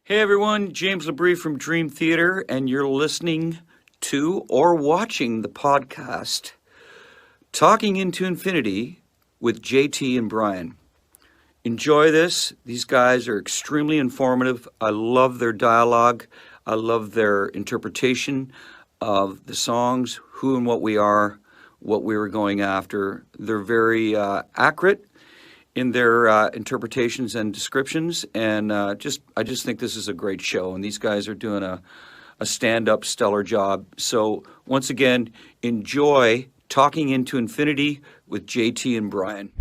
Hey everyone, James Labrie from Dream Theater, and you're listening to or watching the podcast Talking into Infinity with JT and Brian. Enjoy this. These guys are extremely informative. I love their dialogue. I love their interpretation of the songs, who and what we are, what we were going after. They're very accurate in their interpretations and descriptions, and I just think this is a great show, and these guys are doing a stand-up stellar job. So once again, enjoy Talking into Infinity with JT and Brian.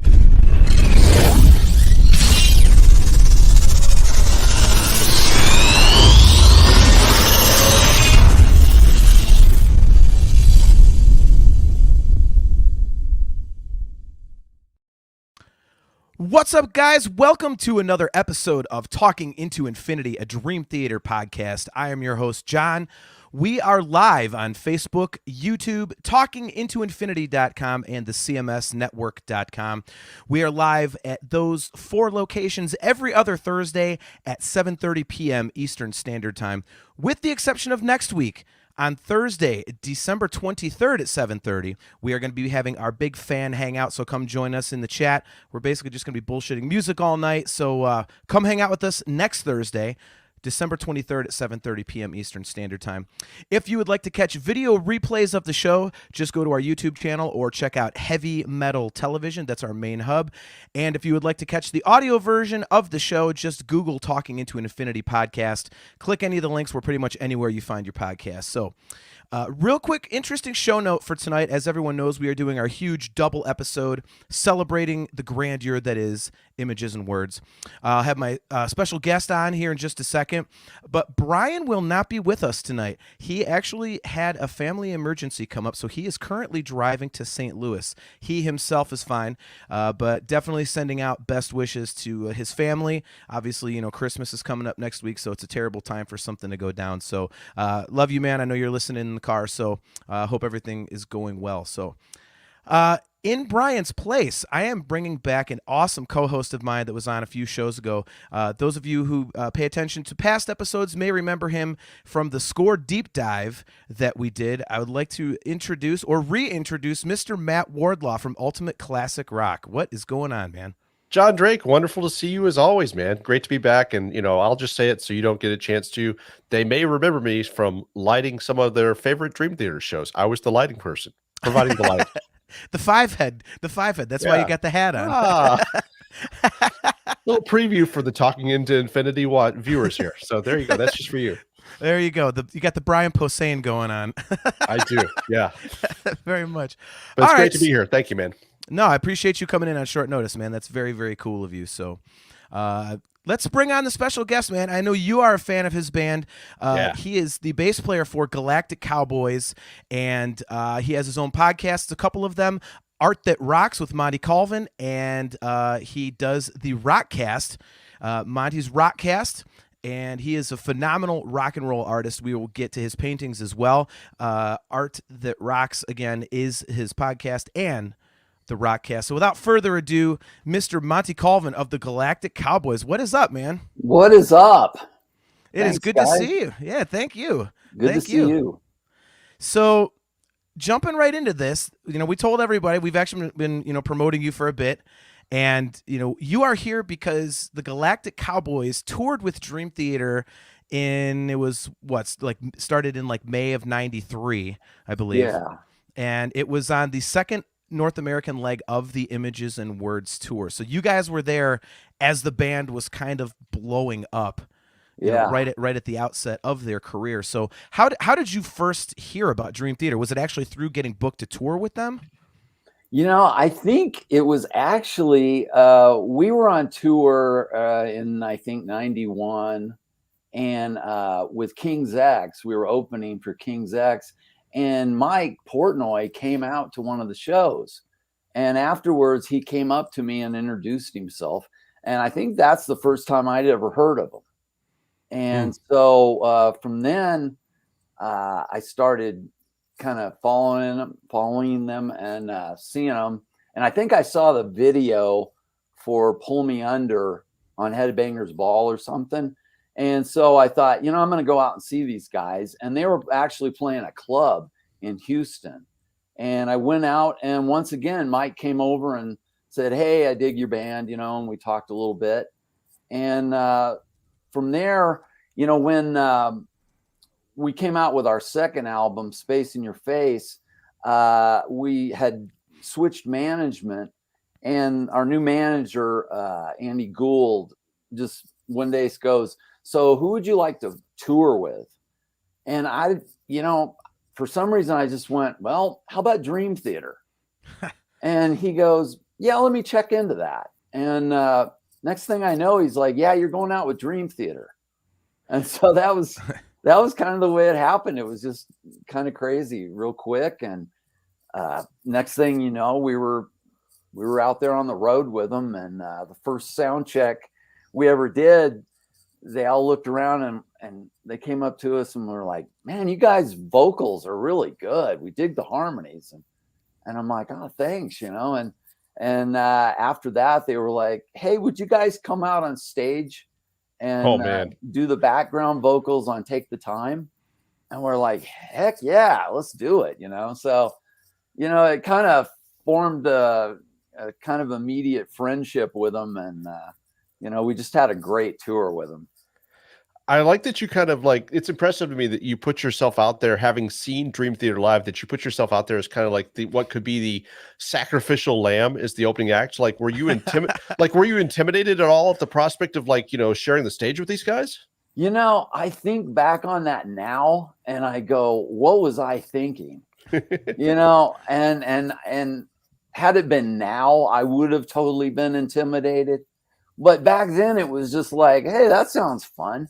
What's up, guys? Welcome to another episode of Talking into Infinity, a Dream Theater podcast. I am your host, John. We are live on Facebook, YouTube, talkingintoinfinity.com, and the cmsnetwork.com. We are live at those four locations every other Thursday at 7:30 p.m. Eastern Standard Time, with the exception of next week. On Thursday, December 23rd at 7:30, we are going to be having our big fan hangout, so come join us in the chat. We're basically just going to be bullshitting music all night, so come hang out with us next Thursday, December 23rd at 7:30 p.m. Eastern Standard Time. If you would like to catch video replays of the show, just go to our YouTube channel or check out Heavy Metal Television. That's our main hub. And if you would like to catch the audio version of the show, just Google Talking into an Infinity podcast. Click any of the links. We're pretty much anywhere you find your podcast. So real quick, interesting show note for tonight. As everyone knows, we are doing our huge double episode celebrating the grandeur that is Images and Words. I'll have my special guest on here in just a second, but Brian will not be with us tonight. He actually had a family emergency come up, so he is currently driving to St. Louis. He himself is fine, but definitely sending out best wishes to his family. Obviously, you know, Christmas is coming up next week, so it's a terrible time for something to go down. So love you, man. I know you're listening in the car, so hope everything is going well. So in Brian's place, I am bringing back an awesome co-host of mine that was on a few shows ago. Those of you who pay attention to past episodes may remember him from the Score Deep Dive that we did. I would like to introduce or reintroduce Mr. Matt Wardlaw from Ultimate Classic Rock. What is going on, man? John Drake, wonderful to see you as always, man. Great to be back. And, you know, I'll just say it so you don't get a chance to. They may remember me from lighting some of their favorite Dream Theater shows. I was the lighting person, providing the light. The five head. That's why you got the hat on. Little preview for the Talking into Infinity viewers here. So there you go. That's just for you. There you go. You got the Brian Posehn going on. I do. Yeah. Very much. But it's great to be here. Thank you, man. No, I appreciate you coming in on short notice, man. That's very, very cool of you. So let's bring on the special guest, man. I know you are a fan of his band. He is the bass player for Galactic Cowboys, and he has his own podcasts, a couple of them, Art That Rocks with Monty Colvin, and he does the Rockcast, Monty's Rockcast. And he is a phenomenal rock and roll artist. We will get to his paintings as well. Art That Rocks, again, is his podcast and the Rockcast. So without further ado, Mr. Monty Colvin of the Galactic Cowboys. What is up, man? What is up? It is good to see you. Yeah, thank you. Good to see you. So jumping right into this, you know, we told everybody, we've actually been, you know, promoting you for a bit. And, you know, you are here because the Galactic Cowboys toured with Dream Theater started in like May of 93, I believe. Yeah. And it was on the second North American leg of the Images and Words tour. So you guys were there as the band was kind of blowing up, you know, right at the outset of their career. So how did you first hear about Dream Theater? Was it actually through getting booked to tour with them? You know, I think it was actually we were on tour in I think 91, and with King's X, we were opening for King's X. And Mike Portnoy came out to one of the shows. And afterwards, he came up to me and introduced himself. And I think that's the first time I'd ever heard of him. And so from then, I started kind of following them and seeing them. And I think I saw the video for Pull Me Under on Headbangers Ball or something. And so I thought, I'm going to go out and see these guys. And they were actually playing a club in Houston. And I went out, and once again, Mike came over and said, "Hey, I dig your band," and we talked a little bit. And from there, when we came out with our second album, Space in Your Face, we had switched management, and our new manager, Andy Gould, just one day goes, "So who would you like to tour with?" And I, for some reason, I just went, "Well, how about Dream Theater?" And he goes, "Yeah, let me check into that." And next thing I know, he's like, "Yeah, you're going out with Dream Theater." And so that was kind of the way it happened. It was just kind of crazy, real quick. And next thing you know, we were out there on the road with them. And the first sound check we ever did, they all looked around and they came up to us and were like, "Man, you guys' vocals are really good. We dig the harmonies." And I'm like, "Oh, thanks," And after that, they were like, "Hey, would you guys come out on stage and do the background vocals on Take the Time?" And we're like, "Heck yeah, let's do it." So, it kind of formed a kind of immediate friendship with them. And, we just had a great tour with them. I like that you kind of like, it's impressive to me that you put yourself out there, having seen Dream Theater live, that you put yourself out there as kind of like what could be the sacrificial lamb as the opening act. Like, were you intimidated at all at the prospect of sharing the stage with these guys? I think back on that now and I go, what was I thinking? And had it been now, I would have totally been intimidated. But back then it was just like, hey, that sounds fun.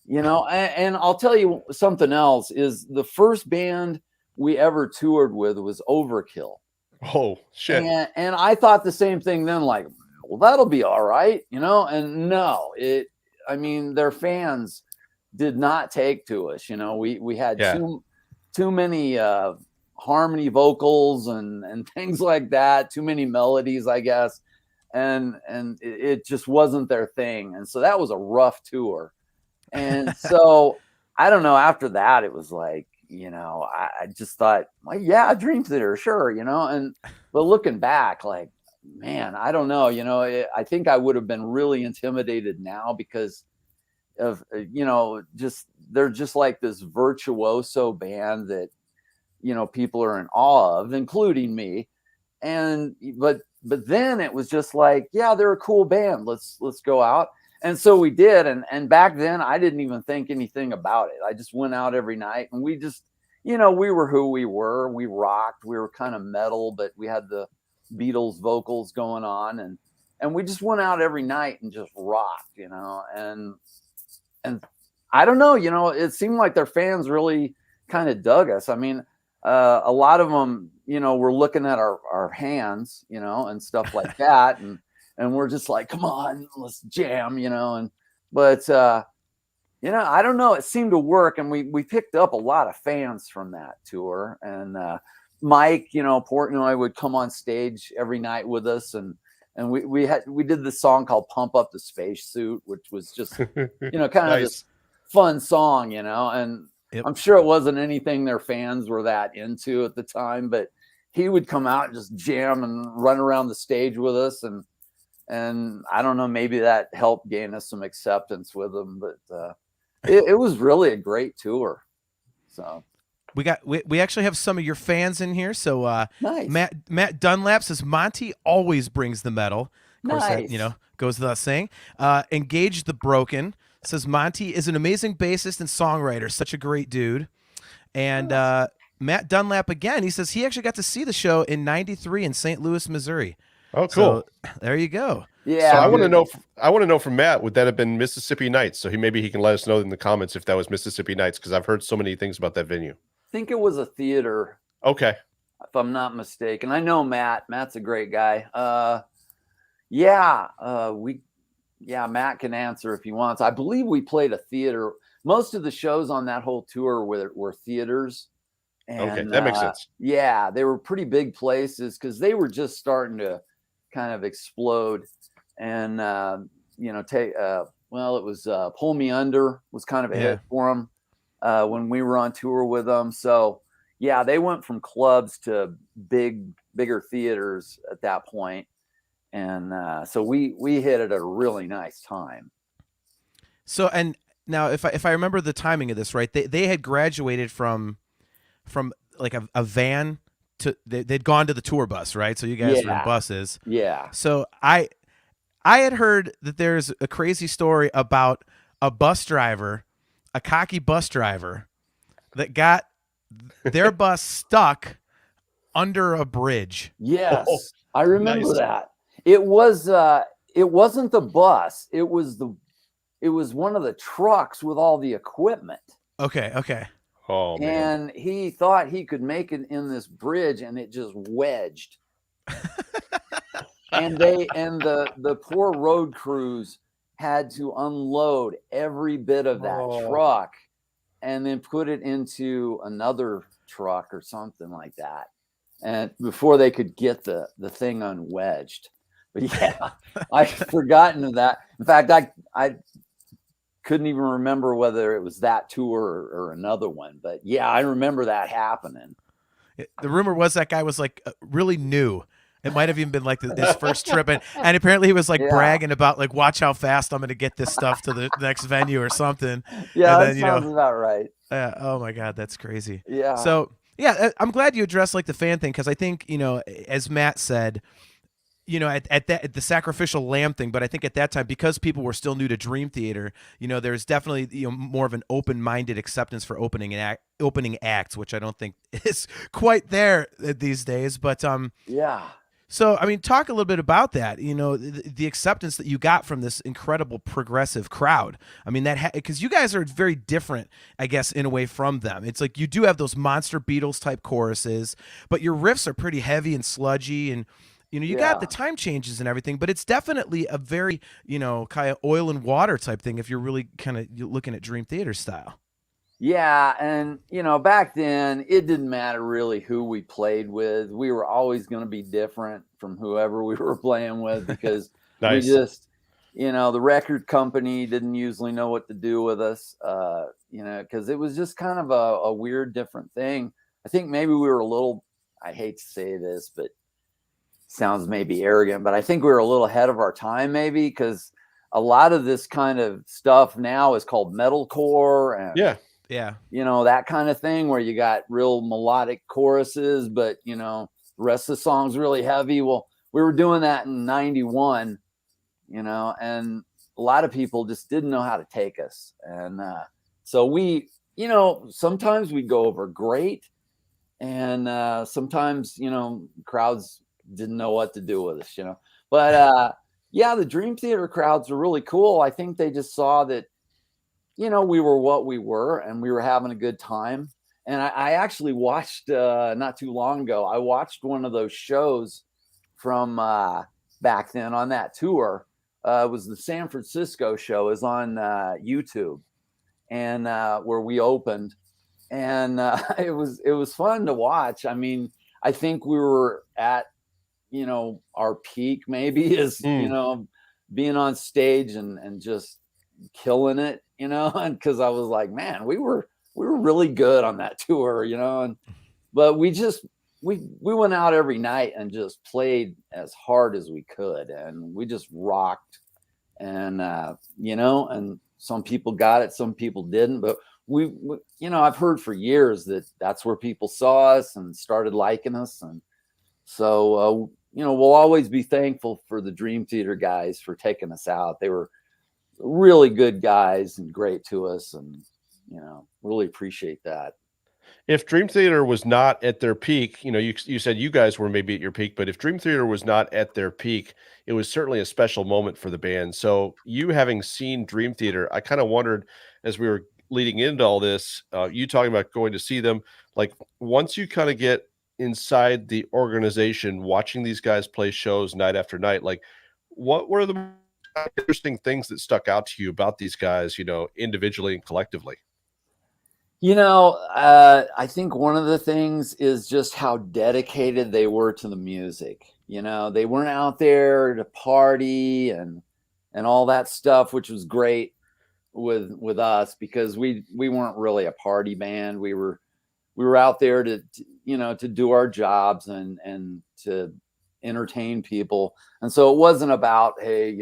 And I'll tell you something else is the first band we ever toured with was Overkill. Oh, shit. And I thought the same thing then, like, well, that'll be all right, and no, their fans did not take to us. We had too many harmony vocals and things like that, too many melodies, I guess. And it just wasn't their thing. And so that was a rough tour. And so I don't know, after that, it was like, I just thought, well, yeah, Dream Theater, sure, but looking back, like, man, I don't know, I think I would have been really intimidated now because of, they're just like this virtuoso band that, people are in awe of, including me. But then it was just like, yeah, they're a cool band. Let's go out. And so we did. And back then I didn't even think anything about it. I just went out every night and we just, we were who we were. We rocked. We were kind of metal, but we had the Beatles vocals going on. And we just went out every night and just rocked, and I don't know, it seemed like their fans really kind of dug us. I mean, a lot of them, were looking at our hands, and stuff like that. And we're just like, come on, let's jam, but I don't know. It seemed to work. And we picked up a lot of fans from that tour. And Mike, Portnoy would come on stage every night with us. And we did this song called Pump Up the Spacesuit, which was just, kind of this fun song, and yep. I'm sure it wasn't anything their fans were that into at the time, but he would come out and just jam and run around the stage with us. And I don't know, maybe that helped gain us some acceptance with them, but it was really a great tour. So we actually have some of your fans in here. So nice. Matt Dunlap says Monty always brings the metal. Of course, nice. That, goes without saying. Engage the Broken says Monty is an amazing bassist and songwriter, such a great dude. And Matt Dunlap again, he says he actually got to see the show in '93 in St. Louis, Missouri. Oh, cool. So, there you go. Yeah. So I want to know from Matt, would that have been Mississippi Nights? So maybe he can let us know in the comments if that was Mississippi Nights, because I've heard so many things about that venue. I think it was a theater. Okay. If I'm not mistaken. I know Matt. Matt's a great guy. Matt can answer if he wants. I believe we played a theater. Most of the shows on that whole tour were theaters. And, okay, that makes sense. Yeah, they were pretty big places because they were just starting to kind of explode. And well, it was Pull Me Under was kind of a hit for them when we were on tour with them. So yeah, they went from clubs to bigger theaters at that point. And so we hit it at a really nice time. So, and now if I remember the timing of this right, they had graduated from like a van to they'd gone to the tour bus, right? So you guys were in buses. Yeah. So I had heard that there's a crazy story about a bus driver, a cocky bus driver, that got their bus stuck under a bridge. Yes, I remember that. It was it wasn't the bus. It was one of the trucks with all the equipment. Okay. Oh man. And he thought he could make it in this bridge, and it just wedged. And the poor road crews had to unload every bit of that truck and then put it into another truck or something like that, and before they could get the thing unwedged. But yeah, I've forgotten that. In fact, I couldn't even remember whether it was that tour or another one. But yeah, I remember that happening. The rumor was that guy was like really new. It might have even been like his first trip, and apparently he was like bragging about like, watch how fast I'm going to get this stuff to the next venue or something. Yeah, and that sounds about right. Oh my God, that's crazy. Yeah. So yeah, I'm glad you addressed like the fan thing, because I think, you know, as Matt said, you know, at the sacrificial lamb thing, but I think at that time, because people were still new to Dream Theater, you know, there's definitely, you know, more of an open-minded acceptance for opening acts, which I don't think is quite there these days. But yeah. So, I mean, talk a little bit about that, you know, the acceptance that you got from this incredible progressive crowd. I mean, because you guys are very different, I guess, in a way from them. It's like you do have those monster Beatles type choruses, but your riffs are pretty heavy and sludgy, and, you know, you got the time changes and everything, but it's definitely a very, you know, kind of oil and water type thing if you're really kind of looking at Dream Theater style. Yeah, and you know, back then it didn't matter really who we played with. We were always going to be different from whoever we were playing with, because we just, you know, the record company didn't usually know what to do with us, you know, because it was just kind of a weird, different thing. I think maybe we were a little, I hate to say this, but sounds maybe arrogant, but I think we were a little ahead of our time, maybe, because a lot of this kind of stuff now is called metalcore, and you know, that kind of thing, where you got real melodic choruses, but you know, the rest of the song's really heavy. Well, we were doing that in 91, you know, and a lot of people just didn't know how to take us. And so we, you know, sometimes we go over great, and sometimes, you know, crowds didn't know what to do with us, you know. But yeah, the Dream Theater crowds are really cool. I think they just saw that, you know, we were what we were, and we were having a good time. And I actually watched not too long ago, I watched one of those shows from back then on that tour. It was the San Francisco show. It was on YouTube, and where we opened, and it was fun to watch. I mean, I think we were at, you know, our peak maybe, is you know, being on stage and just killing it, you know. And because I was like, man, we were really good on that tour, you know. And but we went out every night and just played as hard as we could, and we just rocked. And you know, and some people got it, some people didn't, but we you know, I've heard for years that that's where people saw us and started liking us. And so you know, we'll always be thankful for the Dream Theater guys for taking us out. They were really good guys and great to us, and you know, really appreciate that. If Dream Theater was not at their peak, you know, you said you guys were maybe at your peak, but if Dream Theater was not at their peak, it was certainly a special moment for the band. So you having seen Dream Theater, I kind of wondered, as we were leading into all this, you talking about going to see them, like once you kind of get inside the organization, watching these guys play shows night after night, like what were the interesting things that stuck out to you about these guys, you know, individually and collectively? You know, I think one of the things is just how dedicated they were to the music. You know, they weren't out there to party and, all that stuff, which was great with us because we weren't really a party band. We were out there to do our jobs and to entertain people. And so it wasn't about, hey,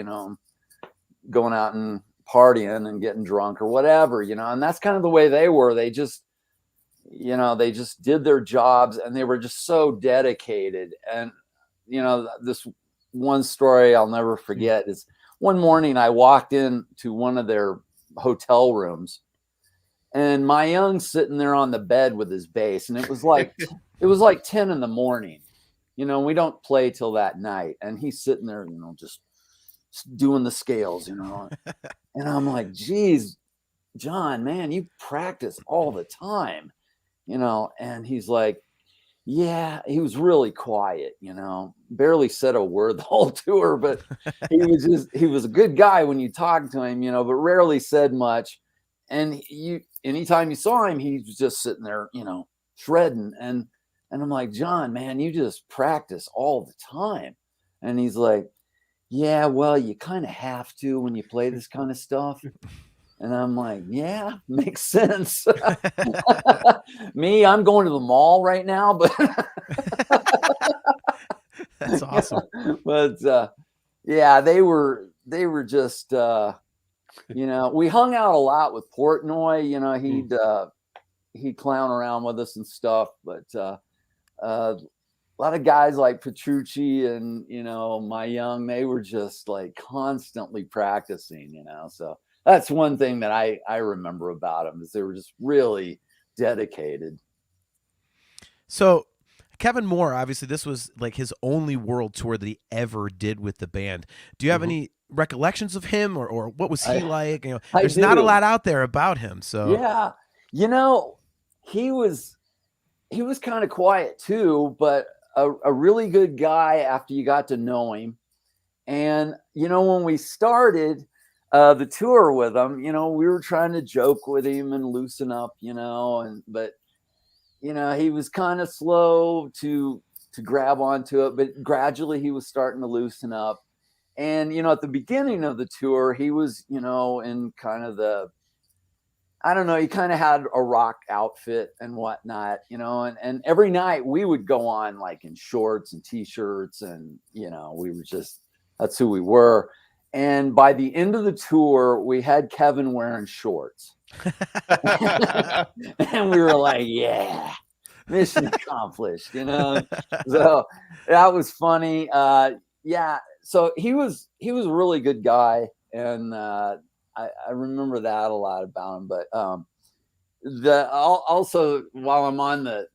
going out and partying and getting drunk or whatever, and that's kind of the way they were. They just did their jobs, and they were just so dedicated. And this one story I'll never forget is one morning I walked into one of their hotel rooms, and my young's sitting there on the bed with his bass, and it was like 10 in the morning. We don't play till that night, and he's sitting there, just doing the scales, and I'm like, geez, John, man, you practice all the time, and he's like, yeah. He was really quiet, barely said a word the whole tour, but he was a good guy when you talked to him, but rarely said much. And anytime you saw him, he was just sitting there, shredding. And I'm like, John, man, you just practice all the time. And he's like, yeah, well, you kind of have to when you play this kind of stuff. And I'm like, yeah, makes sense. Me, I'm going to the mall right now, but That's awesome. But yeah, they were just we hung out a lot with Portnoy. He'd clown around with us and stuff, but a lot of guys like Petrucci and my young, they were just like constantly practicing, so that's one thing that I remember about them, is they were just really dedicated. So Kevin Moore, obviously this was like his only world tour that he ever did with the band. Do you have any recollections of him, or what was he like? There's not a lot out there about him. So yeah, he was kind of quiet too, but a really good guy after you got to know him. And when we started the tour with him, we were trying to joke with him and loosen up, but he was kind of slow to grab onto it, but gradually he was starting to loosen up. And at the beginning of the tour, he was in kind of he kind of had a rock outfit and whatnot, and every night we would go on like in shorts and t-shirts, and we were just, that's who we were. And by the end of the tour, we had Kevin wearing shorts. And we were like, yeah, mission accomplished, So that was funny. Yeah. So he was a really good guy. And I remember that a lot about him. But also, while I'm on the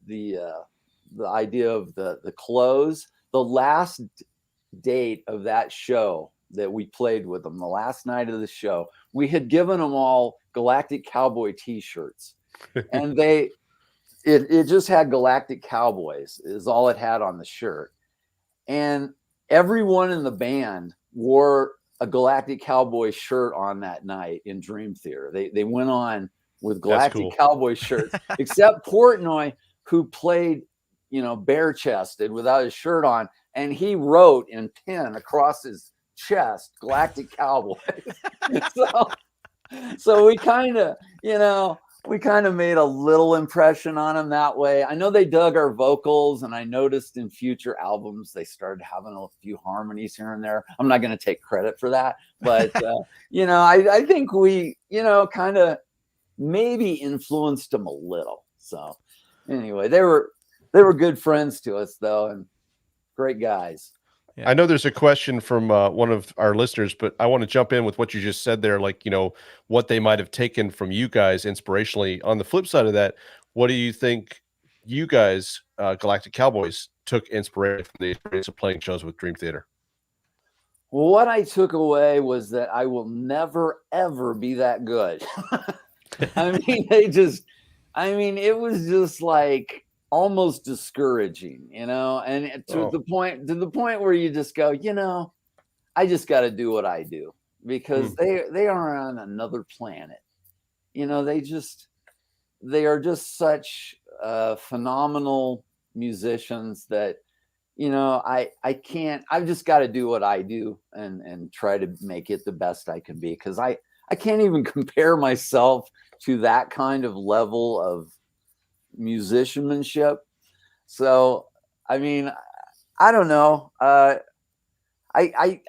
idea of the clothes, the last date of that show that we played with them, the last night of the show, we had given them all Galactic Cowboy t-shirts, and it just had Galactic Cowboys is all it had on the shirt. And everyone in the band wore a Galactic Cowboy shirt on that night in Dream Theater. They went on with Galactic Cowboy shirts, except Portnoy, who played, bare chested without his shirt on. And he wrote in pen across his chest, Galactic Cowboys. So we kind of, made a little impression on him that way. I know they dug our vocals, and I noticed in future albums they started having a few harmonies here and there. I'm not going to take credit for that, but I think we, kind of maybe influenced them a little. So anyway, they were good friends to us though, and great guys. Yeah. I know there's a question from one of our listeners, but I want to jump in with what you just said there, like, what they might have taken from you guys inspirationally. On the flip side of that, what do you think you guys, Galactic Cowboys, took inspiration from the experience of playing shows with Dream Theater? Well, what I took away was that I will never, ever be that good. It was just like almost discouraging, and to the point where you just go, I just got to do what I do, because they are on another planet. They are just such phenomenal musicians that, I can't, I've just got to do what I do and try to make it the best I can be. Cause I can't even compare myself to that kind of level of musicianship. So, I mean, I don't know. I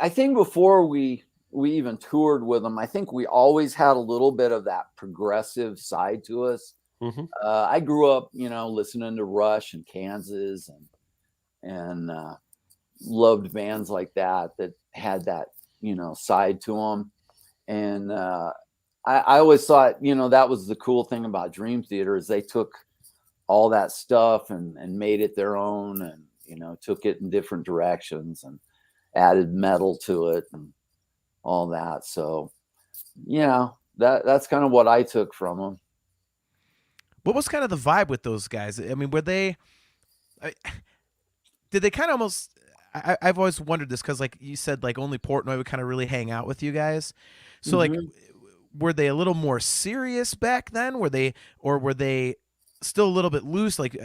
think before we even toured with them, I think we always had a little bit of that progressive side to us. Mhm. I grew up, listening to Rush and Kansas and loved bands like that had that, side to them. And I always thought, that was the cool thing about Dream Theater is they took all that stuff and made it their own and, took it in different directions and added metal to it and all that. So, that's kind of what I took from them. What was kind of the vibe with those guys? I mean, did they kind of almost, I've always wondered this because like you said, like only Portnoy would kind of really hang out with you guys. So like, were they a little more serious back then? Were they still a little bit loose? Like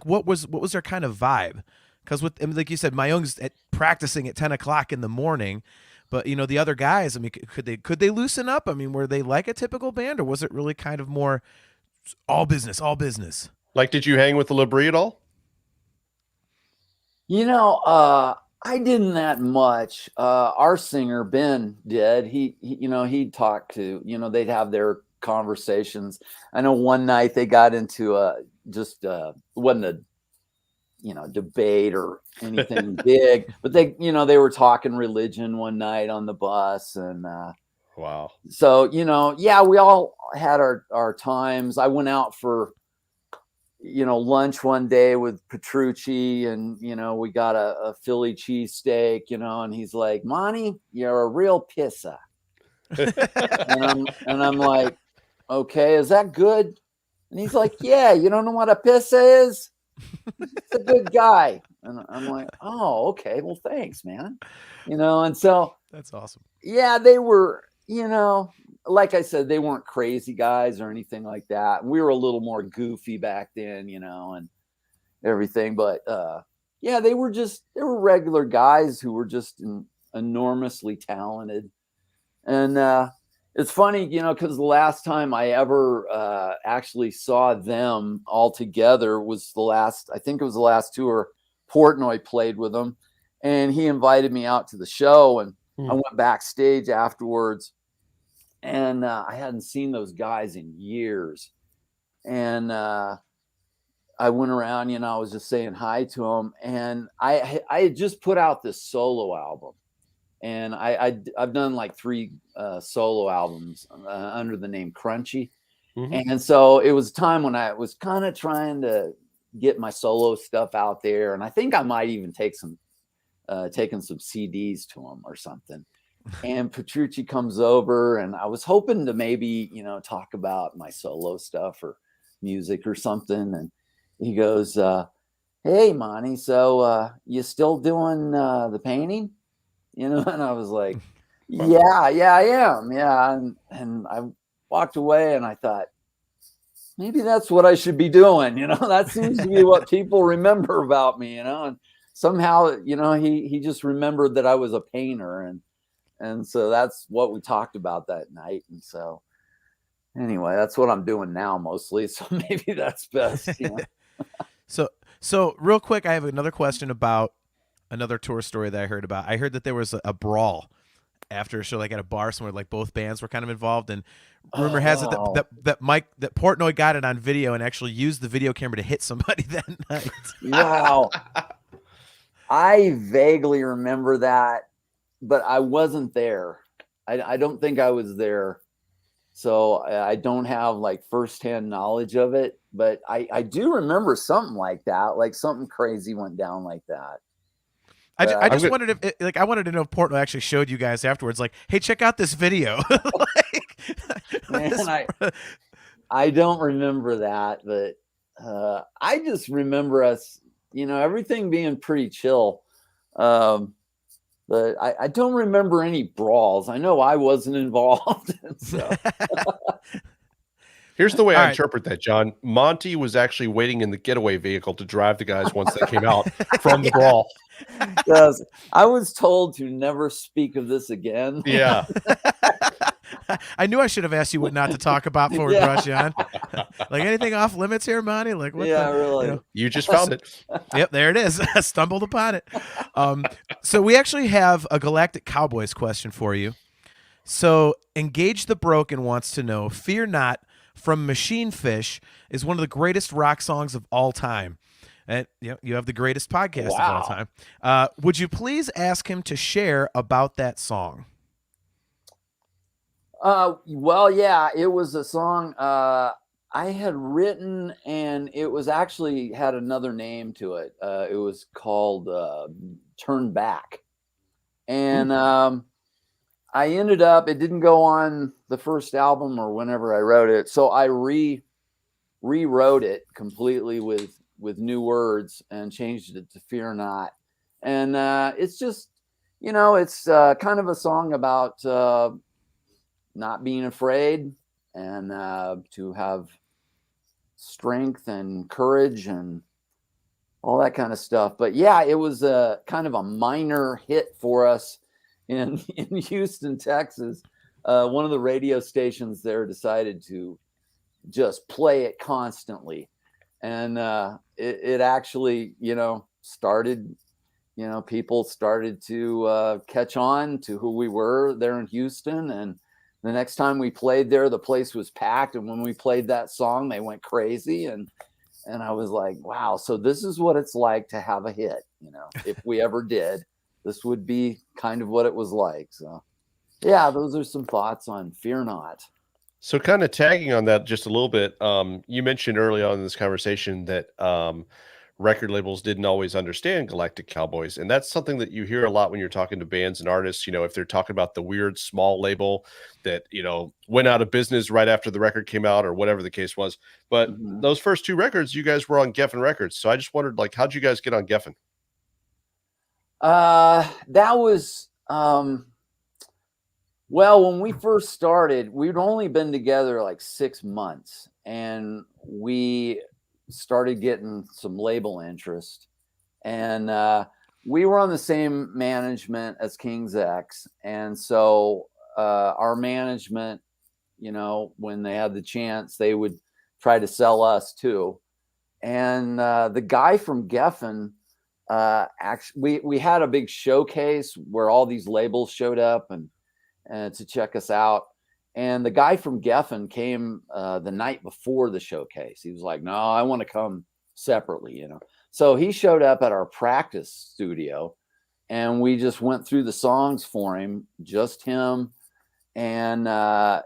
what was their kind of vibe? Because like you said, Mayung's practicing at 10 o'clock in the morning, but the other guys, I mean, could they loosen up? I mean, were they like a typical band, or was it really kind of more all business? Like, did you hang with the Labrie at all? I didn't that much. Our singer Ben did. He'd talk to. They'd have their conversations. I know one night they got into it wasn't a debate or anything big, but they were talking religion one night on the bus and wow. So we all had our times. I went out for lunch one day with Petrucci and we got a Philly cheesesteak, and he's like, Monty, you're a real pissa. and I'm like, okay, is that good? And he's like, yeah, you don't know what a pissa is? It's a good guy. And I'm like, oh, okay, well, thanks, man. And so that's awesome. Yeah, they were, like I said, they weren't crazy guys or anything like that. We were a little more goofy back then, and everything. But they were regular guys who were just enormously talented. And it's funny, because the last time I ever actually saw them all together was I think it was the last tour Portnoy played with them. And he invited me out to the show, and I went backstage afterwards. And I hadn't seen those guys in years. And I went around, I was just saying hi to them. And I had just put out this solo album. And I've done like 3 solo albums under the name Crunchy. And so it was a time when I was kind of trying to get my solo stuff out there. And I think I might even taken some CDs to them or something. And Petrucci comes over, and I was hoping to maybe, talk about my solo stuff or music or something. And he goes, hey, Monty, so you still doing the painting? And I was like, yeah, I am. Yeah. And I walked away and I thought, maybe that's what I should be doing. That seems to be what people remember about me, and somehow, he just remembered that I was a painter. And so that's what we talked about that night. And so anyway, that's what I'm doing now mostly. So maybe that's best. So real quick, I have another question about another tour story that I heard about. I heard that there was a brawl after a show, like at a bar somewhere, like both bands were kind of involved. And rumor has it that Portnoy got it on video and actually used the video camera to hit somebody that night. Wow. I vaguely remember that, but I wasn't there. I don't think I was there. So I don't have like firsthand knowledge of it, but I do remember something like that, like something crazy went down like that. I just wanted to I wanted to know if Portnoy actually showed you guys afterwards, like, hey, check out this video. Man, I don't remember that, but I just remember us, everything being pretty chill. But I don't remember any brawls. I know I wasn't involved. So. Here's the way All I right. interpret that, John. Monty was actually waiting in the getaway vehicle to drive the guys once they came out from the brawl. Yes, I was told to never speak of this again. Yeah. I knew I should have asked you what not to talk about before we Yeah. brought you on. Like anything off limits here, Monty? Like what Yeah, the really. You just found it. Yep, there it is. I stumbled upon it. So we actually have a Galactic Cowboys question for you. So Engage the Broken wants to know, Fear Not from Machine Fish is one of the greatest rock songs of all time. And you have the greatest podcast of all Wow. time. Would you please ask him to share about that song? Well, yeah, it was a song I had written, and it was actually had another name to it. It was called Turn Back. And I ended up, it didn't go on the first album or whenever I wrote it. So I rewrote it completely with new words and changed it to Fear Not. And it's just, it's kind of a song about not being afraid and to have strength and courage and all that kind of stuff. But yeah, it was a kind of a minor hit for us in Houston, Texas. One of the radio stations there decided to just play it constantly. And it actually, started, people started to catch on to who we were there in Houston. And the next time we played there, the place was packed. And when we played that song, they went crazy. And I was like, wow, so this is what it's like to have a hit. If we ever did, this would be kind of what it was like. So yeah, those are some thoughts on Fear Not. So kind of tagging on that just a little bit, you mentioned early on in this conversation that record labels didn't always understand Galactic Cowboys. And that's something that you hear a lot when you're talking to bands and artists, if they're talking about the weird small label that, went out of business right after the record came out or whatever the case was. But those first two records, you guys were on Geffen Records. So I just wondered, how'd you guys get on Geffen? That was, well, when we first started, we'd only been together like 6 months, and we started getting some label interest. And we were on the same management as King's X. And so our management, when they had the chance, they would try to sell us too. And the guy from Geffen, actually, we had a big showcase where all these labels showed up and to check us out. And the guy from Geffen came the night before the showcase. He was like, no, I want to come separately, So he showed up at our practice studio, and we just went through the songs for him, just him. And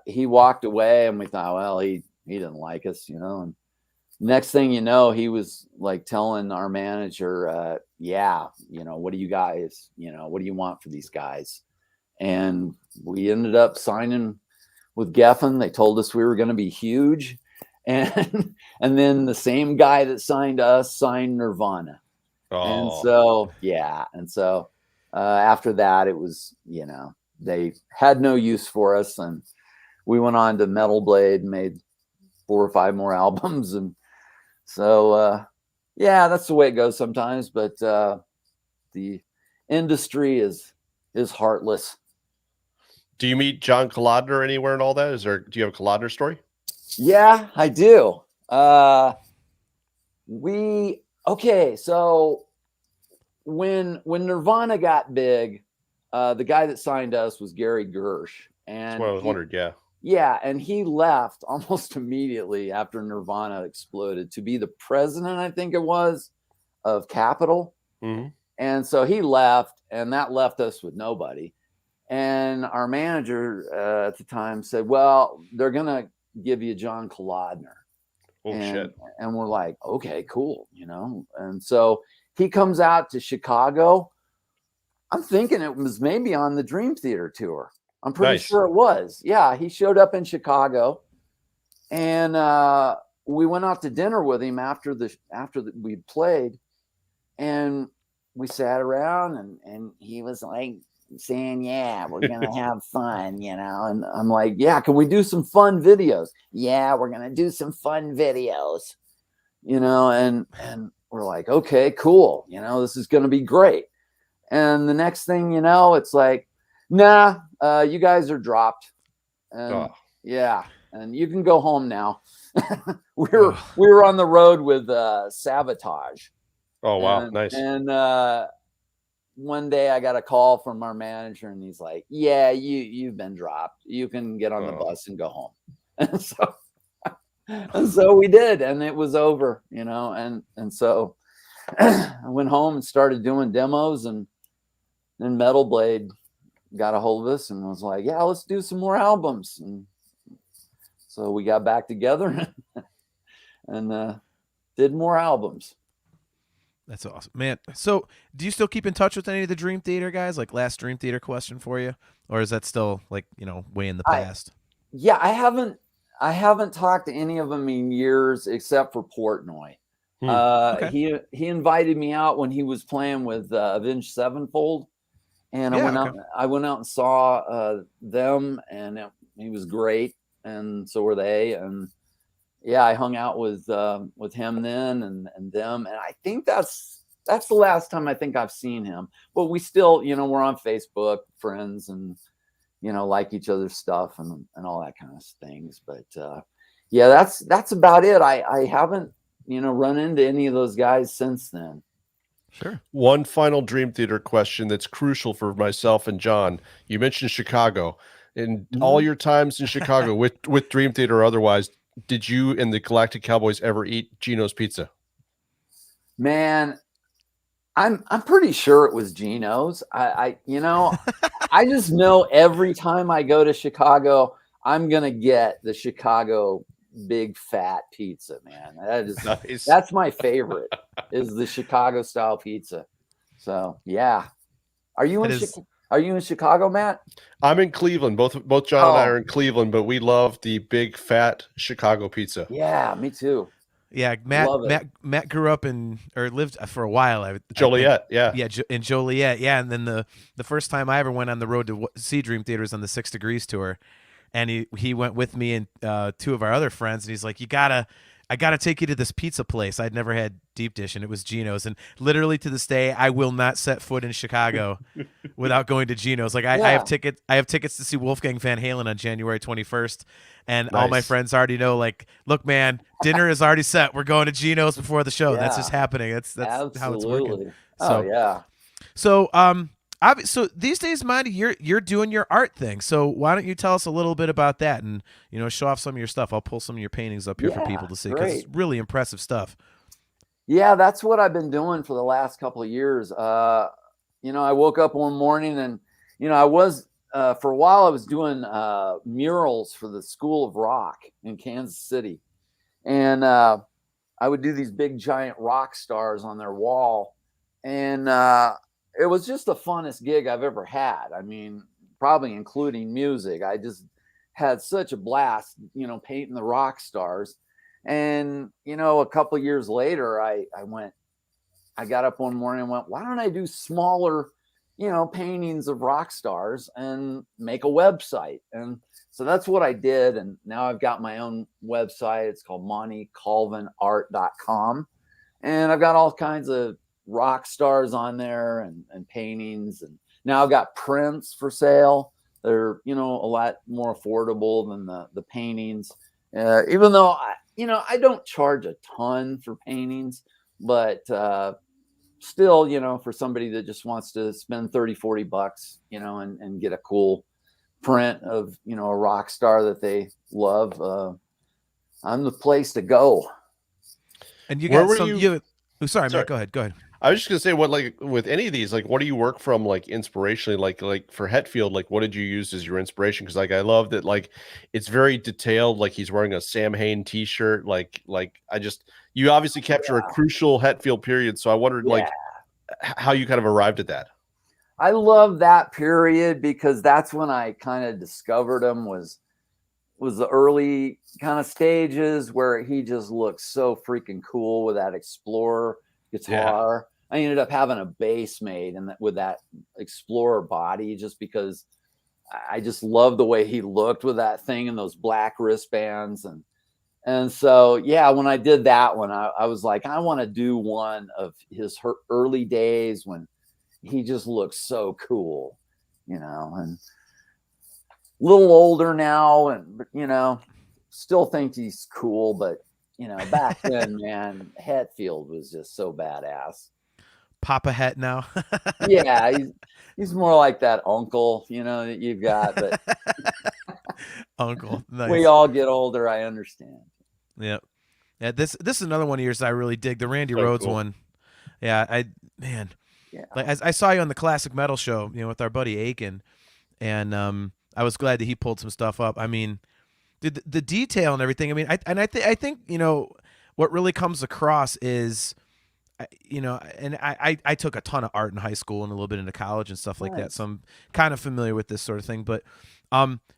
he walked away, and we thought, well, he didn't like us, And next thing you know, he was like telling our manager, yeah, what do you guys, what do you want for these guys? And we ended up signing with Geffen. They told us we were going to be huge. And then the same guy that signed us signed Nirvana. And so, yeah. And so after that, it was, they had no use for us. And we went on to Metal Blade and made 4 or 5 more albums. And so, yeah, that's the way it goes sometimes. But the industry is heartless. Do you meet John Kolodner anywhere and all that? Do you have a Kolodner story? Yeah, I do. So when Nirvana got big, the guy that signed us was Gary Gersh. And That's what I was wondering, yeah. Yeah, and he left almost immediately after Nirvana exploded to be the president, I think it was, of Capitol. Mm-hmm. And so he left, and that left us with nobody. And our manager at the time said, well, they're going to give you John Kolodner. Shit. And we're like, okay, cool, And so he comes out to Chicago. I'm thinking it was maybe on the Dream Theater tour. I'm pretty sure it was. Yeah, he showed up in Chicago, and we went out to dinner with him after we played, and we sat around, and he was like, saying, yeah, we're going to have fun, you know? And I'm like, yeah, can we do some fun videos? Yeah, we're going to do some fun videos, you know? And we're like, okay, cool. You know, this is going to be great. And the next thing you know, it's like, nah, you guys are dropped. And yeah, and you can go home now. we were on the road with Sabotage. Oh, wow. Nice. And one day I got a call from our manager, and he's like, yeah, you've been dropped. You can get on the bus and go home. And so we did, and it was over, you know, and so I went home and started doing demos, and then Metal Blade got a hold of us and was like, yeah, let's do some more albums. And so we got back together and did more albums. That's awesome, man. So do you still keep in touch with any of the Dream Theater guys? Like, last Dream Theater question for you, or is that still, like, you know, way in the past? I haven't talked to any of them in years except for Portnoy. Okay. He invited me out when he was playing with Avenged Sevenfold, and I went out and saw them, and he was great, and so were they. And yeah, I hung out with him then and them, and I think that's the last time I think I've seen him. But we still, you know, we're on Facebook, friends, and you know, like each other's stuff and all that kind of things. But yeah, that's about it. I haven't, you know, run into any of those guys since then. Sure. One final Dream Theater question that's crucial for myself and John. You mentioned Chicago. In all your times in Chicago with Dream Theater or otherwise, did you and the Galactic Cowboys ever eat Gino's Pizza? Man, I'm pretty sure it was Gino's. I you know, I just know every time I go to Chicago, I'm gonna get the Chicago big fat pizza, man. That is Nice. That's my favorite, is the Chicago style pizza. So yeah. Are you in Chicago, Matt? I'm in Cleveland. Both John and I are in Cleveland, but we love the big fat Chicago pizza. Yeah, me too. Yeah, Matt grew up or lived for a while. Joliet, in Joliet, yeah. And then the first time I ever went on the road to see Dream Theater was on the 6 Degrees tour, and he went with me and two of our other friends, and he's like, I gotta take you to this pizza place. I'd never had deep dish, and it was Gino's. And literally to this day, I will not set foot in Chicago without going to Gino's. Like I have tickets to see Wolfgang Van Halen on January 21st, and all my friends already know. Like, look, man, dinner is already set. We're going to Gino's before the show. Yeah. That's just happening. That's how it's working. So yeah. So these days, Monty, you're doing your art thing. So why don't you tell us a little bit about that and, you know, show off some of your stuff. I'll pull some of your paintings up here for people to see, because it's really impressive stuff. Yeah, that's what I've been doing for the last couple of years. You know, I woke up one morning and, you know, I was for a while I was doing murals for the School of Rock in Kansas City, and I would do these big giant rock stars on their wall, and it was just the funnest gig I've ever had. I mean, probably including music. I just had such a blast, you know, painting the rock stars. And, you know, a couple of years later, I got up one morning and went, why don't I do smaller, you know, paintings of rock stars and make a website? And so that's what I did. And now I've got my own website. It's called montycolvinart.com. And I've got all kinds of rock stars on there and paintings, and now I've got prints for sale. They're, you know, a lot more affordable than the paintings, even though I don't charge a ton for paintings, but still, you know, for somebody that just wants to spend $30-$40, you know, and get a cool print of, you know, a rock star that they love, I'm the place to go. And you got sorry, Matt, go ahead. I was just gonna say, what, like, with any of these, like, what do you work from, like, inspirationally, like for Hetfield, like, what did you use as your inspiration? Because, like, I love that, like, it's very detailed. Like, he's wearing a Sam Hain t-shirt. Like you obviously capture a crucial Hetfield period. So I wondered, like, how you kind of arrived at that. I love that period because that's when I kind of discovered him. Was the early kind of stages where he just looked so freaking cool with that Explorer guitar. I ended up having a base made and with that Explorer body, just because I just loved the way he looked with that thing and those black wristbands. And so, yeah, when I did that one, I was like, I want to do one of his early days when he just looks so cool, and a little older now, and, still think he's cool. But, back then, man, Hetfield was just so badass. Papa Het now. Yeah, he's more like that uncle, that you've got. But Uncle, nice. We all get older. I understand. Yep. Yeah. This is another one of yours I really dig. The Randy So Rhoads cool. one. Yeah. Yeah. Like I saw you on the Classic Metal show, with our buddy Aiken, and I was glad that he pulled some stuff up. I mean, the detail and everything. I mean, I think what really comes across is, and I took a ton of art in high school and a little bit into college and stuff like that, so I'm kind of familiar with this sort of thing. But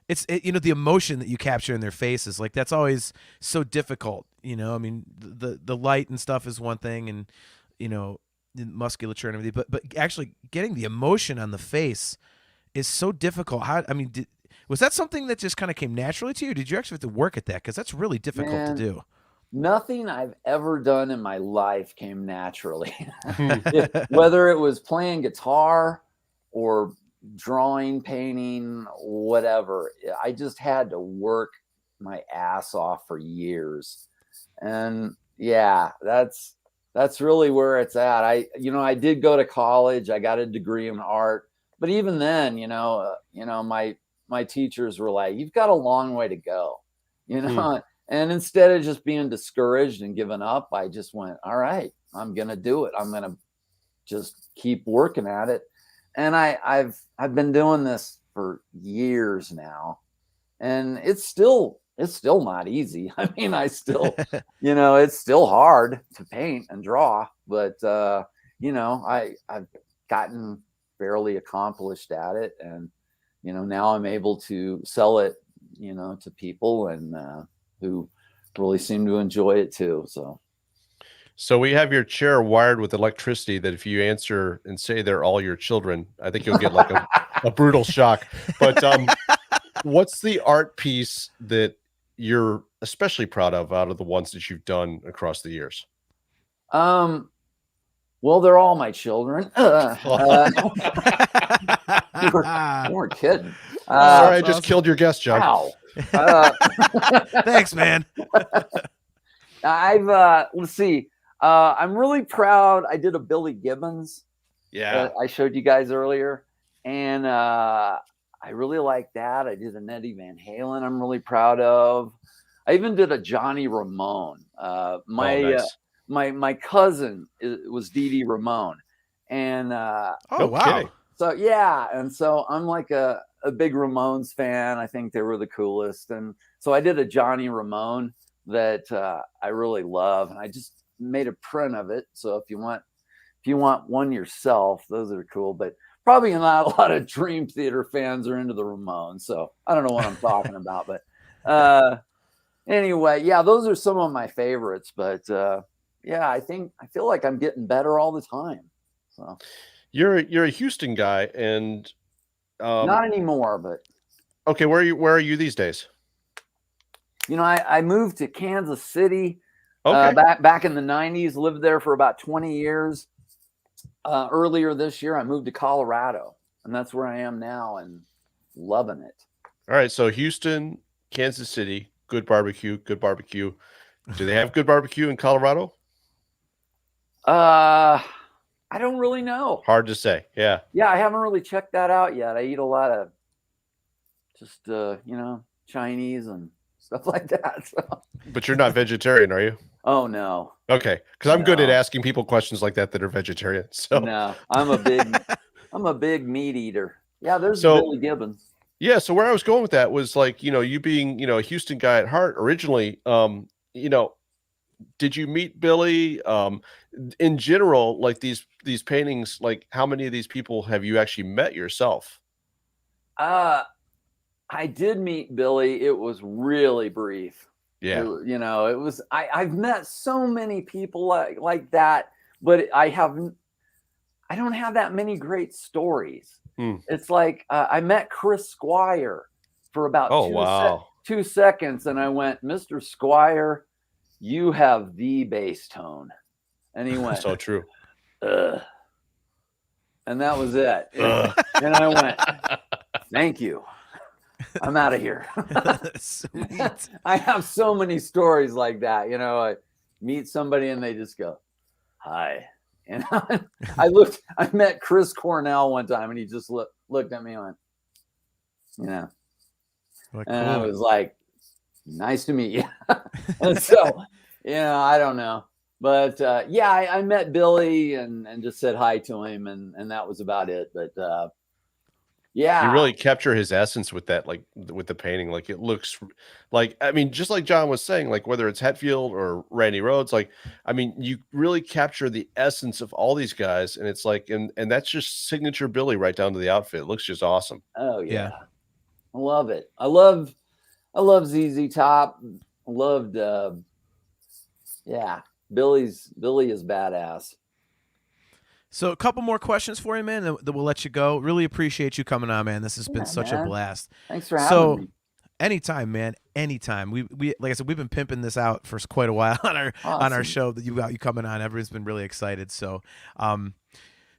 it's the emotion that you capture in their faces, like that's always so difficult. I mean, the light and stuff is one thing, and the musculature and everything, but actually getting the emotion on the face is so difficult. Was that something that just kind of came naturally to you? Did you actually have to work at that? Because that's really difficult to do. Nothing I've ever done in my life came naturally. Whether it was playing guitar or drawing, painting, whatever, I just had to work my ass off for years. And yeah, that's really where it's at. I did go to college. I got a degree in art, but even then, my teachers were like, "You've got a long way to go," And instead of just being discouraged and giving up, I just went, all right, I'm going to do it. I'm going to just keep working at it. And I've been doing this for years now, and it's still not easy. I mean, I still, it's still hard to paint and draw, but I've gotten fairly accomplished at it. And, now I'm able to sell it, to people, and, who really seem to enjoy it too. So we have your chair wired with electricity that if you answer and say they're all your children, I think you'll get like a brutal shock. But what's the art piece that you're especially proud of out of the ones that you've done across the years? Well, they're all my children. You weren't kidding. Sorry, I just killed your guest, John. Wow. Thanks, man. Let's see. I'm really proud. I did a Billy Gibbons. Yeah. I showed you guys earlier. And I really like that. I did an Eddie Van Halen I'm really proud of. I even did a Johnny Ramone. Nice. My cousin was Dee Dee Ramone. And wow. Kidding. So yeah, and so I'm like a big Ramones fan. I think they were the coolest. And so I did a Johnny Ramone that I really love, and I just made a print of it. So if you want one yourself, those are cool. But probably not a lot of Dream Theater fans are into the Ramones, so I don't know what I'm talking about. But anyway, yeah, those are some of my favorites. But yeah, I feel like I'm getting better all the time. So You're a Houston guy, and not anymore, but okay, where are you these days? I moved to Kansas City Okay. back in the 90s, lived there for about 20 years. Earlier this year, I moved to Colorado, and that's where I am now, and loving it. All right, so Houston, Kansas City, good barbecue. Do they have good barbecue in Colorado? I don't really know. Hard to say. Yeah. Yeah, I haven't really checked that out yet. I eat a lot of just Chinese and stuff like that. So. But you're not vegetarian, are you? Oh no. Okay, because I'm good at asking people questions like that are vegetarian. So no, I'm a big meat eater. Yeah, there's Billy Gibbons. Yeah, so where I was going with that was like, you being, a Houston guy at heart originally, did you meet Billy? In general, like these paintings, like how many of these people have you actually met yourself? I did meet Billy. It was really brief. Yeah. It was, I've met so many people like that, but I haven't, I don't have that many great stories. Hmm. It's like I met Chris Squire for about wow. 2 seconds, and I went, Mr. Squire, you have the bass tone. And he went, So true. ugh. And that was it. Ugh. And I went, thank you. I'm out of here. Sweet. I have so many stories like that. You know, I meet somebody and they just go, hi. And I met Chris Cornell one time and he just looked at me and went, you know, Like, and I cool. was like, nice to meet you. And so, you know, I don't know. But yeah, I met Billy and just said hi to him and that was about it. But yeah. You really capture his essence with that, like with the painting. Like it looks like, I mean, just like John was saying, like whether it's Hetfield or Randy Rhoads, like, I mean, you really capture the essence of all these guys. And it's like, and that's just signature Billy right down to the outfit. It looks just awesome. Oh yeah. Yeah. I love it. I love ZZ Top. Loved yeah. Billy is badass. So a couple more questions for you, man, then we'll let you go. Really appreciate you coming on, man. This has been Yeah, such man. a blast. Thanks for having me. Anytime, man. Anytime. We like I said, we've been pimping this out for quite a while on our Awesome. show that you got you coming on. Everyone's been really excited. So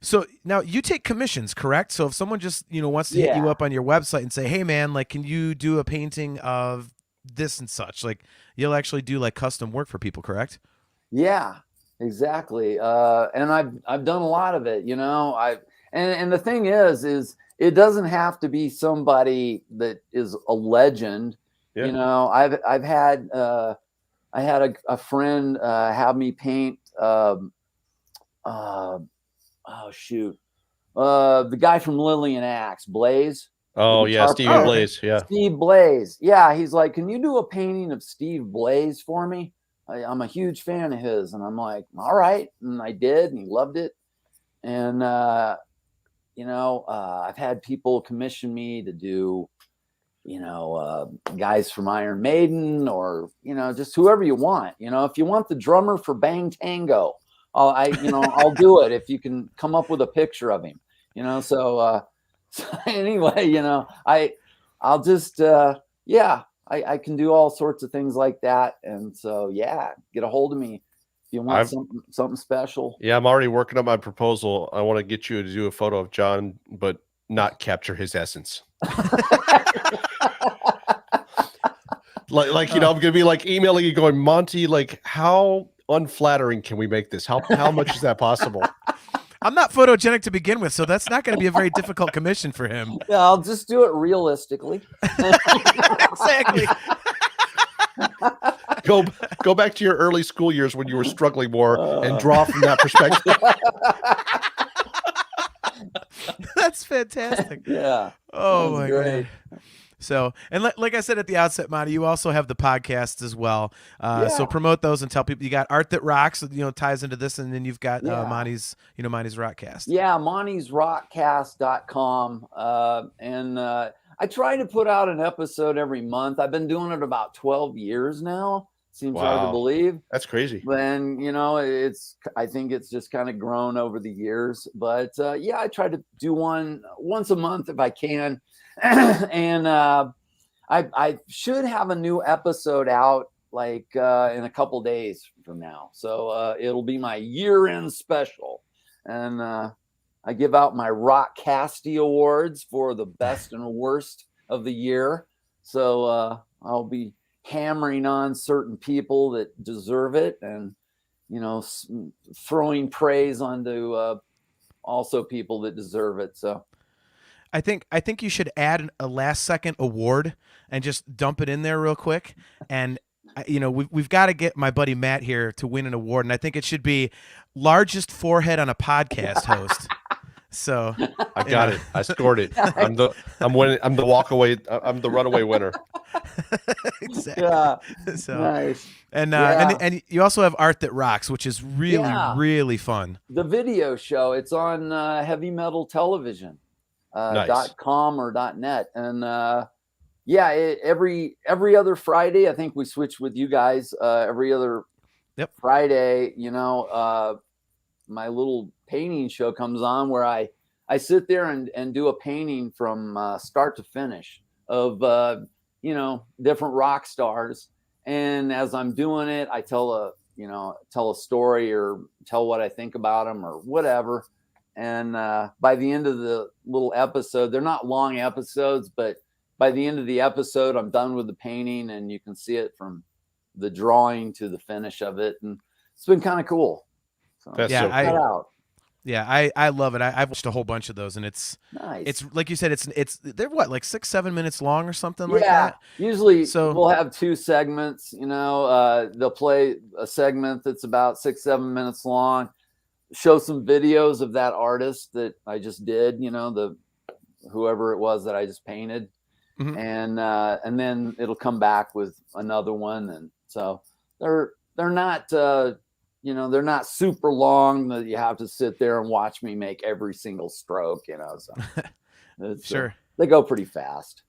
so now you take commissions, correct? So if someone just, you know, wants to hit you Yeah. up on your website and say, hey man, like can you do a painting of this and such? Like you'll actually do like custom work for people, correct? Yeah, exactly. And I've done a lot of it, you know. And the thing is it doesn't have to be somebody that is a legend. Yeah. You know, I've had I had a friend have me paint oh shoot. The guy from Lillian Axe, Blaze. Oh the yeah. guitar Stevie player. Blaze. Yeah. Steve Blaze. Yeah, he's like, can you do a painting of Steve Blaze for me? I'm a huge fan of his. And I'm like, all right. And I did, and he loved it. And, you know, I've had people commission me to do, you know, guys from Iron Maiden or, you know, just whoever you want. You know, if you want the drummer for Bang Tango, I'll do it if you can come up with a picture of him, you know. So anyway, you know, I'll just yeah, I can do all sorts of things like that. And so yeah, get a hold of me if you want something special. Yeah. I'm already working on my proposal. I want to get you to do a photo of John, but not capture his essence. like, you know, I'm going to be like emailing you going, Monty, like how unflattering can we make this? How much is that possible? I'm not photogenic to begin with, so that's not going to be a very difficult commission for him. Yeah, I'll just do it realistically. Exactly. Go back to your early school years when you were struggling more and draw from that perspective. That's fantastic. Yeah. Oh That's my great. god. So, and like I said at the outset, Monty, you also have the podcast as well. So promote those and tell people you got Art That Rocks, you know, ties into this, and then you've got Monty's Rockcast. Yeah, Monty'sRockcast.com. And I try to put out an episode every month. I've been doing it about 12 years now. Seems hard to believe. That's crazy. Then, you know, I think it's just kind of grown over the years. But yeah, I try to do one once a month if I can. And I should have a new episode out like in a couple days from now. So it'll be my year-end special. And I give out my Rockcasty Awards for the best and worst of the year. So I'll be hammering on certain people that deserve it and, you know, throwing praise onto also people that deserve it. So I think you should add a last second award and just dump it in there real quick. And you know, we've got to get my buddy Matt here to win an award, and I think it should be largest forehead on a podcast host. So I got it. I scored it. I'm the walkaway. I'm the runaway winner. Exactly. yeah, So nice. And you also have Art That Rocks, which is really fun. The video show, it's on Heavy Metal Television. Nice. .com or .net. And every other Friday, I think we switch with you guys every other Friday, you know, my little painting show comes on, where I sit there and do a painting from start to finish of different rock stars. And as I'm doing it, I tell a story or tell what I think about them or whatever. And by the end of the little episode, they're not long episodes, but by the end of the episode, I'm done with the painting, and you can see it from the drawing to the finish of it. And it's been kind of cool. So That's yeah, so check that out. Yeah, I love it. I've watched a whole bunch of those, and it's Nice. it's like you said, it's they're what, like 6-7 minutes long or something like Yeah, that. usually So- we'll have two segments. They'll play a segment that's about 6-7 minutes long, show some videos of that artist that I just did, the whoever it was that I just painted. Mhm. And then it'll come back with another one. And so they're not they're not super long that you have to sit there and watch me make every single stroke, so it's, Sure. they go pretty fast.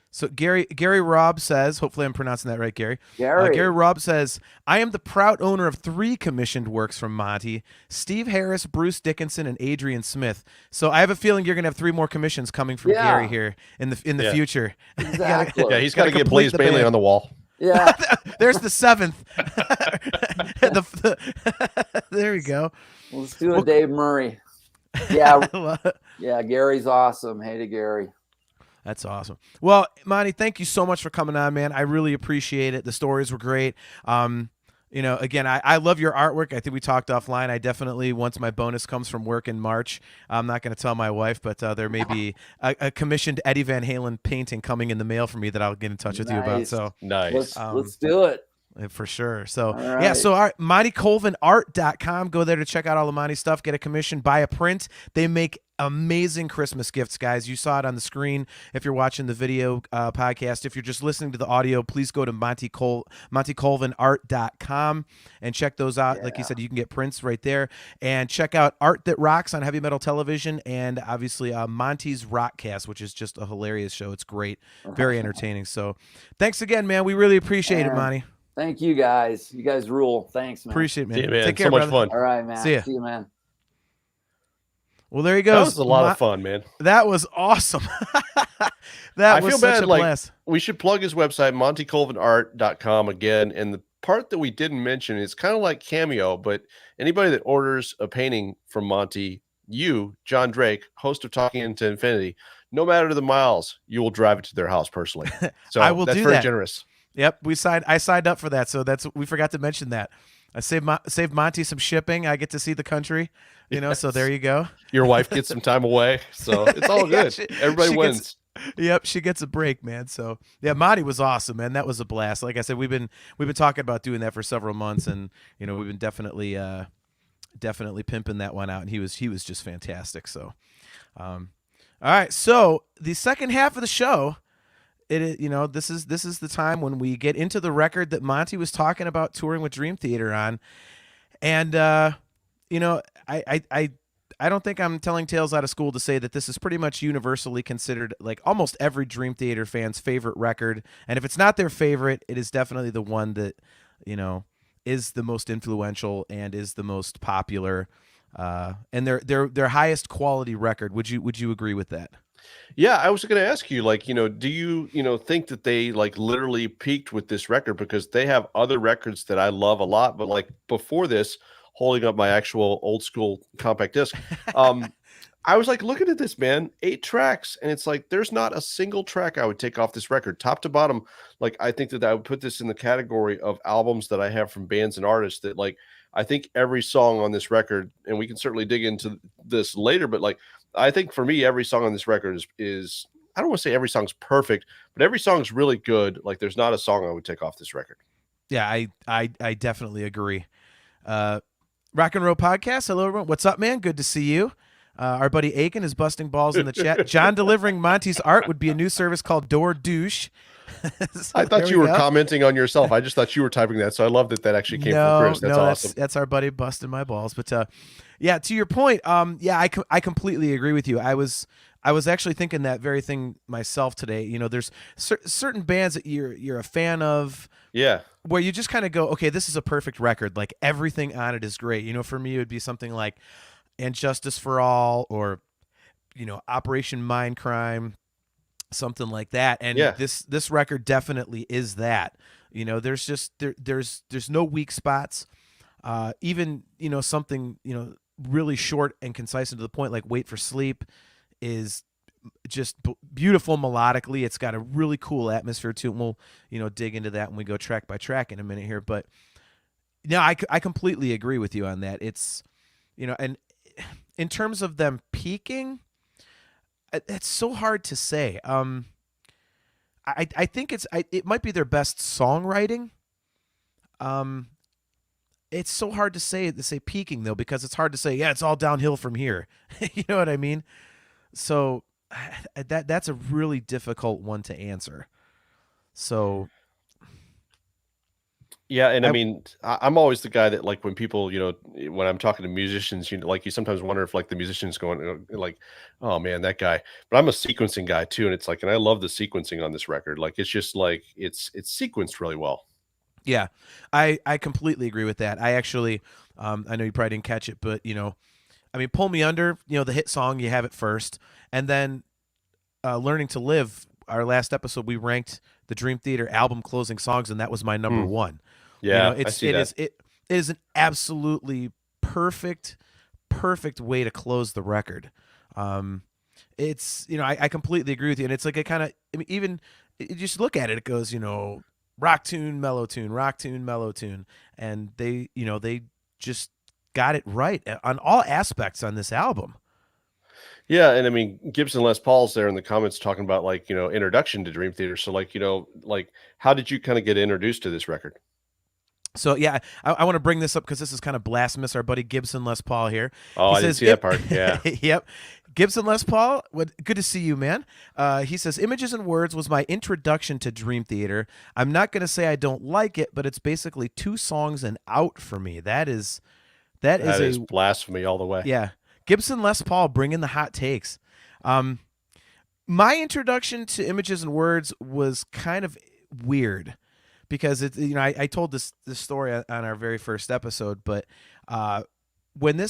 So Gary Robb says, hopefully I'm pronouncing that right, Gary. Gary, Gary Robb says, I am the proud owner of 3 commissioned works from Monty: Steve Harris, Bruce Dickinson, and Adrian Smith. So I have a feeling you're going to have 3 more commissions coming from Yeah. Gary here in the Yeah. future. exactly. Yeah, he's got to Gotta get complete Blaze the Bailey band. on the wall. Yeah. There's the 7th. There we go. Let's do a Dave Murray. Yeah. Well, Yeah. Gary's awesome. Hey to Gary. that's awesome. Well, Monty, thank you so much for coming on, man. I really appreciate it. The stories were great. Again, I love your artwork. I think we talked offline. I definitely, once my bonus comes from work in March, I'm not going to tell my wife, but there may be a commissioned Eddie Van Halen painting coming in the mail for me that I'll get in touch with you about. Nice. So Nice. Let's do it. for sure. So All yeah, right. so MontyColvinArt.com. Go there to check out all the Monty stuff. Get a commission, buy a print. They make amazing Christmas gifts, guys. You saw it on the screen if you're watching the video podcast. If you're just listening to the audio, please go to MontyColvinArt.com and check those out. Like you said, you can get prints right there. And check out Art That Rocks on Heavy Metal Television, and obviously Monty's Rockcast, which is just a hilarious show. It's great, very entertaining. So thanks again, man. We really appreciate it, Monty. Thank you guys. You guys rule. Thanks, man. Appreciate it, man. Yeah, man. Take care, so much brother. fun. All right, man. See ya. See you, man. Well, there you That go. was a lot of fun, man. That was awesome. I That was feel such bad. a Like blast. we should plug his website, MontyColvinArt.com again. And the part that we didn't mention is kind of like Cameo, but anybody that orders a painting from Monty, you, John Drake, host of Talking Into Infinity, no matter the miles, you will drive it to their house personally. So I will that's do very that. generous. Yep, I signed up for that, so we forgot to mention that. I saved Monty some shipping. I get to see the country, so there you go. Your wife gets some time away, so it's all Yeah, good. she Everybody wins. Yep, she gets a break, man. So yeah, Monty was awesome, man. That was a blast. Like I said, we've been talking about doing that for several months, and we've been definitely pimping that one out, and he was just fantastic. So, all right. So the second half of the show, it is, this is the time when we get into the record that Monty was talking about touring with Dream Theater on, and I don't think I'm telling tales out of school to say that this is pretty much universally considered like almost every Dream Theater fan's favorite record. And if it's not their favorite, it is definitely the one that, is the most influential and is the most popular, and their highest quality record. Would you agree with that? Yeah, I was going to ask you, like, do you, think that they like literally peaked with this record? Because they have other records that I love a lot, but like before this, holding up my actual old school compact disc, I was like looking at this, man, 8 tracks, and it's like there's not a single track I would take off this record, top to bottom. Like I think that I would put this in the category of albums that I have from bands and artists that like I think every song on this record, and we can certainly dig into this later, but like I think for me, every song on this record is I don't want to say every song's perfect, but every song's really good. Like there's not a song I would take off this record. Yeah, I definitely agree. Rock and Roll Podcast. Hello, everyone. What's up, man? Good to see you. Our buddy Aiken is busting balls in the chat. John delivering Monty's art would be a new service called Door Douche. So I thought there you we were go. commenting on yourself. I just thought you were typing that. So I love that actually came from Chris. That's awesome. That's our buddy busting my balls. But yeah, to your point, yeah, I completely agree with you. I was I was actually thinking that very thing myself today. You know, there's certain bands that you're a fan of, Yeah. where you just kind of go, okay, this is a perfect record. Like everything on it is great. You know, for me, it would be something like "And Justice for All" or, you know, "Operation Mindcrime," something like that. And Yeah. this record definitely is that. You know, there's just there's no weak spots. Even, you know, something, you know, really short and concise and to the point, like "Wait for Sleep," is just beautiful melodically. It's got a really cool atmosphere to it. And we'll, you know, dig into that when we go track by track in a minute here. But no, I completely agree with you on that. It's, you know, and in terms of them peaking, it's so hard to say. I think it might be their best songwriting. It's so hard to say peaking though, because it's hard to say, yeah, it's all downhill from here. You know what I mean? So that's a really difficult one to answer. So Yeah, and I mean, I'm always the guy that, like, when people, you know, when I'm talking to musicians, you know, like, you sometimes wonder if, like, the musician's going, like, "Oh, man, that guy." But I'm a sequencing guy too, and it's like, and I love the sequencing on this record. Like, it's just like it's sequenced really well. yeah, I completely agree with that. I actually, I know you probably didn't catch it, but you know, I mean, "Pull Me Under," you know, the hit song, you have it first, and then "Learning to Live," our last episode, we ranked the Dream Theater album closing songs, and that was my number Hmm. one. You know, Yeah, I see that. it is an absolutely perfect way to close the record. It's, you know, I completely agree with you, and it's like a kind of, I mean, even you just look at it, it goes, you know, rock tune, mellow tune, rock tune, mellow tune, and they, you know, they just got it right on all aspects on this album. Yeah, and I mean, Gibson Les Paul's there in the comments talking about, like, you know, introduction to Dream Theater. So, like, you know, like, how did you kind of get introduced to this record? So yeah, I want to bring this up because this is kind of blasphemous. Our buddy Gibson Les Paul here. Oh, He I didn't says, see that part. Yeah. "Yep, Gibson Les Paul. Good to see you, man." He says, "Images and Words was my introduction to Dream Theater. I'm not gonna say I don't like it, but it's basically 2 songs and out for me. That is That is a blasphemy all the way. yeah." Gibson Les Paul bringing the hot takes. My introduction to Images and Words was kind of weird because it, you know, I told this story on our very first episode, but when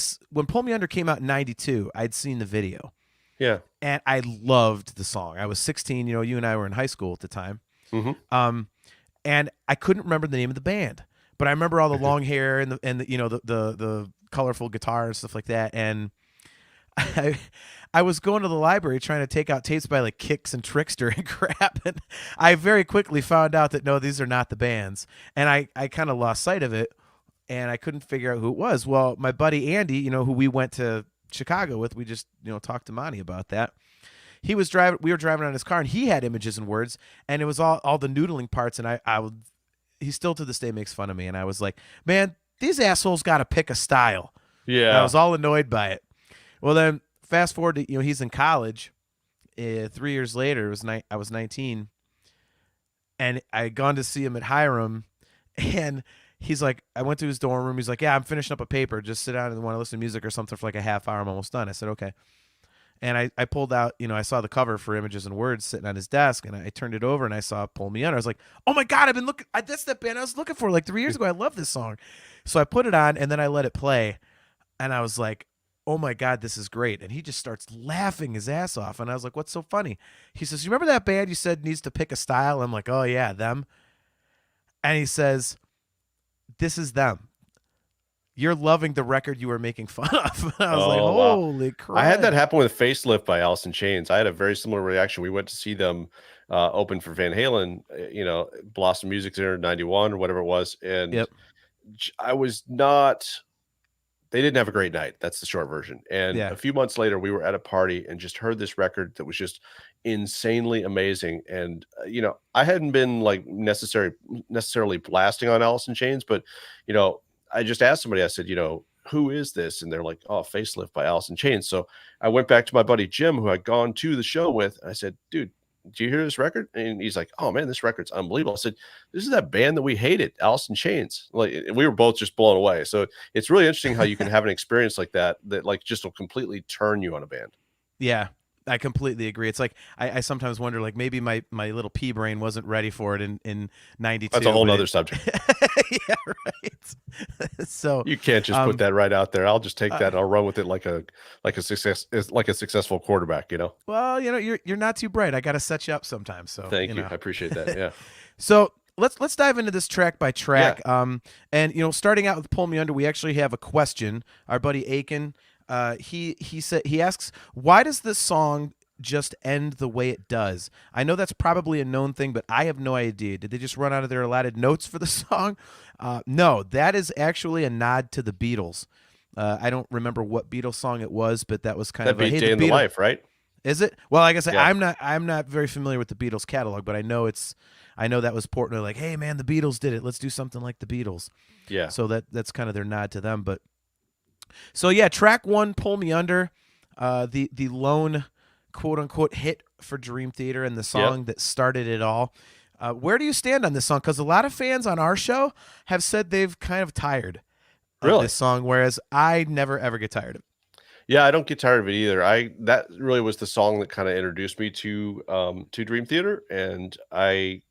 "Pull Me Under" came out in '92, I'd seen the video Yeah. and I loved the song. I was 16, you know, you and I were in high school at the time. Mhm. And I couldn't remember the name of the band, but I remember all the long hair and the you know, the colorful guitar and stuff like that. And I was going to the library trying to take out tapes by like Kix and Trickster and crap, and I very quickly found out that no, these are not the bands, and I kind of lost sight of it, and I couldn't figure out who it was. Well, my buddy Andy, you know, who we went to Chicago with, we just, you know, talked to Monty about that. We were driving on his car, and he had Images and Words, and it was all the noodling parts, and I would, he still to this day makes fun of me, and I was like, man, these assholes got to pick a style. And I was all annoyed by it. Well, then fast forward to, you know, he's in college. 3 years later, I was 19, and I had gone to see him at Hiram, and he's like, I went to his dorm room. He's like, yeah, I'm finishing up a paper. Just sit down and want to listen to music or something for like a half hour. I'm almost done. I said, okay. And I pulled out, you know, I saw the cover for Images and Words sitting on his desk, and I turned it over and I saw "Pull Me Under." I was like, oh my God, I've been looking, that's the band I was looking for like 3 years ago. I love this song. So I put it on and then I let it play, and I was like, oh my God, this is great. And he just starts laughing his ass off. And I was like, what's so funny? He says, you remember that band you said needs to pick a style? I'm like, oh yeah, them. And he says, this is them. You're loving the record you were making fun of. I was like, wow. holy crap. I had that happen with Facelift by Alice in Chains. I had a very similar reaction. We went to see them open for Van Halen, you know, Blossom Music Center 91 or whatever it was. And Yep. I was not, they didn't have a great night. That's the short version. And Yeah. a few months later, we were at a party and just heard this record that was just insanely amazing. And, you know, I hadn't been like necessarily blasting on Alice in Chains, but, you know, I just asked somebody, I said, you know, who is this? And they're like, oh, Facelift by Alice in Chains. So I went back to my buddy Jim, who I'd gone to the show with. And I said, dude, do you hear this record? And he's like, oh man, this record's unbelievable. I said, this is that band that we hated, Alice in Chains. Like, we were both just blown away. So it's really interesting how you can have an experience like that like just will completely turn you on a band. Yeah. I completely agree. It's like I sometimes wonder, like maybe my little pea brain wasn't ready for it in '92. That's a whole but nother subject. yeah, right. So You can't just put that right out there. I'll just take that and uh, I'll run with it like a successful quarterback, you know. well, you're not too bright. I got to set you up sometimes. So Thank you. I appreciate that. Yeah. So let's dive into this track by track. Yeah. And starting out with "Pull Me Under," we actually have a question. Our buddy Aiken, he asks, why does this song just end the way it does? I know that's probably a known thing, but I have no idea. Did they just run out of their allotted notes for the song? No, that is actually a nod to the Beatles. I don't remember what Beatles song it was, but that was kind That'd of a be hey, Day the in the Beatles. Life, right? Is it? Well, like I said, Yeah. I'm not very familiar with the Beatles catalog, but I know that was Portnoy like, hey man, the Beatles did it. Let's do something like the Beatles. Yeah. So that's kind of their nod to them. But so yeah, track one, "Pull Me Under," the lone quote unquote hit for Dream Theater and the song that started it all. Where do you stand on this song? Because a lot of fans on our show have said they've kind of tired of this song, whereas I never ever get tired of it. Yeah, I don't get tired of it either. That really was the song that kind of introduced me to Dream Theater, and I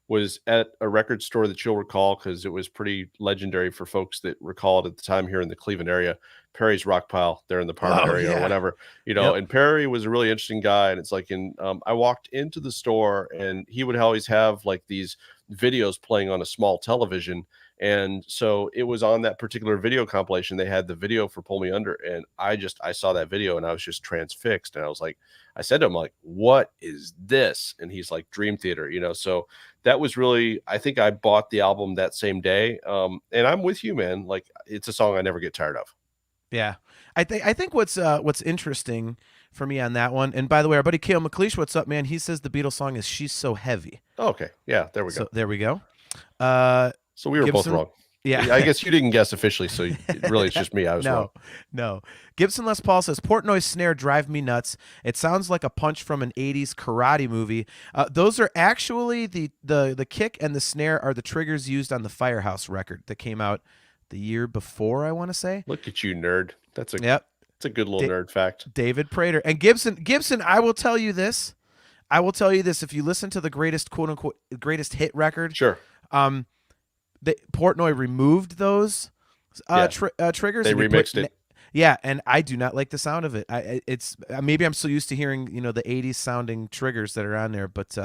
was at a record store that you'll recall because it was pretty legendary for folks that recall it at the time here in the Cleveland area. Perry's Rock Pile there in the Parma area or whatever, Yep. And Perry was a really interesting guy. And it's like I walked into the store and he would always have like these videos playing on a small television. And so it was on that particular video compilation. They had the video for Pull Me Under. And I saw that video and I was just transfixed. And I said to him, like, what is this? And he's like, Dream Theater, so that was really, I think I bought the album that same day. And I'm with you, man. Like, it's a song I never get tired of. Yeah, I think what's interesting for me on that one, and by the way, our buddy Kale McLeish, what's up, man? He says the Beatles song is "She's So Heavy." Oh, okay, yeah, there we go. So there we go. So we were Gibson, both wrong. Yeah, I guess you didn't guess officially, so really it's just me. I was wrong. No. Gibson Les Paul says Portnoy's snare drive me nuts. It sounds like a punch from an '80s karate movie. Those are actually the kick and the snare are the triggers used on the Firehouse record that came out the year before, I want to say. Look at you, nerd. That's a good little nerd fact. David Prater and Gibson. I will tell you this. If you listen to the greatest quote unquote greatest hit record, sure. Portnoy removed those triggers. They remixed it. Yeah, and I do not like the sound of it. It's maybe I'm so used to hearing the '80s sounding triggers that are on there, but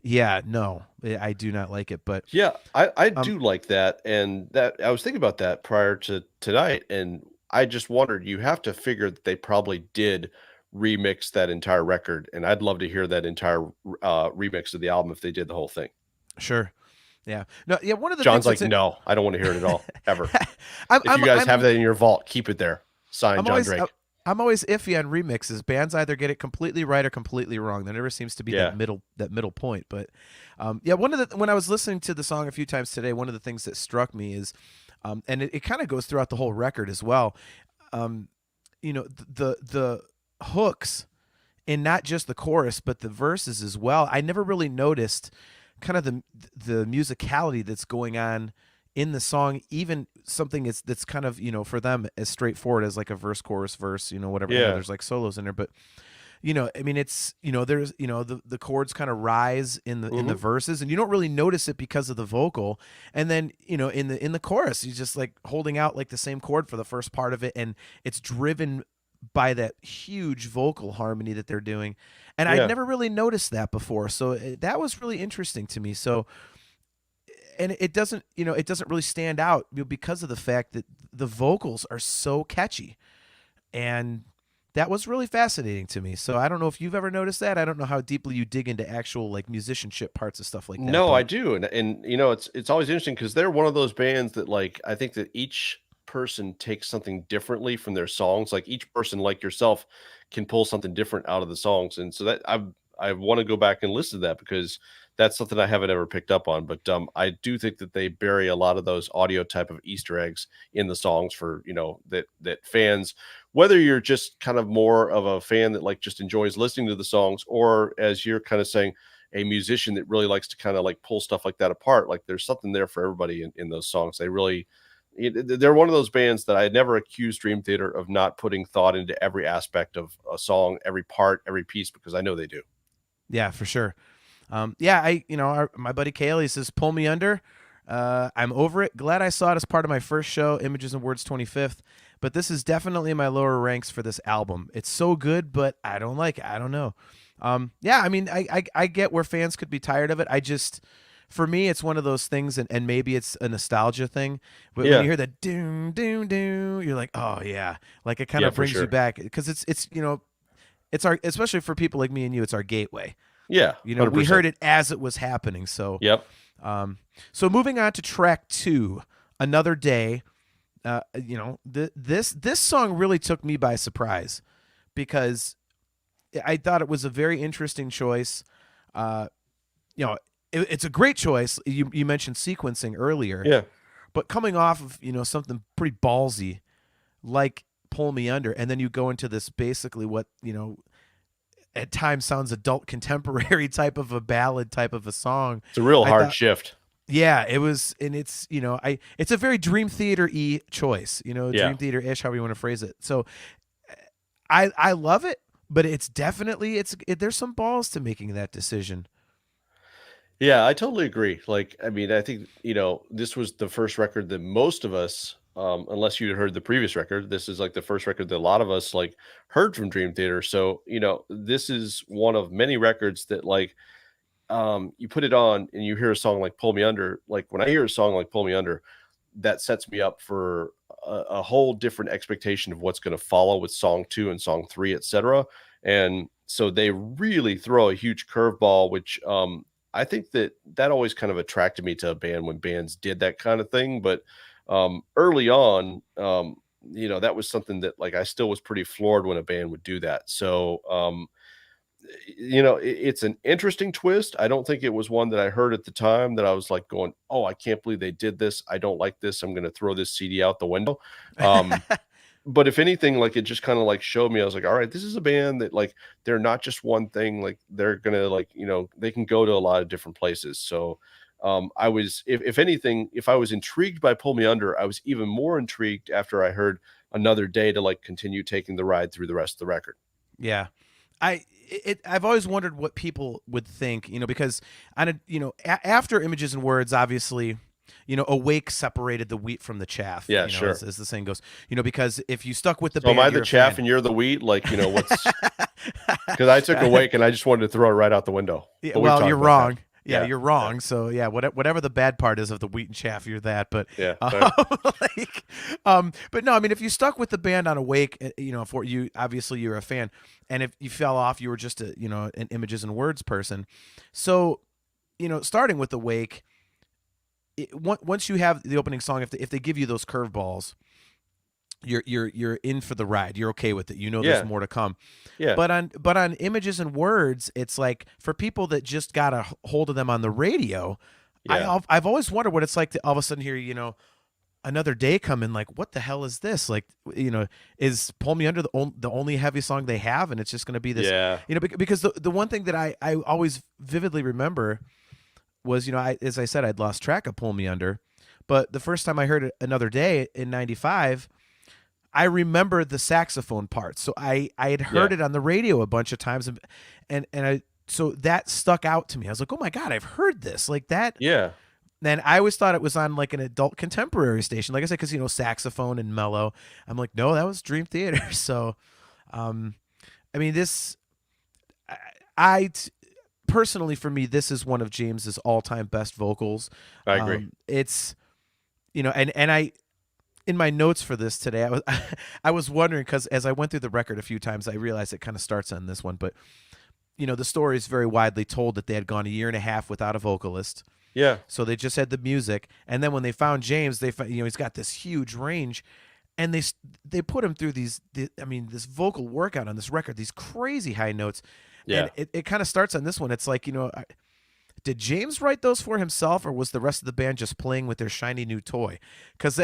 yeah, no, I do not like it. But yeah, I do like that, and that I was thinking about that prior to tonight, and I just wondered. You have to figure that they probably did remix that entire record, and I'd love to hear that entire remix of the album if they did the whole thing. Sure. Yeah. No. Yeah. One of the John's like, no, I don't want to hear it at all, ever. If you guys have that in your vault, keep it there. Signed, John Drake. I'm always iffy on remixes. Bands either get it completely right or completely wrong. There never seems to be that middle point. But when I was listening to the song a few times today, one of the things that struck me is, and it kind of goes throughout the whole record as well. The hooks, and not just the chorus, but the verses as well. I never really noticed kind of the musicality that's going on in the song, even something that's kind of for them as straightforward as like a verse chorus verse, whatever. There's like solos in there, but I mean it's there's the chords kind of rise in the verses, and you don't really notice it because of the vocal, and then in the chorus he's just like holding out like the same chord for the first part of it, and it's driven by that huge vocal harmony that they're doing. And I'd never really noticed that before. So that was really interesting to me. So, and it doesn't really stand out because of the fact that the vocals are so catchy. And that was really fascinating to me. So I don't know if you've ever noticed that. I don't know how deeply you dig into actual like musicianship parts of stuff like that. No, I do. And it's always interesting because they're one of those bands that like, I think that each person takes something differently from their songs. Like each person, like yourself, can pull something different out of the songs, and so that I want to go back and listen to that because that's something I haven't ever picked up on. But I do think that they bury a lot of those audio type of Easter eggs in the songs for that fans, whether you're just kind of more of a fan that like just enjoys listening to the songs, or as you're kind of saying, a musician that really likes to kind of like pull stuff like that apart. Like there's something there for everybody in those songs. they're one of those bands that I never accused Dream Theater of not putting thought into every aspect of a song, every part, every piece, because I know they do. Yeah, for sure. My buddy Kaylee says, "Pull Me Under." I'm over it. Glad I saw it as part of my first show, Images and Words 25th. But this is definitely in my lower ranks for this album. It's so good, but I don't like it. I don't know. I get where fans could be tired of it. For me, it's one of those things, and maybe it's a nostalgia thing. But when you hear that doom, doom, doom, you're like, oh yeah, like it kind of brings you back, because it's our, especially for people like me and you, it's our gateway. Yeah, 100%. We heard it as it was happening. So yep. So moving on to track 2, Another Day. This song really took me by surprise, because I thought it was a very interesting choice. It's a great choice. You mentioned sequencing earlier. Yeah. But coming off of, something pretty ballsy like Pull Me Under, and then you go into this basically what, at times sounds adult contemporary type of a ballad type of a song. It's a real hard shift. Yeah, it was, and it's, it's a very Dream Theater-y choice, Dream Theater-ish, however you want to phrase it. So I love it, but it's definitely, there's some balls to making that decision. Yeah, I totally agree. Like, I mean, I think, this was the first record that most of us, unless you had heard the previous record, this is like the first record that a lot of us like heard from Dream Theater. So, this is one of many records that like, you put it on and you hear a song like Pull Me Under. Like when I hear a song like Pull Me Under, that sets me up for a whole different expectation of what's going to follow with song 2 and song 3, etc. And so they really throw a huge curveball, which, I think that always kind of attracted me to a band when bands did that kind of thing. But early on, that was something that like I still was pretty floored when a band would do that. So, it's an interesting twist. I don't think it was one that I heard at the time that I was like going, oh, I can't believe they did this. I don't like this. I'm going to throw this CD out the window. But if anything, like it just kind of like showed me, I was like, all right, this is a band that like, they're not just one thing. Like they're going to like, they can go to a lot of different places. So I was, if anything, if I was intrigued by Pull Me Under, I was even more intrigued after I heard Another Day to like continue taking the ride through the rest of the record. Yeah. I've always wondered what people would think, because after Images and Words, obviously, Awake separated the wheat from the chaff. Yeah, sure. As the saying goes, because if you stuck with the so band, am I the chaff and you're the wheat? Like, what's, because I took Awake and I just wanted to throw it right out the window. Yeah, well, you're wrong. Yeah, you're wrong. Yeah. So yeah, whatever the bad part is of the wheat and chaff, you're that. But yeah, but no, I mean, if you stuck with the band on Awake, for you, obviously you're a fan, and if you fell off, you were just an Images and Words person. So, starting with Awake, once you have the opening song, if they give you those curveballs, you're in for the ride. You're okay with it. There's more to come. Yeah. But on Images and Words, it's like for people that just got a hold of them on the radio. Yeah. I've always wondered what it's like to all of a sudden hear Another Day come in. Like, what the hell is this? Like, is Pull Me Under the only heavy song they have, and it's just going to be this. Yeah. Because the one thing that I always vividly remember was as I said, I'd lost track of Pull Me Under, but the first time I heard it Another Day in '95. I remember the saxophone part. So I had heard it on the radio a bunch of times, so that stuck out to me. I was like, oh my God, I've heard this like that. Yeah. And I always thought it was on like an adult contemporary station. Like I said, because, saxophone and mellow. I'm like, no, that was Dream Theater. So, personally, for me, this is one of James's all-time best vocals. I agree. It's, in my notes for this today, I was wondering, because as I went through the record a few times, I realized it kind of starts on this one. But, the story is very widely told that they had gone a year and a half without a vocalist. Yeah. So they just had the music. And then when they found James, they found, he's got this huge range. And they put him through this vocal workout on this record, these crazy high notes. Yeah. And it kind of starts on this one. It's like, did James write those for himself, or was the rest of the band just playing with their shiny new toy? Because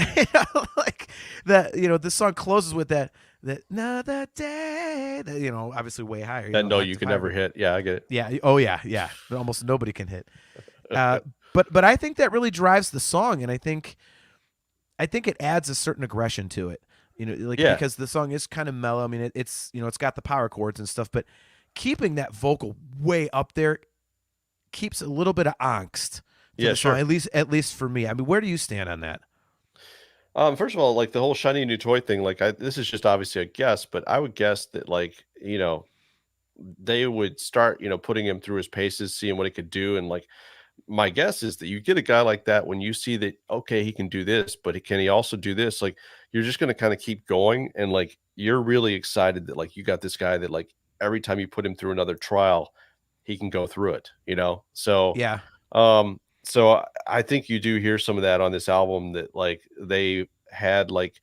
like that, this song closes with that another day, that, obviously way higher. That note you can never hit. Yeah, I get it. Yeah. Oh yeah, yeah. Almost nobody can hit. But I think that really drives the song, and I think I think it adds a certain aggression to it. Like Yeah. because the song is kind of mellow. I mean, it's it's got the power chords and stuff, but keeping that vocal way up there keeps a little bit of angst to Yeah, the song. sure. At least for me. I mean, where do you stand on that? First of all, like the whole shiny new toy thing, like this is just obviously a guess, but I would guess that like, they would start, putting him through his paces, seeing what he could do. And like my guess is that you get a guy like that when you see that, okay, he can do this, but can he also do this? Like you're just gonna kind of keep going and like you're really excited that like you got this guy that like every time you put him through another trial, he can go through it. Yeah. So I think you do hear some of that on this album that like they had like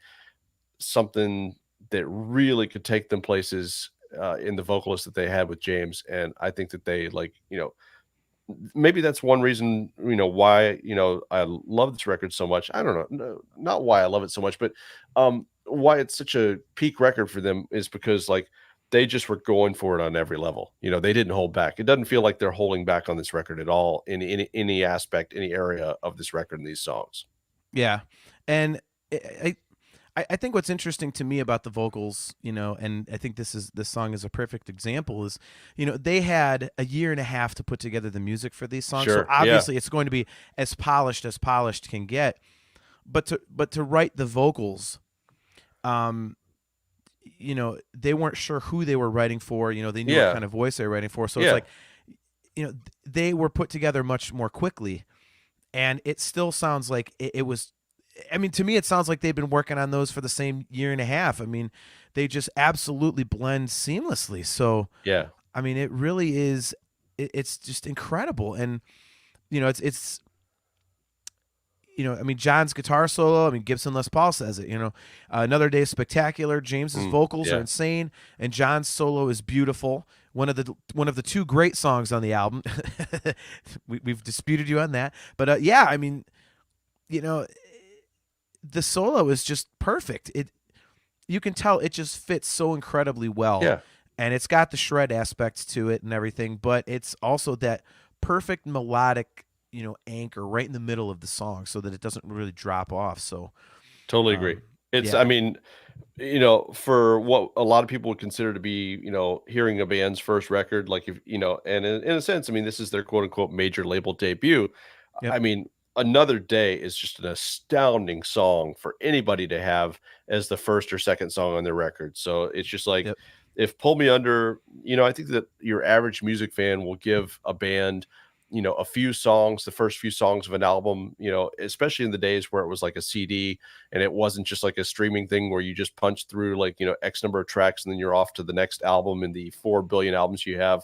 something that really could take them places in the vocalist that they had with James. And I think that they like, maybe that's one reason, why, I love this record so much. I don't know, no, not why I love it so much, but why it's such a peak record for them is because like they just were going for it on every level. They didn't hold back. It doesn't feel like they're holding back on this record at all in any aspect, any area of this record and these songs. Yeah. And I think what's interesting to me about the vocals, and I think this song is a perfect example, is, they had a year and a half to put together the music for these songs. Sure, So obviously it's going to be as polished can get. But to write the vocals, they weren't sure who they were writing for. They knew what kind of voice they were writing for. So it's like, they were put together much more quickly. And it still sounds like it was. I mean, to me, it sounds like they've been working on those for the same year and a half. I mean, they just absolutely blend seamlessly. So, Yeah. I mean, it really is. It's just incredible, and it's. I mean, John's guitar solo. I mean, Gibson Les Paul says it. Another Day is Spectacular. James's vocals are insane, and John's solo is beautiful. One of the two great songs on the album. We've disputed you on that, but I mean, the solo is just perfect. You can tell it just fits so incredibly well. Yeah. And it's got the shred aspects to it and everything, but it's also that perfect melodic, anchor right in the middle of the song so that it doesn't really drop off. So Totally agree. It's, yeah. I mean, for what a lot of people would consider to be, hearing a band's first record, like if, and in a sense, I mean, this is their quote unquote major label debut. Yep. I mean, Another Day is just an astounding song for anybody to have as the first or second song on their record. So it's just like, Yep. if Pull Me Under, I think that your average music fan will give a band, a few songs, the first few songs of an album, especially in the days where it was like a CD and it wasn't just like a streaming thing where you just punch through like, X number of tracks and then you're off to the next album in the 4 billion albums you have,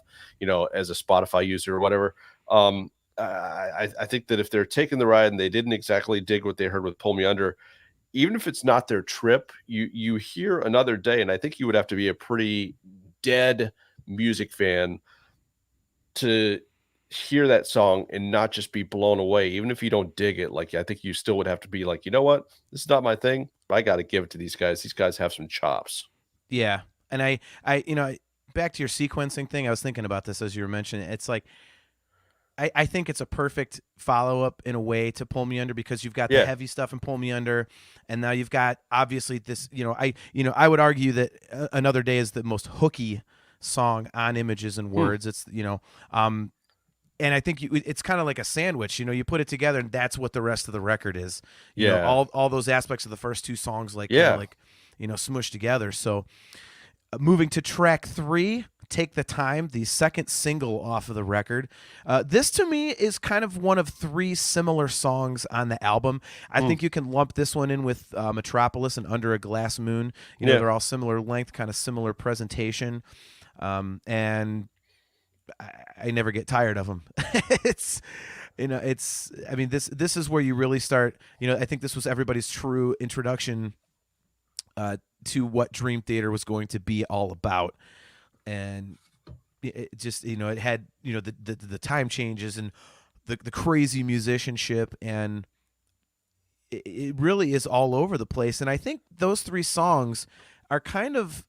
as a Spotify user or whatever. I think that if they're taking the ride and they didn't exactly dig what they heard with Pull Me Under, even if it's not their trip, you hear Another Day, and I think you would have to be a pretty dead music fan to hear that song and not just be blown away. Even if you don't dig it, like I think you still would have to be like, you know what, this is not my thing, but I got to give it to these guys. These guys have some chops. Yeah. And I back to your sequencing thing, I was thinking about this as you were mentioning it. It's like, I think it's a perfect follow-up in a way to Pull Me Under because you've got the heavy stuff in Pull Me Under, and now you've got obviously this. I would argue that Another Day is the most hooky song on Images and Words. It's and I think it's kind of like a sandwich. You put it together, and that's what the rest of the record is. All those aspects of the first two songs, smushed together. So, moving to track 3. Take the Time, the second single off of the record. This to me is kind of one of 3 similar songs on the album. I think you can lump this one in with Metropolis and Under a Glass Moon. They're all similar length, kind of similar presentation. And I never get tired of them. I mean, this is where you really start, I think this was everybody's true introduction to what Dream Theater was going to be all about. And it just, it had, the time changes and the crazy musicianship, and it really is all over the place. And I think those 3 songs are kind of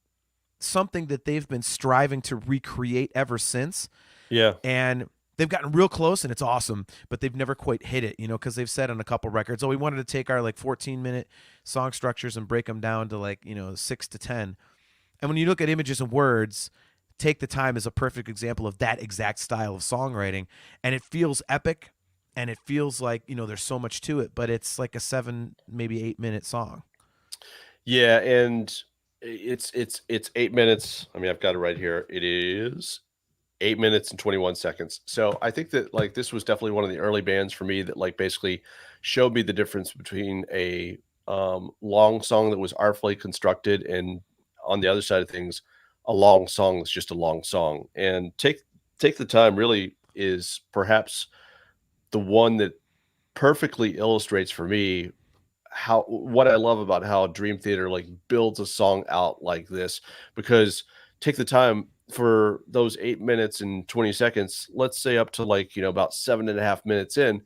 something that they've been striving to recreate ever since. Yeah. And they've gotten real close and it's awesome, but they've never quite hit it, because they've said on a couple records, oh, we wanted to take our like 14-minute song structures and break them down to like, 6 to 10. And when you look at Images and Words, Take the Time is a perfect example of that exact style of songwriting. And it feels epic and it feels like, there's so much to it, but it's like a 7, maybe 8-minute song. Yeah, and it's 8 minutes. I mean, I've got it right here. It is 8 minutes and 21 seconds. So I think that like this was definitely one of the early bands for me that like basically showed me the difference between a long song that was artfully constructed and on the other side of things, a long song that's just a long song. And take the Time really is perhaps the one that perfectly illustrates for me what I love about how Dream Theater like builds a song out like this, because Take the Time for those 8 minutes and 20 seconds, let's say up to like, about 7.5 minutes in,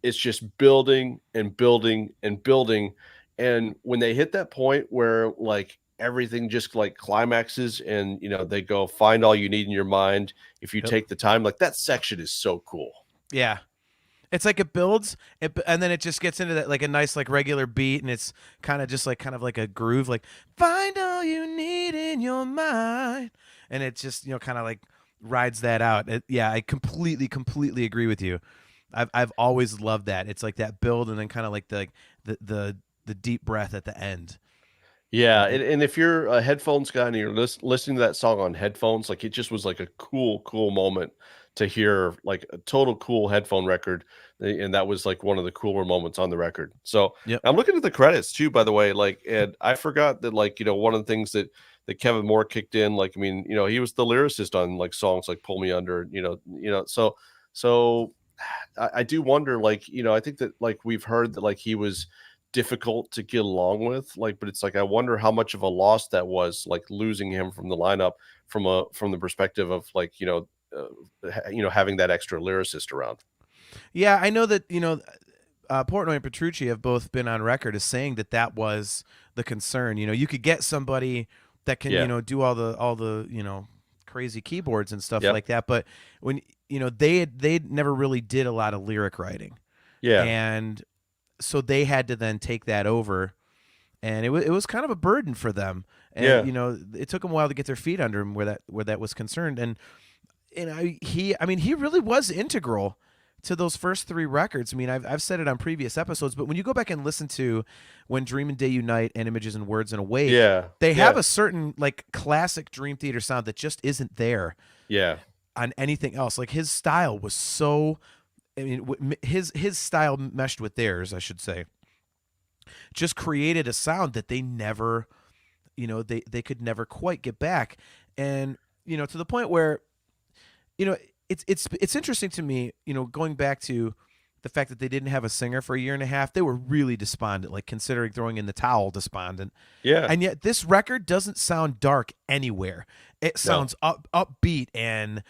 it's just building and building and building. And when they hit that point where like everything just like climaxes and, they go find all you need in your mind if you Yep. take the time, like that section is so cool. Yeah. It's like it builds, and then it just gets into that like a nice like regular beat, and it's kind of like a groove, like find all you need in your mind, and it just kind of like rides that out. Yeah, I completely agree with you. I've always loved that. It's like that build, and then kind of like the deep breath at the end. Yeah, and if you're a headphones guy and you're listening to that song on headphones, like it just was like a cool moment to hear, like a total cool headphone record, and that was like one of the cooler moments on the record. So Yep. I'm looking at the credits too, by the way, like, and I forgot that like one of the things that Kevin Moore kicked in, like I mean, he was the lyricist on like songs like Pull Me Under, so I do wonder, like I think that like we've heard that like he was difficult to get along with, like, but it's like I wonder how much of a loss that was, like losing him from the lineup from the perspective of like having that extra lyricist around. Yeah, I know that Portnoy and Petrucci have both been on record as saying that was the concern. You could get somebody that can Yeah. do all the crazy keyboards and stuff Yep. like that, but when they never really did a lot of lyric writing. Yeah. And so they had to then take that over, and it was kind of a burden for them. And it took them a while to get their feet under them where that was concerned. And he really was integral to those first 3 records. I mean, I've said it on previous episodes, but when you go back and listen to When Dream and Day Unite and Images and Words and Awake, they have a certain like classic Dream Theater sound that just isn't there on anything else. Like his style was so, I mean, his style meshed with theirs, I should say, just created a sound that they never, they could never quite get back. And, to the point where, it's interesting to me, going back to the fact that they didn't have a singer for a year and a half. They were really despondent, like considering throwing in the towel, despondent. Yeah. And yet this record doesn't sound dark anywhere. It sounds upbeat and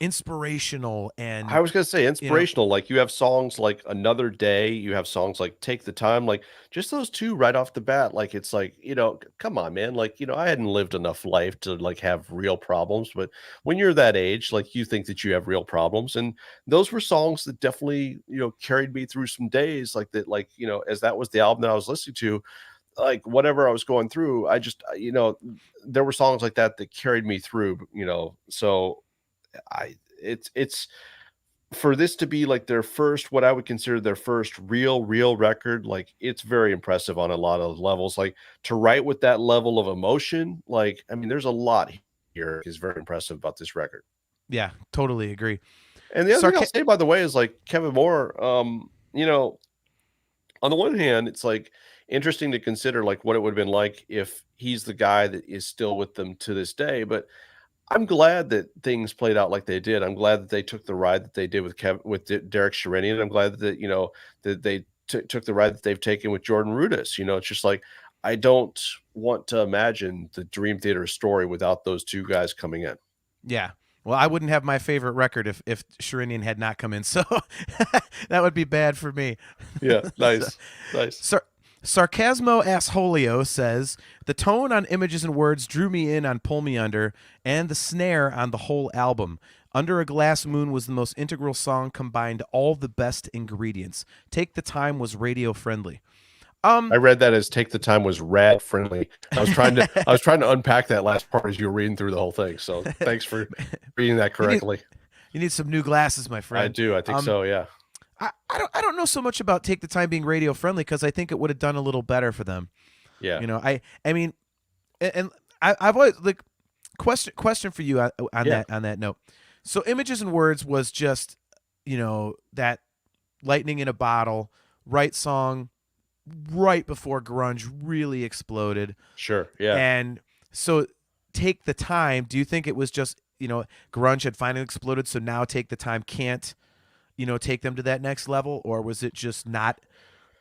inspirational. And I was gonna say inspirational. Like you have songs like Another Day, you have songs like Take the Time, like just those two right off the bat. Like it's like, come on, man. Like, I hadn't lived enough life to like have real problems, but when you're that age, like you think that you have real problems. And those were songs that definitely, carried me through some days like that, like, as that was the album that I was listening to, like whatever I was going through, I just, there were songs like that that carried me through, so it's for this to be like their first, what I would consider their first real record, like it's very impressive on a lot of levels. Like to write with that level of emotion, like I mean, there's a lot here is very impressive about this record. Yeah, totally agree. And the other thing I'll say, by the way, is like Kevin Moore, on the one hand, it's like interesting to consider like what it would have been like if he's the guy that is still with them to this day, but I'm glad that things played out like they did. I'm glad that they took the ride that they did with Derek Sherinian. I'm glad that that they took the ride that they've taken with Jordan Rudess. It's just like I don't want to imagine the Dream Theater story without those two guys coming in. Yeah. Well, I wouldn't have my favorite record if Sherinian had not come in, so that would be bad for me. Yeah, nice, nice. Sarcasmo Assholio says, the tone on Images and Words drew me in on Pull Me Under and the snare on the whole album. Under a Glass Moon was the most integral song, combined all the best ingredients. Take the Time was radio friendly. I read that as Take the Time was rad friendly. I was trying to unpack that last part as you were reading through the whole thing. So thanks for reading that correctly. You need some new glasses, my friend. I do. I think so. Yeah. I don't know so much about Take the Time being radio friendly, because I think it would have done a little better for them. Yeah. You know, I mean, and I've always like question for you on that note. So Images and Words was just, you know, that lightning in a bottle, right song right before grunge really exploded. Sure. Yeah. And so Take the Time, do you think it was just, you know, grunge had finally exploded, so now Take the Time can't, you know, take them to that next level? Or was it just not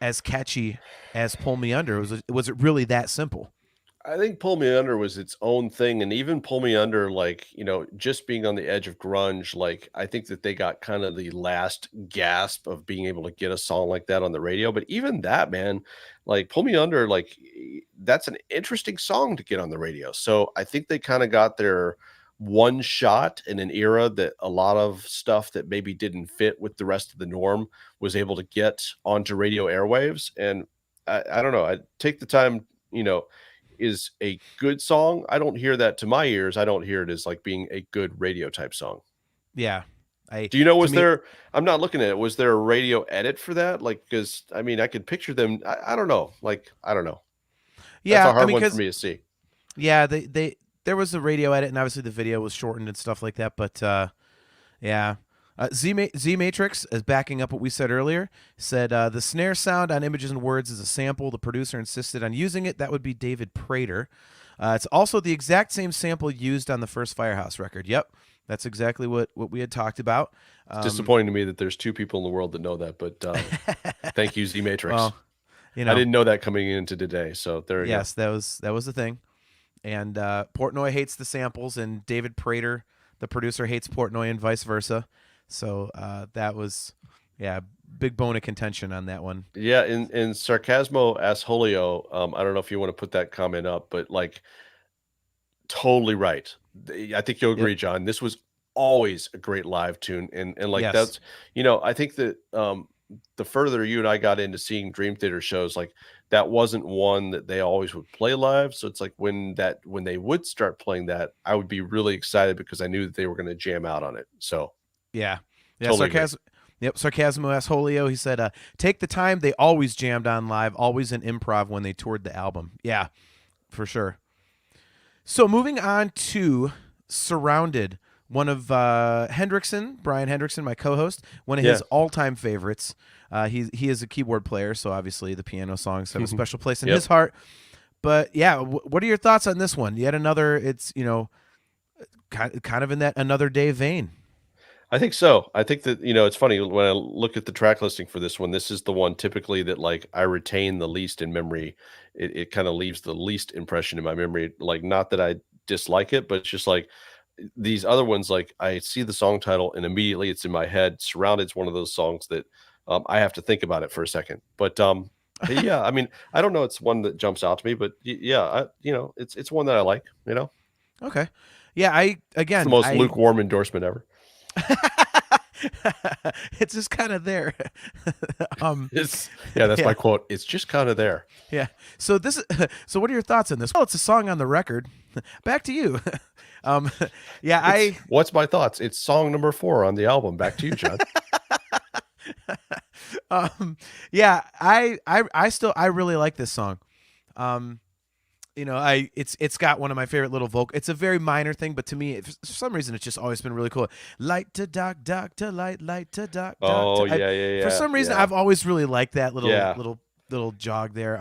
as catchy as Pull Me Under? Was it really that simple? I think Pull Me Under was its own thing. And even Pull Me Under, like, you know, just being on the edge of grunge, like, I think that they got kind of the last gasp of being able to get a song like that on the radio. But even that, man, like Pull Me Under, like, that's an interesting song to get on the radio. So I think they kind of got their one shot in an era that a lot of stuff that maybe didn't fit with the rest of the norm was able to get onto radio airwaves. And I don't know, I Take the Time, you know, is a good song. I don't hear that to my ears. I don't hear it as like being a good radio type song. Yeah. Do you know, I'm not looking at it. Was there a radio edit for that? Like, cause I mean, I could picture them. I don't know. Like, I don't know. Yeah. That's a hard one for me to see. Yeah. There was a radio edit, and obviously the video was shortened and stuff like that. But, yeah. Z Matrix, as backing up what we said earlier, said the snare sound on Images and Words is a sample. The producer insisted on using it. That would be David Prater. It's also the exact same sample used on the first Firehouse record. Yep, that's exactly what we had talked about. It's disappointing to me that there's two people in the world that know that, but thank you, Z Matrix. Well, you know, I didn't know that coming into today. So there you go. Yes, that was the thing. And Portnoy hates the samples, and David Prater, the producer, hates Portnoy, and vice versa. So that was, big bone of contention on that one. Yeah, in Sarcasmo Asholio, I don't know if you want to put that comment up, but like, totally right. I think you'll agree, John. This was always a great live tune, and like yes. That's, you know, I think that the further you and I got into seeing Dream Theater shows, like that wasn't one that they always would play live. So it's like when they would start playing that, I would be really excited because I knew that they were going to jam out on it. So. Yeah. Totally Sarcasmo Asholio, he said, Take the Time they always jammed on live, always in improv when they toured the album. Yeah, for sure. So moving on to Surrounded, one of Brian Hendrickson, my co-host, one of his all-time favorites. He is a keyboard player, so obviously the piano songs have a special place in his heart. But yeah, what are your thoughts on this one? Yet another, it's, you know, kind of in that Another Day vein. I think so. I think that, you know, it's funny when I look at the track listing for this one, this is the one typically that like I retain the least in memory. It kind of leaves the least impression in my memory. Like, not that I dislike it, but it's just like these other ones, like I see the song title and immediately it's in my head. Surrounded's one of those songs that I have to think about it for a second. But yeah, I mean, I don't know. It's one that jumps out to me, but yeah, you know, it's one that I like, you know? Okay. Yeah. It's the most lukewarm endorsement ever. It's just kind of there. That's my quote. It's just kind of there. Yeah. So what are your thoughts on this? Well, it's a song on the record. Back to you. What's my thoughts? It's song number 4 on the album. Back to you, John. I really like this song. You know, it's got one of my favorite little vocal. It's a very minor thing, but to me, for some reason, it's just always been really cool. Light to dark, dark to light, light to dark. Oh, yeah. For some reason, I've always really liked that little jog there.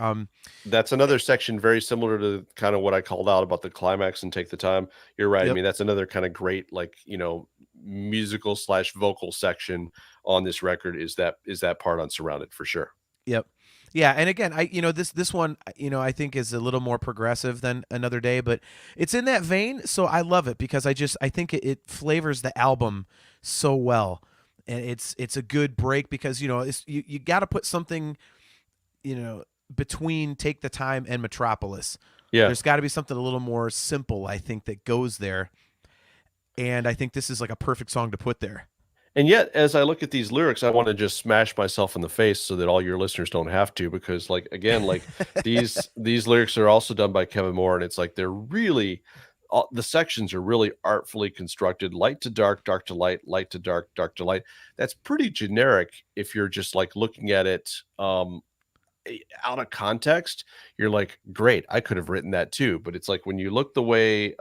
That's another section very similar to kind of what I called out about the climax and Take the Time. You're right. Yep. I mean, that's another kind of great, like, you know, musical / vocal section on this record is that part on Surrounded for sure. Yep. Yeah, and again, this one, you know, I think is a little more progressive than Another Day, but it's in that vein, so I love it because I think it flavors the album so well, and it's a good break because, you know, you got to put something, you know, between Take the Time and Metropolis. Yeah, there's got to be something a little more simple, I think, that goes there. And I think this is like a perfect song to put there. And yet, as I look at these lyrics, I want to just smash myself in the face so that all your listeners don't have to, because like, again, like these lyrics are also done by Kevin Moore, and it's like they're really the sections are really artfully constructed. Light to dark, dark to light, light to dark, dark to light. That's pretty generic if you're just like looking at it out of context. You're like, great, I could have written that too. But it's like when you look the way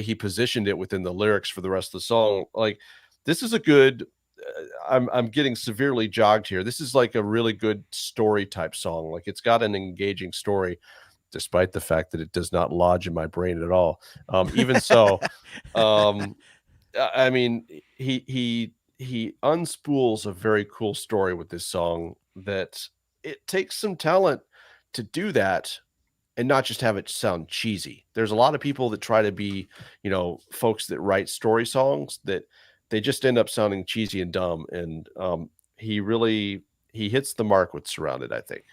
he positioned it within the lyrics for the rest of the song, like this is a good I'm getting severely jogged here. This is like a really good story type song. Like it's got an engaging story, despite the fact that it does not lodge in my brain at all. Even so, I mean, he unspools a very cool story with this song that it takes some talent to do that and not just have it sound cheesy. There's a lot of people that try to be, folks that write story songs that they just end up sounding cheesy and dumb. And he hits the mark with Surrounded, I think.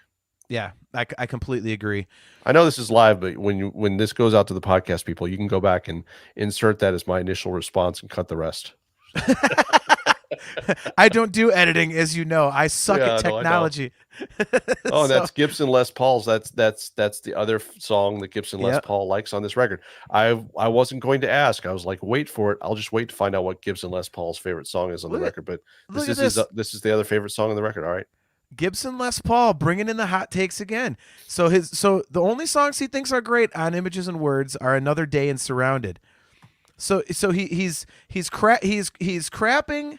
Yeah, I completely agree. I know this is live, but when this goes out to the podcast people, you can go back and insert that as my initial response and cut the rest. I don't do editing, as you know. I suck at No, I know. technology. Oh, and that's Gibson Les Paul's. That's the other song that Gibson Les Yep. Paul likes on this record. I wasn't going to ask. I was like, wait for it. I'll just wait to find out what Gibson Les Paul's favorite song is on the record. But look this at is this is the other favorite song on the record. All right. Gibson Les Paul bringing in the hot takes again. So the only songs he thinks are great on Images and Words are Another Day and Surrounded. So he's crapping.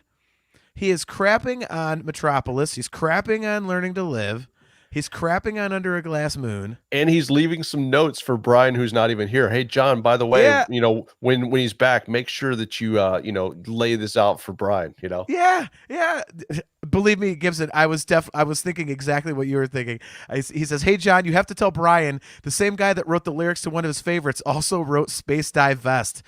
He is crapping on Metropolis. He's crapping on Learning to Live. He's crapping on Under a Glass Moon. And he's leaving some notes for Brian, who's not even here. Hey, John, by the way, Yeah. When he's back, make sure that you lay this out for Brian, Yeah. Believe me, Gibson, I was thinking exactly what you were thinking. He says, "Hey, John, you have to tell Brian, the same guy that wrote the lyrics to one of his favorites also wrote Space Dive Vest."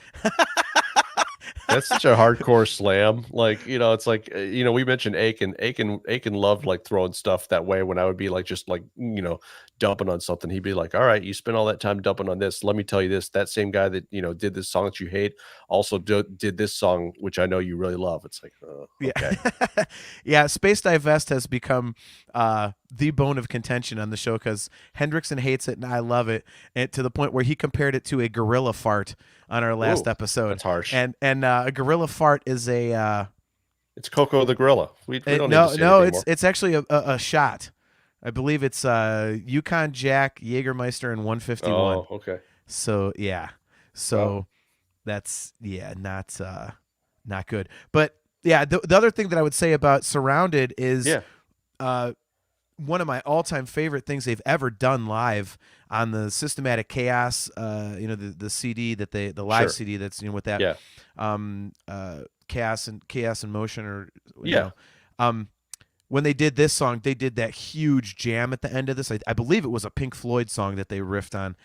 That's such a hardcore slam. Like, it's like, we mentioned Aiken loved like throwing stuff that way when I would be like, just like, dumping on something. He'd be like, all right, you spent all that time dumping on this. Let me tell you this, that same guy that, did this song that you hate also did this song, which I know you really love. It's like, okay. Yeah. Yeah. Space Dive Vest has become the bone of contention on the show because Hendrickson hates it and I love it, and to the point where he compared it to a gorilla fart on our last episode. That's harsh. And a gorilla fart is it's Coco the gorilla. We don't need to say anything more. It's actually a shot. I believe it's Yukon Jack, Jägermeister, and 151. Oh, okay. So yeah, that's not good. But yeah, the other thing that I would say about Surrounded is one of my all-time favorite things they've ever done live on the Systematic Chaos, the CD that the live CD that's with that Chaos and Motion, or when they did this song, they did that huge jam at the end of this. I believe it was a Pink Floyd song that they riffed on.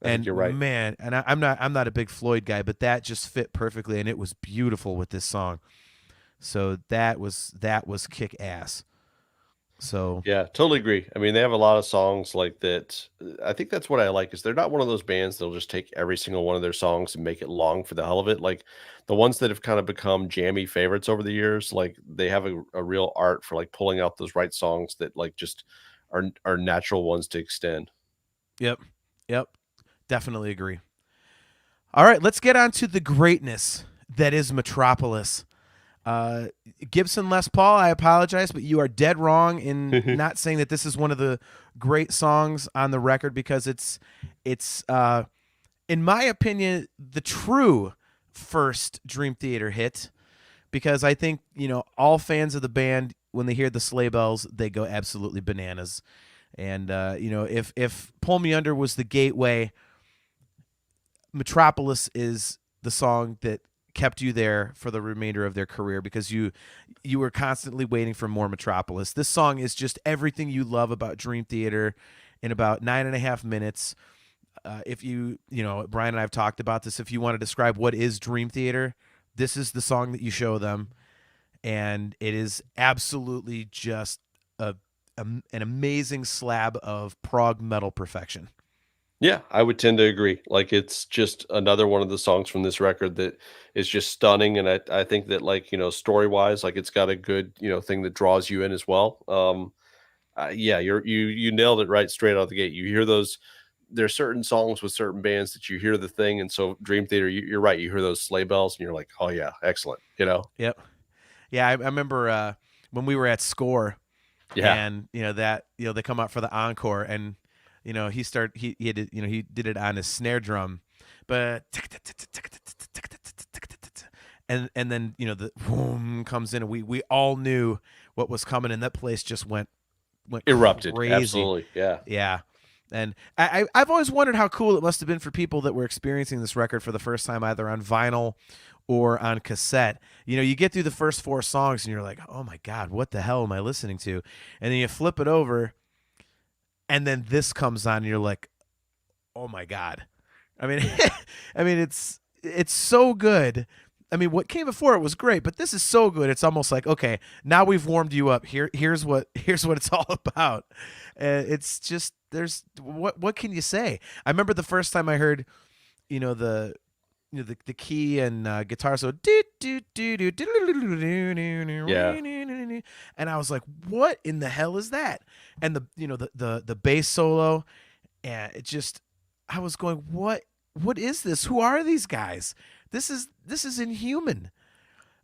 And you're right, man, and I'm not a big Floyd guy, but that just fit perfectly, and it was beautiful with this song. So that was kick ass. So yeah, totally agree. I mean, they have a lot of songs like that. I think that's what I like, is they're not one of those bands that'll just take every single one of their songs and make it long for the hell of it. Like the ones that have kind of become jammy favorites over the years, like they have a real art for like pulling out those right songs that like just are natural ones to extend. Yep. Definitely agree. All right, let's get on to the greatness that is Metropolis. Gibson Les Paul, I apologize, but you are dead wrong in not saying that this is one of the great songs on the record, because it's in my opinion the true first Dream Theater hit, because I think all fans of the band, when they hear the sleigh bells, they go absolutely bananas. And if Pull Me Under was the gateway, Metropolis is the song that kept you there for the remainder of their career, because you were constantly waiting for more Metropolis. This song is just everything you love about Dream Theater in about 9.5 minutes. If Brian and I have talked about this, if you want to describe what is Dream Theater, this is the song that you show them, and it is absolutely just an amazing slab of prog metal perfection. Yeah, I would tend to agree. Like it's just another one of the songs from this record that is just stunning. And I think that like, story wise, like it's got a good, thing that draws you in as well. Yeah, you nailed it right straight out of the gate. You hear those, there's certain songs with certain bands that you hear the thing. And so Dream Theater, you're right. You hear those sleigh bells and you're like, oh yeah, excellent. Yep. Yeah, I remember when we were at Score, Yeah. and that they come out for the encore, and he did he did it on his snare drum, but and then the boom comes in, and we all knew what was coming, and that place just went Erupted. crazy. Absolutely. Yeah. Yeah. And I've always wondered how cool it must have been for people that were experiencing this record for the first time, either on vinyl or on cassette. You get through the first 4 songs and you're like, oh my God, what the hell am I listening to? And then you flip it over and then this comes on and you're like, oh my God. I mean, it's so good. I mean, what came before it was great, but this is so good. It's almost like, okay, now we've warmed you up. Here's what it's all about. It's just, there's what can you say? I remember the first time I heard, the key and guitar, so Yeah. and I was like, what in the hell is that? And the bass solo, and it just, I was going, what is this? Who are these guys? This is inhuman.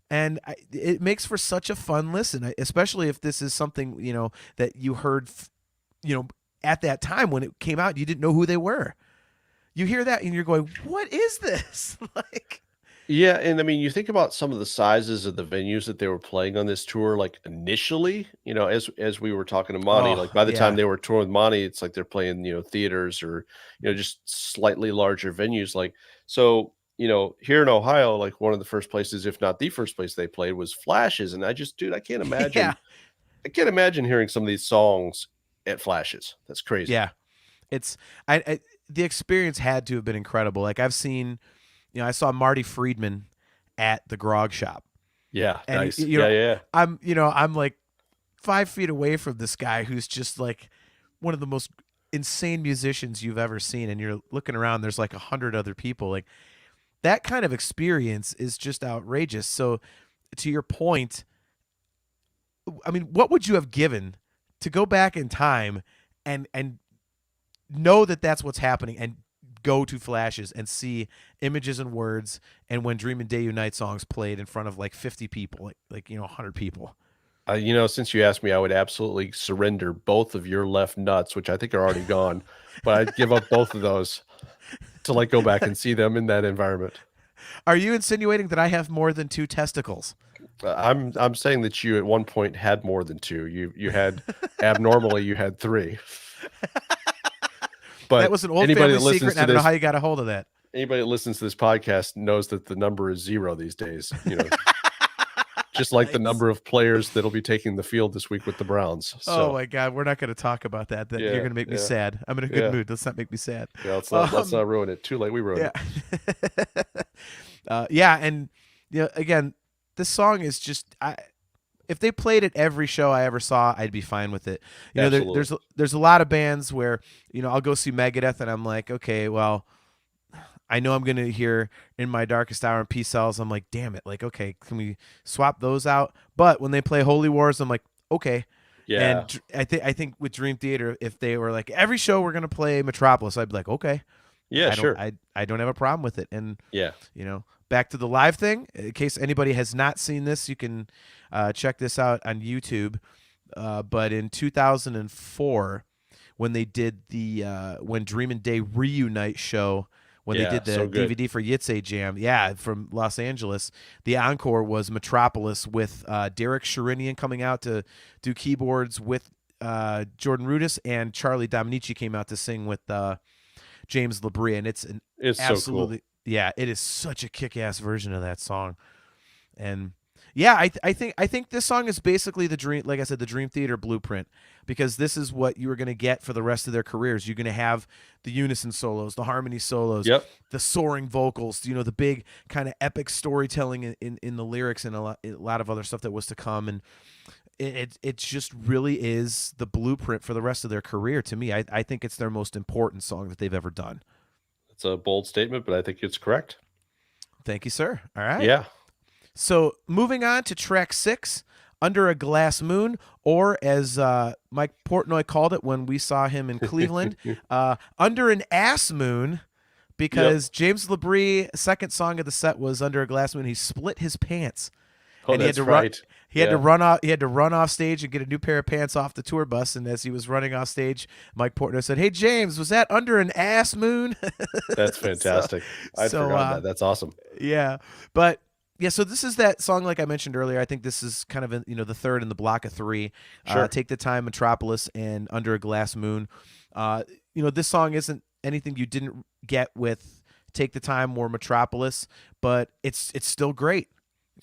And it makes for such a fun listen, especially if this is something, that you heard, at that time when it came out, you didn't know who they were. You hear that and you're going, what is this? Like, Yeah, and I mean, you think about some of the sizes of the venues that they were playing on this tour, like initially, as we were talking to Monty, like oh, by the time yeah. they were touring with Monty, it's like they're playing, theaters or, just slightly larger venues. Like, so, here in Ohio, like one of the first places, if not the first place they played was Flashes. And I just, dude, Yeah. I can't imagine hearing some of these songs at Flashes. That's crazy. Yeah. It's, the experience had to have been incredible. Like I've seen, I saw Marty Friedman at the Grog Shop. Yeah. And Nice. Yeah. I'm like 5 feet away from this guy who's just like one of the most insane musicians you've ever seen. And you're looking around, there's like 100 other people. Like that kind of experience is just outrageous. So to your point, I mean, what would you have given to go back in time and know that that's what's happening, and go to Flashes and see Images and Words and When Dream and Day Unite songs played in front of like 50 people, like 100 people? Since you asked me, I would absolutely surrender both of your left nuts, which I think are already gone, but I'd give up both of those to like go back and see them in that environment. Are you insinuating that I have more than 2 testicles? I'm saying that you at one point had more than 2. You had abnormally you had 3. But That was an old anybody family that listens secret, and to I don't know this, how you got a hold of that. anybody that listens to this podcast knows that the number is 0 these days. Just like the Nice. number of players that'll be taking the field this week with the Browns. Oh So my God, we're not going to talk about that. You're yeah, going to make me yeah, sad. I'm in a good yeah. mood. Let's not make me sad. Yeah, let's not ruin it. Too late, we ruined Yeah. it. Yeah, and again, this song is just, if they played it every show I ever saw, I'd be fine with it. Absolutely. There's a lot of bands where I'll go see Megadeth and I'm like, okay, well, I know I'm gonna hear In My Darkest Hour and Peace Cells. I'm like, damn it, like, okay, can we swap those out? But when they play Holy Wars, I'm like, okay. Yeah. And I think with Dream Theater, if they were like every show we're gonna play Metropolis, I'd be like, okay. Yeah, sure. I don't have a problem with it. And Yeah. back to the live thing. In case anybody has not seen this, you can check this out on YouTube. But in 2004, when they did the When Dream and Day Reunite show, when they did the so good. DVD for Yitzhak Jam, from Los Angeles, the encore was Metropolis with Derek Sherinian coming out to do keyboards with Jordan Rudess, and Charlie Dominici came out to sing with James Labrie, and it's absolutely so cool. Yeah, it is such a kick-ass version of that song. And yeah, I think this song is basically the Dream, like I said, the Dream Theater blueprint, because this is what you are going to get for the rest of their careers. You're going to have the unison solos, the harmony solos, Yep. the soaring vocals, the big kind of epic storytelling in the lyrics, and a lot of other stuff that was to come. And it just really is the blueprint for the rest of their career to me. I think it's their most important song that they've ever done. It's a bold statement, but I think it's correct. Thank you, sir. All right. Yeah. So moving on to track 6, Under a Glass Moon, or as Mike Portnoy called it when we saw him in Cleveland, Under an Ass Moon, because James LaBrie, second song of the set was Under a Glass Moon. He split his pants. Oh, and that's right. He had to run off. He had to run off stage and get a new pair of pants off the tour bus. And as he was running off stage, Mike Portnoy said, "Hey James, was that Under an Ass Moon?" That's fantastic. I forgot that. That's awesome. Yeah, but yeah. So this is that song, like I mentioned earlier. I think this is kind of the third in the block of 3. Sure. Take the Time, Metropolis, and Under a Glass Moon. This song isn't anything you didn't get with Take the Time or Metropolis, but it's still great.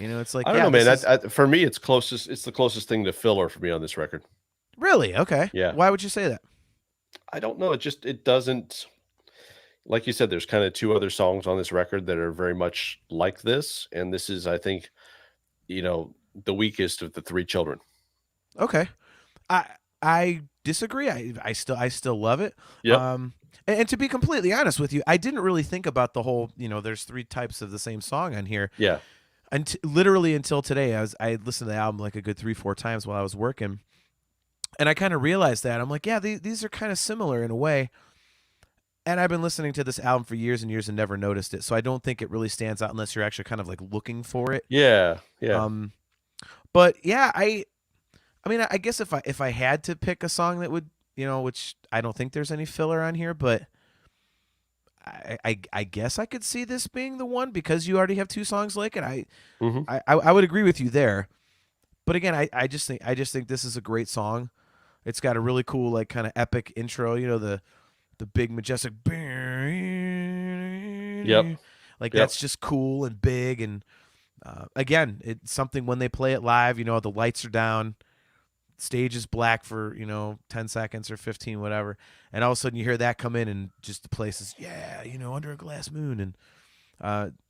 It's like, I don't know, man. For me, it's the closest thing to filler for me on this record. Really? Okay. Yeah. Why would you say that? I don't know. It doesn't, like you said, there's kind of 2 other songs on this record that are very much like this. And this is, I think, the weakest of the 3 children. Okay. I disagree. I still love it. Yeah. And to be completely honest with you, I didn't really think about the whole, there's 3 types of the same song on here. Yeah. Literally until today. I listened to the album like a good 3-4 times while I was working. And I kind of realized that. I'm like, yeah, these are kind of similar in a way. And I've been listening to this album for years and years and never noticed it. So I don't think it really stands out unless you're actually kind of like looking for it. Yeah. Yeah. But yeah, I guess if I had to pick a song that would, which I don't think there's any filler on here, but I guess I could see this being the one because you already have 2 songs like it. I would agree with you there. But again, I just think this is a great song. It's got a really cool, like, kind of epic intro, the big majestic. Yep. That's just cool and big. And again, it's something when they play it live, the lights are down, stage is black for 10 seconds or 15, whatever, and all of a sudden you hear that come in and just the place is Under a Glass Moon. And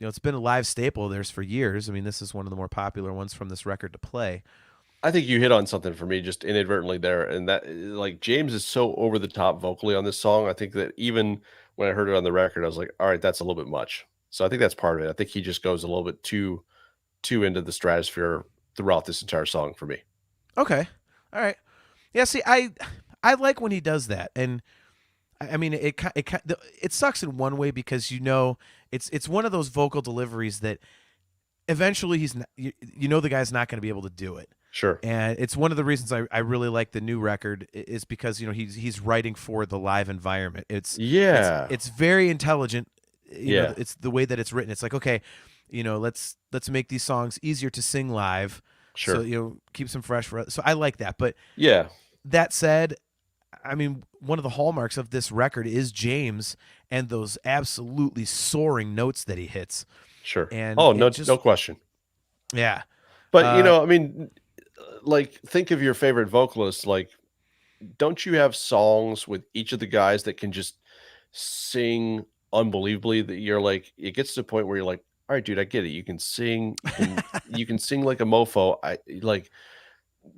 it's been a live staple of theirs for years. I mean, this is one of the more popular ones from this record to play. I think you hit on something for me just inadvertently there, and that, like, James is so over the top vocally on this song. I think that even when I heard it on the record, I was like, all right, that's a little bit much. So I think that's part of it. I think he just goes a little bit too into the stratosphere throughout this entire song for me. Okay. All right. Yeah, see, I like when he does that. And I mean, it sucks in one way because it's one of those vocal deliveries that eventually he's not, the guy's not going to be able to do it. Sure. And it's one of the reasons I really like the new record is because he's writing for the live environment. It's very intelligent. It's the way that it's written. It's like, okay, let's make these songs easier to sing live. Sure. So keeps them fresh for. So I like that. But yeah. That said, I mean, one of the hallmarks of this record is James and those absolutely soaring notes that he hits. Sure. And no question. Yeah. But I mean, like, think of your favorite vocalists. Like, don't you have songs with each of the guys that can just sing unbelievably? That you're like, it gets to the point where you're like, all right, dude, I get it. You can sing, you can sing like a mofo.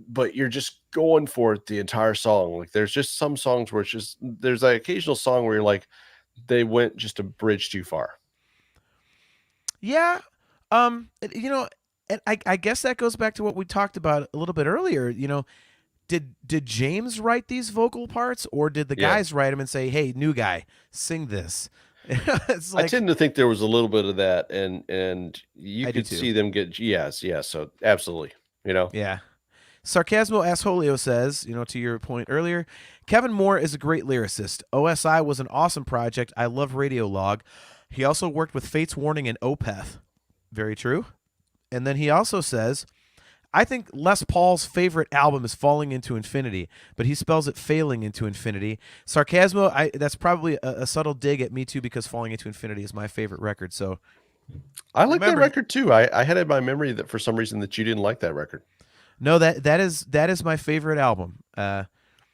But you're just going for it the entire song. Like, there's just some songs where there's that occasional song where you're like, they went just a bridge too far. Yeah. And I guess that goes back to what we talked about a little bit earlier. Did James write these vocal parts, or did the guys write them and say, "Hey, new guy, sing this"? It's like, I tend to think there was a little bit of that, and you could see them get yes. So absolutely, Yeah. Sarcasmo Asholio says, to your point earlier, Kevin Moore is a great lyricist. OSI was an awesome project. I love Radiolog. He also worked with Fates Warning and Opeth. Very true. And then he also says, I think Les Paul's favorite album is Falling Into Infinity, but he spells it Failing Into Infinity. Sarcasmo, that's probably a subtle dig at me too, because Falling Into Infinity is my favorite record. So I like that record too. I had in my memory that for some reason that you didn't like that record. No, that is my favorite album.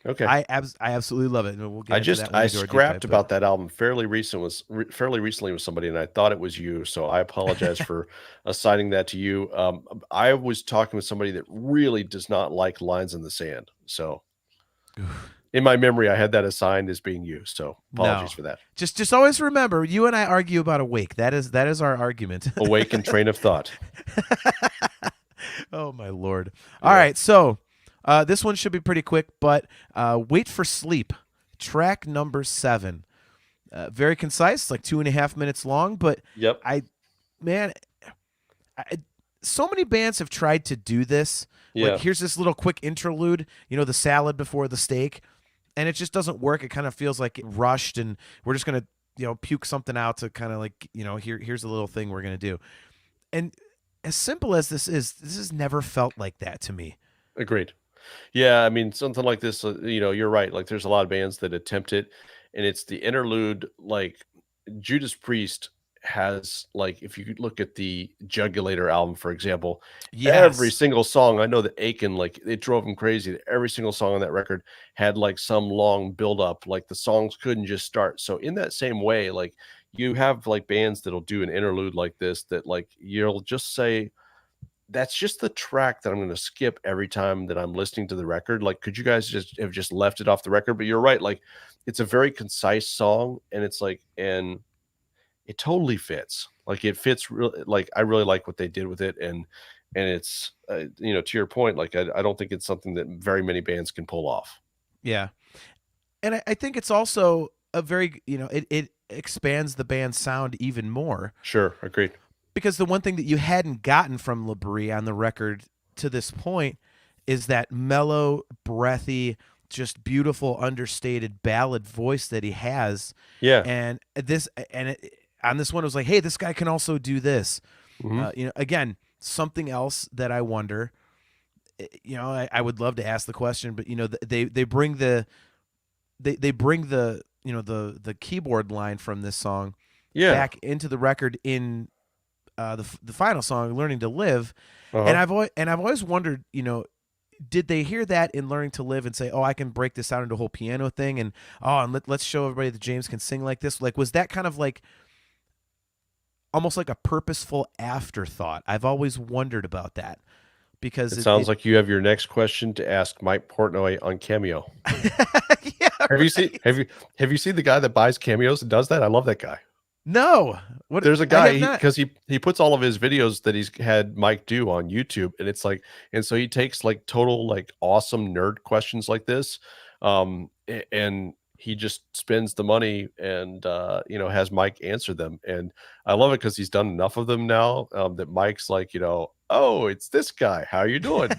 Okay. I absolutely love it. And we'll get into that when I we do our deep dive. scrapped about that album fairly recently with somebody, and I thought it was you. So I apologize for assigning that to you. I was talking with somebody that really does not like Lines in the Sand. So in my memory, I had that assigned as being you. So apologies No, for that. just always remember, you and I argue about Awake. That is our argument. Awakened train of thought. Oh my Lord! Yeah. All right, so this one should be pretty quick, but Wait for Sleep, track number 7. Very concise, like 2.5 minutes long, but Yep. man, so many bands have tried to do this. Yeah. Like, here's this little quick interlude, the salad before the steak, and it just doesn't work. It kind of feels like it rushed, and we're just gonna, puke something out to kind of like, here's a little thing we're gonna do. And as simple as this has never felt like that to me. Agreed. Yeah, I mean, something like this, you're right. Like, there's a lot of bands that attempt it, and it's the interlude. Like, Judas Priest has, like, if you could look at the Jugulator album, for example, every Yes. single song. I know that Aiken, like, it drove him crazy. That every single song on that record had like some long build up. Like, the songs couldn't just start. So in that same way, like, you have like bands that'll do an interlude like this that like you'll just say that's just the track that I'm going to skip every time that I'm listening to the record. Like, could you guys just have just left it off the record? But you're right. Like, it's a very concise song, and it's like, and it totally fits. Like, it fits really. Like, I really like what they did with it, and it's to your point. Like, I don't think it's something that very many bands can pull off. Yeah. And I think it's also a very, it expands the band's sound even more. Sure, agreed. Because the one thing that you hadn't gotten from LaBrie on the record to this point is that mellow, breathy, just beautiful, understated ballad voice that he has. Yeah. And on this one, it was like, hey, this guy can also do this. Mhm. Again, something else that I wonder. I would love to ask the question, but they bring the the keyboard line from this song Yeah. back into the record in the final song, "Learning to Live," Uh-huh. and I've always wondered, did they hear that in "Learning to Live" and say, "Oh, I can break this out into a whole piano thing," and let's show everybody that James can sing like this? Like, was that kind of like almost like a purposeful afterthought? I've always wondered about that because It sounds like you have your next question to ask Mike Portnoy on Cameo. yeah, Have you seen the guy that buys cameos and does that? I love that guy. No, what? There's a I guy have not. because he puts all of his videos that he's had Mike do on YouTube, and it's like, and so he takes like total like awesome nerd questions like this, and he just spends the money and has Mike answer them, and I love it because he's done enough of them now that Mike's like, oh, it's this guy, how you doing,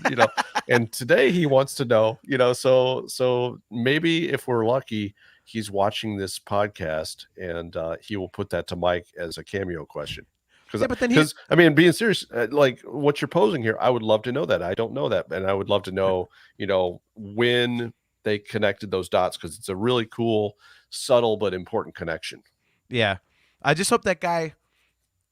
and today he wants to know, so maybe if we're lucky, he's watching this podcast and he will put that to Mike as a Cameo question. Yeah, but then Because I mean, being serious, like what you're posing here, I would love to know that. I don't know that, and I would love to know, when they connected those dots, because it's a really cool, subtle but important connection. Yeah, I just hope that guy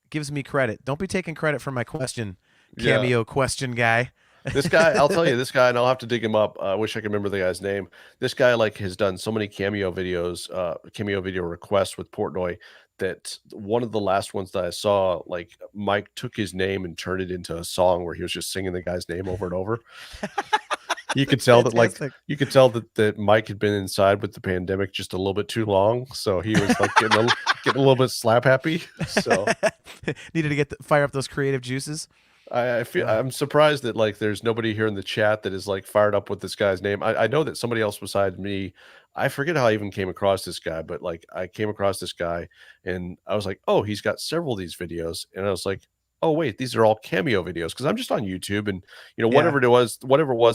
gives me credit. Don't be taking credit for my question, Cameo question guy. This guy, I'll tell you, this guy, and I'll have to dig him up. I wish I could remember the guy's name. This guy like has done so many cameo videos, cameo video requests with Portnoy, that one of the last ones that I saw, like Mike took his name and turned it into a song where he was just singing the guy's name over and over. You could tell that Mike had been inside with the pandemic just a little bit too long, so he was like getting a little bit slap happy. So needed to fire up those creative juices. I feel I'm surprised that like there's nobody here in the chat that is like fired up with this guy's name. I know that somebody else besides me, I forget how I even came across this guy, but like I came across this guy and I was like, oh, he's got several of these videos, and I was like, oh wait, these are all Cameo videos, because I'm just on YouTube, and whatever it was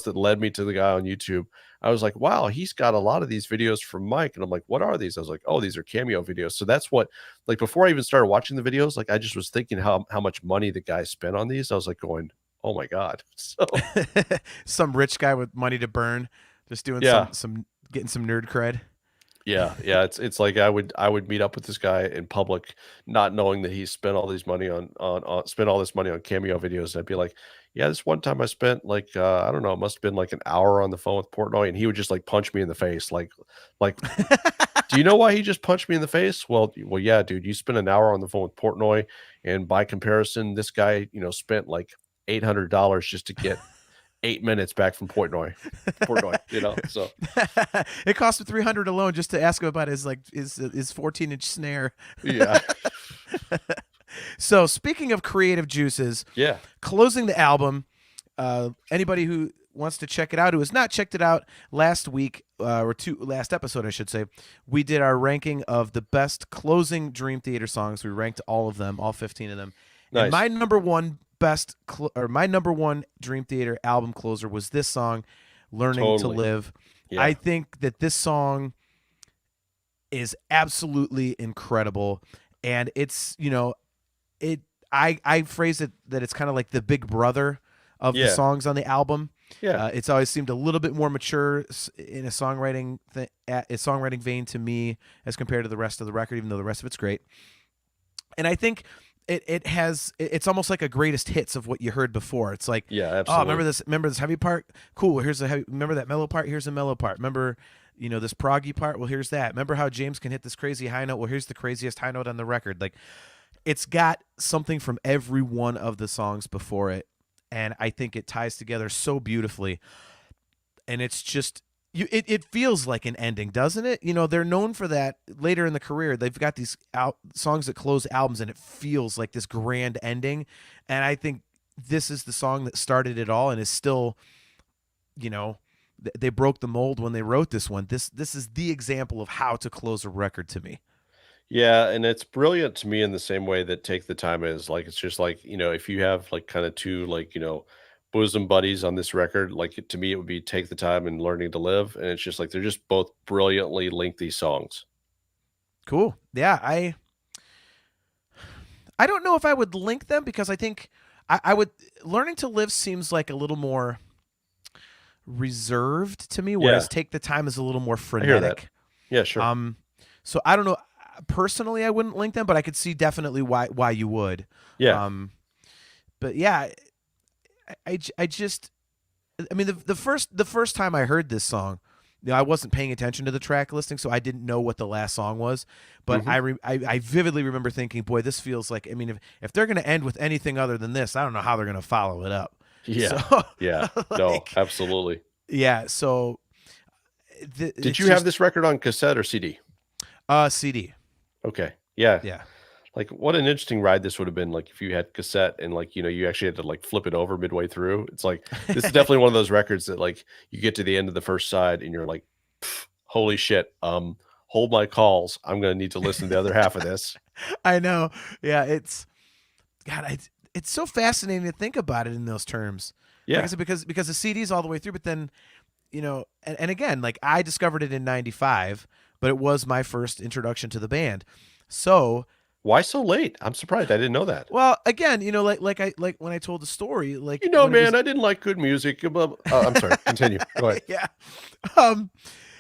that led me to the guy on YouTube, I was like, wow, he's got a lot of these videos from Mike, and I'm like, what are these? I was like, oh, these are Cameo videos. So that's what, like, before I even started watching the videos, like I just was thinking how much money the guy spent on these. I was like going, oh my god. So some rich guy with money to burn, just doing some getting some nerd cred. Yeah, yeah, it's like I would meet up with this guy in public, not knowing that he spent all these money on spent all this money on cameo videos. And I'd be like, yeah, this one time I spent like I don't know, it must have been like an hour on the phone with Portnoy, and he would just like punch me in the face, like do you know why he just punched me in the face? Well, yeah, dude, you spent an hour on the phone with Portnoy, and by comparison, this guy, spent like $800 just to get 8 minutes back from Portnoy, so It cost him 300 alone just to ask him about his 14-inch snare. yeah, So speaking of creative juices, yeah, closing the album, anybody who wants to check it out, who has not checked it out, last week last episode, I should say, we did our ranking of the best closing Dream Theater songs. We ranked all of them, all 15 of them. nice. And my number one Dream Theater album closer was this song, "Learning Totally. to Live." Yeah. I think that this song is absolutely incredible, and it's I phrase it that it's kind of like the big brother of the Yeah. songs on the album. Yeah. It's always seemed a little bit more mature in a songwriting vein to me as compared to the rest of the record, even though the rest of it's great. And I think it's almost like a greatest hits of what you heard before. It's like, Yeah, oh, absolutely. remember this heavy part? Cool. Well, here's the heavy. Remember that mellow part? Here's the mellow part. Remember, this proggy part? Well, here's that. Remember how James can hit this crazy high note? Well, here's the craziest high note on the record. Like, it's got something from every one of the songs before it, and I think it ties together so beautifully. And it's just it feels like an ending, doesn't it? They're known for that later in the career. They've got these songs that close albums, and it feels like this grand ending. And I think this is the song that started it all, and is still, they broke the mold when they wrote this one. This is the example of how to close a record to me. Yeah, and it's brilliant to me in the same way that Take the Time is. Like, it's just like, if you have like kind of two like, bosom buddies on this record, like to me it would be Take the Time and Learning to Live. And it's just like they're just both brilliantly lengthy songs. Cool. Yeah, I don't know if I would link them, because I think I would. Learning to Live seems like a little more reserved to me, whereas Yeah, Take the Time is a little more I hear that. frenetic. Yeah, sure. So I don't know. Personally, I wouldn't link them, but I could see definitely why you would. Yeah. But yeah, I just, I mean, the first time I heard this song, I wasn't paying attention to the track listing, so I didn't know what the last song was. But Hmm. I vividly remember thinking, boy, this feels like, I mean, if they're going to end with anything other than this, I don't know how they're going to follow it up. Yeah. So, Yeah. No, like, absolutely. yeah. So, Did you have this record on cassette or CD? CD? Okay. Yeah. Yeah. Like, what an interesting ride this would have been, like, if you had cassette and, like, you actually had to, like, flip it over midway through. It's like, this is definitely one of those records that, like, you get to the end of the first side and you're like, holy shit, hold my calls. I'm going to need to listen to the other half of this. I know. Yeah, it's so fascinating to think about it in those terms. Like I Yeah. said, because the CD's all the way through, but then, and again, like, I discovered it in '95, but it was my first introduction to the band. So, Why so late? I'm surprised. I didn't know that. well, again, like when I told the story, like, when it was, Man, I didn't like good music. I'm sorry. Continue. Go ahead. yeah, um,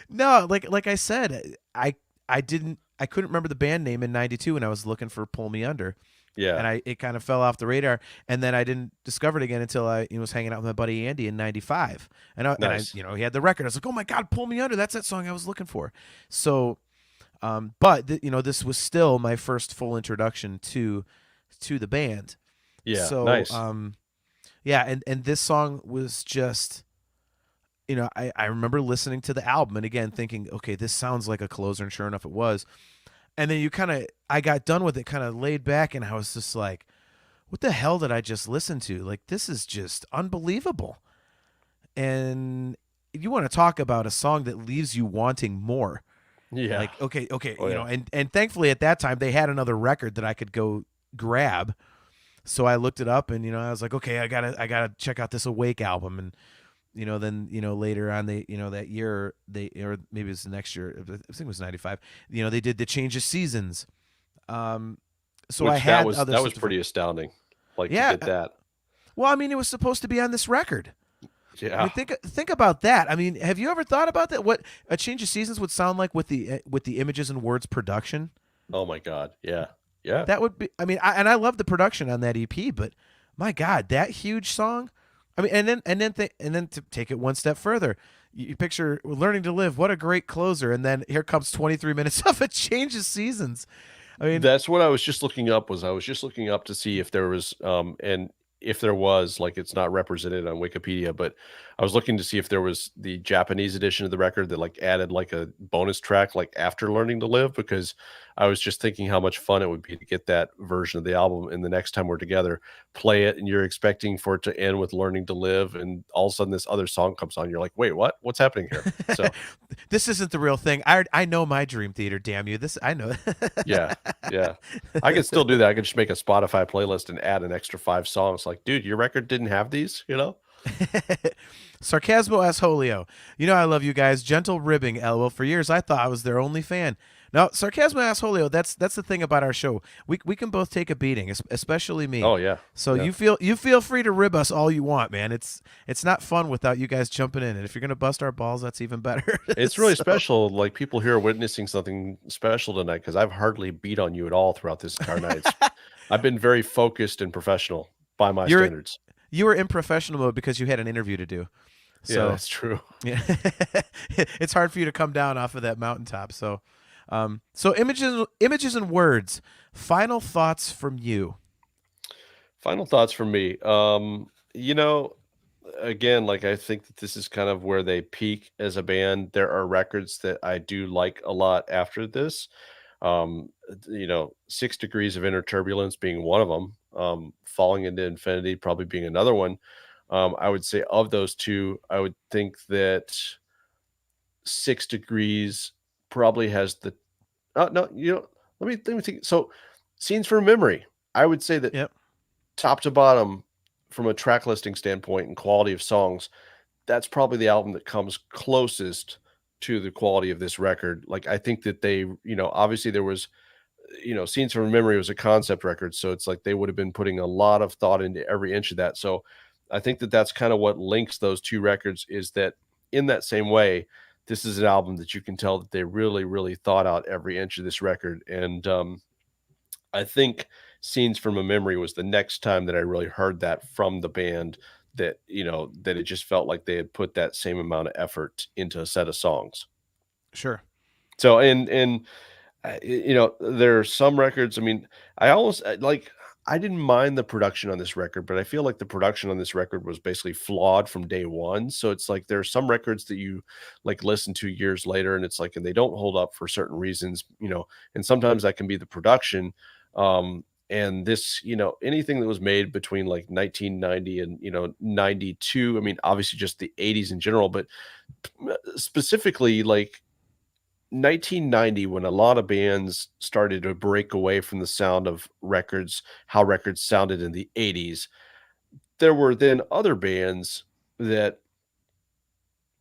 no, like I said, I couldn't remember the band name in '92 when I was looking for Pull Me Under. Yeah. And it kind of fell off the radar, and then I didn't discover it again until I was hanging out with my buddy Andy in '95, Nice. he had the record. I was like, oh my god, Pull Me Under, that's that song I was looking for. So, but this was still my first full introduction to the band. Yeah. So, Nice. yeah, and this song was just, I remember listening to the album and again thinking, okay, this sounds like a closer, and sure enough, it was. And then I got done with it, kind of laid back, and I was just like, what the hell did I just listen to? Like, this is just unbelievable. And you want to talk about a song that leaves you wanting more. Yeah. Like, okay, Oh, yeah. and thankfully at that time they had another record that I could go grab. So I looked it up, and I was like, okay, I gotta check out this Awake album. And then later on that year, or maybe it was the next year, I think it was '95, they did the Change of Seasons. So Which I had that was pretty astounding. Like, Yeah. to get that. Well, I mean, it was supposed to be on this record. Yeah. I mean, think about that. I mean, have you ever thought about that? What a Change of Seasons would sound like with the Images and Words production? Oh my God. Yeah. Yeah. That would be. I mean, I love the production on that EP, but my God, that huge song. I mean, and then to take it one step further, you picture Learning to Live. What a great closer, and then here comes 23 minutes of A Change of Seasons. I mean, That's what I was just looking up. I was just looking up to see if there was, and if there was, like, it's not represented on Wikipedia, but I was looking to see if there was the Japanese edition of the record that like added like a bonus track like after Learning to Live, because I was just thinking how much fun it would be to get that version of the album. And the next time we're together, play it, and you're expecting for it to end with Learning to Live, and all of a sudden this other song comes on. You're like, wait, what? What's happening here? So this isn't the real thing. I know my Dream Theater. Damn you! This I know. yeah, yeah. I can still do that. I can just make a Spotify playlist and add an extra 5 songs. Like, dude, your record didn't have these, you know? Sarcasmo as Holio. You know I love you guys. Gentle ribbing, LOL. For years I thought I was their only fan. No, Sarcasmo as Holio, that's the thing about our show. We can both take a beating, especially me. Oh yeah. So Yeah. you feel free to rib us all you want, man. It's not fun without you guys jumping in. And if you're gonna bust our balls, that's even better. It's really So- special. Like, people here are witnessing something special tonight, because I've hardly beat on you at all throughout this entire night. I've been very focused and professional by my You're- standards. You were in professional mode because you had an interview to do. Yeah, So that's true. yeah. It's hard for you to come down off of that mountaintop. So so images and words. Final thoughts from you. Final thoughts from me. You know, again, like, I think that this is kind of where they peak as a band. There are records that I do like a lot after this. You know, 6 Degrees of Inner Turbulence being one of them. Falling into Infinity probably being another one. I would say of those two, I would think that 6 Degrees probably has the no, you know, let me think. So, Scenes from Memory, I would say that Yep. top to bottom, from a track listing standpoint and quality of songs, that's probably the album that comes closest to the quality of this record. Like, I think that they, you know, obviously there was, you know, Scenes from Memory was a concept record, so it's like they would have been putting a lot of thought into every inch of that. So I think that that's kind of what links those two records, is that in that same way, this is an album that you can tell that they really, really thought out every inch of this record. And I think Scenes from a Memory was the next time that I really heard that from the band, that, you know, that it just felt like they had put that same amount of effort into a set of songs. Sure. So, and you know, there are some records. I mean, I almost like, I didn't mind the production on this record, but I feel like the production on this record was basically flawed from day one. So it's like there are some records that you like listen to years later, and it's like, and they don't hold up for certain reasons, you know, and sometimes that can be the production. And this, you know, anything that was made between like 1990 and, you know, 92, I mean, obviously just the 80s in general, but specifically like 1990, when a lot of bands started to break away from the sound of records, how records sounded in the 80s, there were then other bands that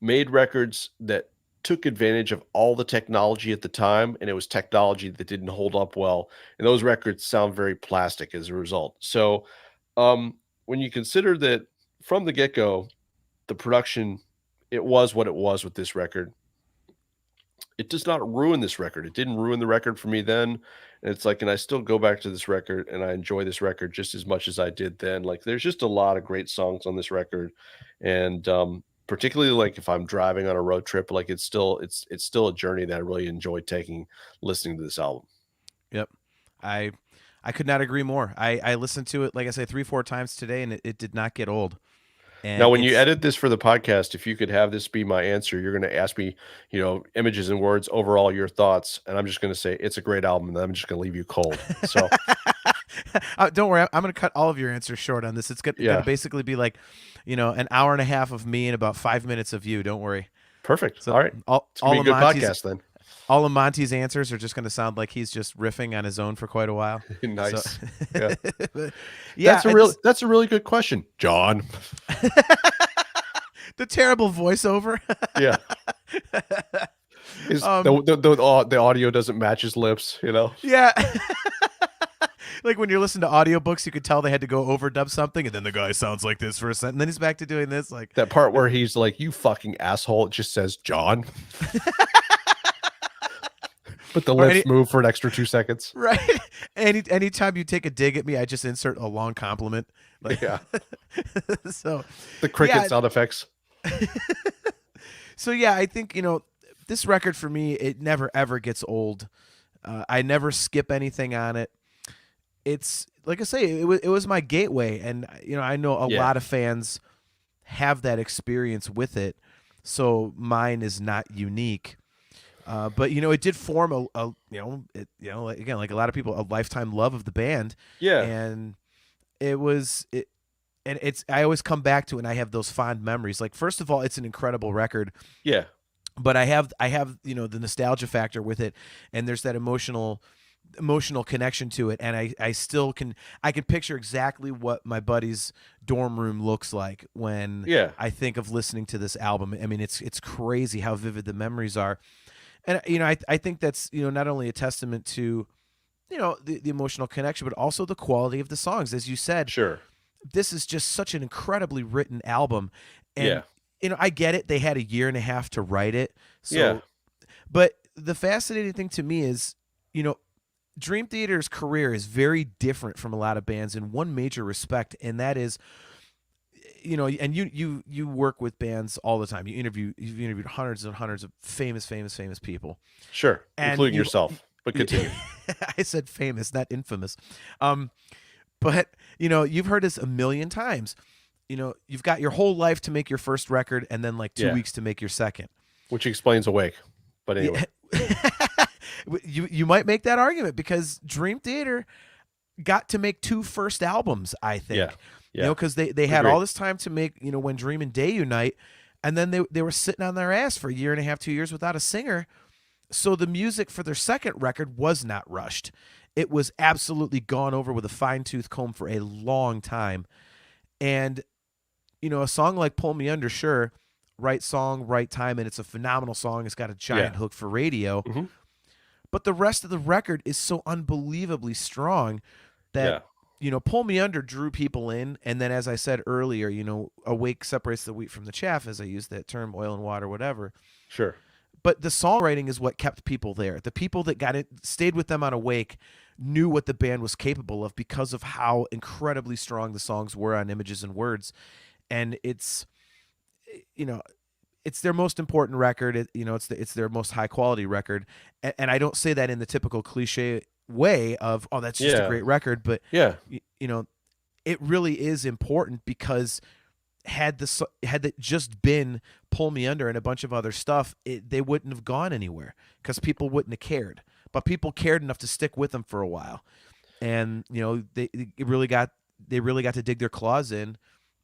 made records that took advantage of all the technology at the time, and it was technology that didn't hold up well, and those records sound very plastic as a result. So when you consider that from the get-go, the production, it was what it was with this record, it does not ruin this record. It didn't ruin the record for me then. And it's like, and I still go back to this record and I enjoy this record just as much as I did then. Like, there's just a lot of great songs on this record. And particularly like if I'm driving on a road trip, like it's still a journey that I really enjoy taking, listening to this album. Yep. I could not agree more. I listened to it, like I say, 3-4 times today, and it did not get old. And Now, when you it's- edit this for the podcast, if you could have this be my answer, you're going to ask me, you know, Images and Words, overall your thoughts, and I'm just going to say it's a great album, and I'm just going to leave you cold. So, don't worry, I'm going to cut all of your answers short on this. It's going Yeah. to basically be like, you know, an hour and a half of me and about 5 minutes of you. Don't worry. perfect. So All right, all it's going to of be a good Monty's podcast then. all of Monty's answers are just going to sound like he's just riffing on his own for quite a while. Nice. So- Yeah. But, yeah, That's a really good question, John. the terrible voiceover. Yeah. The audio doesn't match his lips, you know? Yeah. Like when you're listening to audiobooks, you could tell they had to go overdub something, and then the guy sounds like this for a second, and then he's back to doing this. Like That part where he's like, "You fucking asshole," it just says John. But the lips move for an extra 2 seconds. Right. Anytime you take a dig at me, I just insert a long compliment. Like, Yeah. So The cricket yeah. sound effects. So yeah, I think, this record for me, it never ever gets old. I never skip anything on it. It's like I say, it was my gateway, and I know a lot of fans have that experience with it. So mine is not unique. But it did form again, like a lot of people, a lifetime love of the band. Yeah. And I always come back to it, and I have those fond memories. Like, first of all, it's an incredible record. Yeah. But I have the nostalgia factor with it, and there's that emotional connection to it, and I still can picture exactly what my buddy's dorm room looks like when I think of listening to this album. I mean, it's crazy how vivid the memories are. And I think that's not only a testament to the emotional connection, but also the quality of the songs. As you said, Sure, this is just such an incredibly written album. And yeah. I get it, they had a year and a half to write it. So Yeah. But the fascinating thing to me is, Dream Theater's career is very different from a lot of bands in one major respect, and that is, and you work with bands all the time. You've interviewed hundreds and hundreds of famous people. Sure, And including yourself. But continue. I said famous, not infamous. But you've heard this a million times. You've got your whole life to make your first record, and then like 2 weeks to make your second. Which explains Awake. But anyway. You might make that argument because Dream Theater got to make 2 first albums, I think. Yeah. Because they had all this time to make, When Dream and Day Unite, and then they were sitting on their ass for a year and a half, 2 years without a singer. So the music for their second record was not rushed. It was absolutely gone over with a fine-tooth comb for a long time. And, a song like Pull Me Under, sure, right song, right time, and it's a phenomenal song. It's got a giant hook for radio. Mm-hmm. But the rest of the record is so unbelievably strong that, Pull Me Under drew people in. And then, as I said earlier, Awake separates the wheat from the chaff, as I use that term, oil and water, whatever. Sure. But the songwriting is what kept people there. The people that stayed with them on Awake knew what the band was capable of because of how incredibly strong the songs were on Images and Words. And it's their most important record. It's their most high quality record. And I don't say that in the typical cliche way of, oh, that's just a great record. But, it really is important because had it just been Pull Me Under and a bunch of other stuff, they wouldn't have gone anywhere because people wouldn't have cared. But people cared enough to stick with them for a while, and they really got to dig their claws in,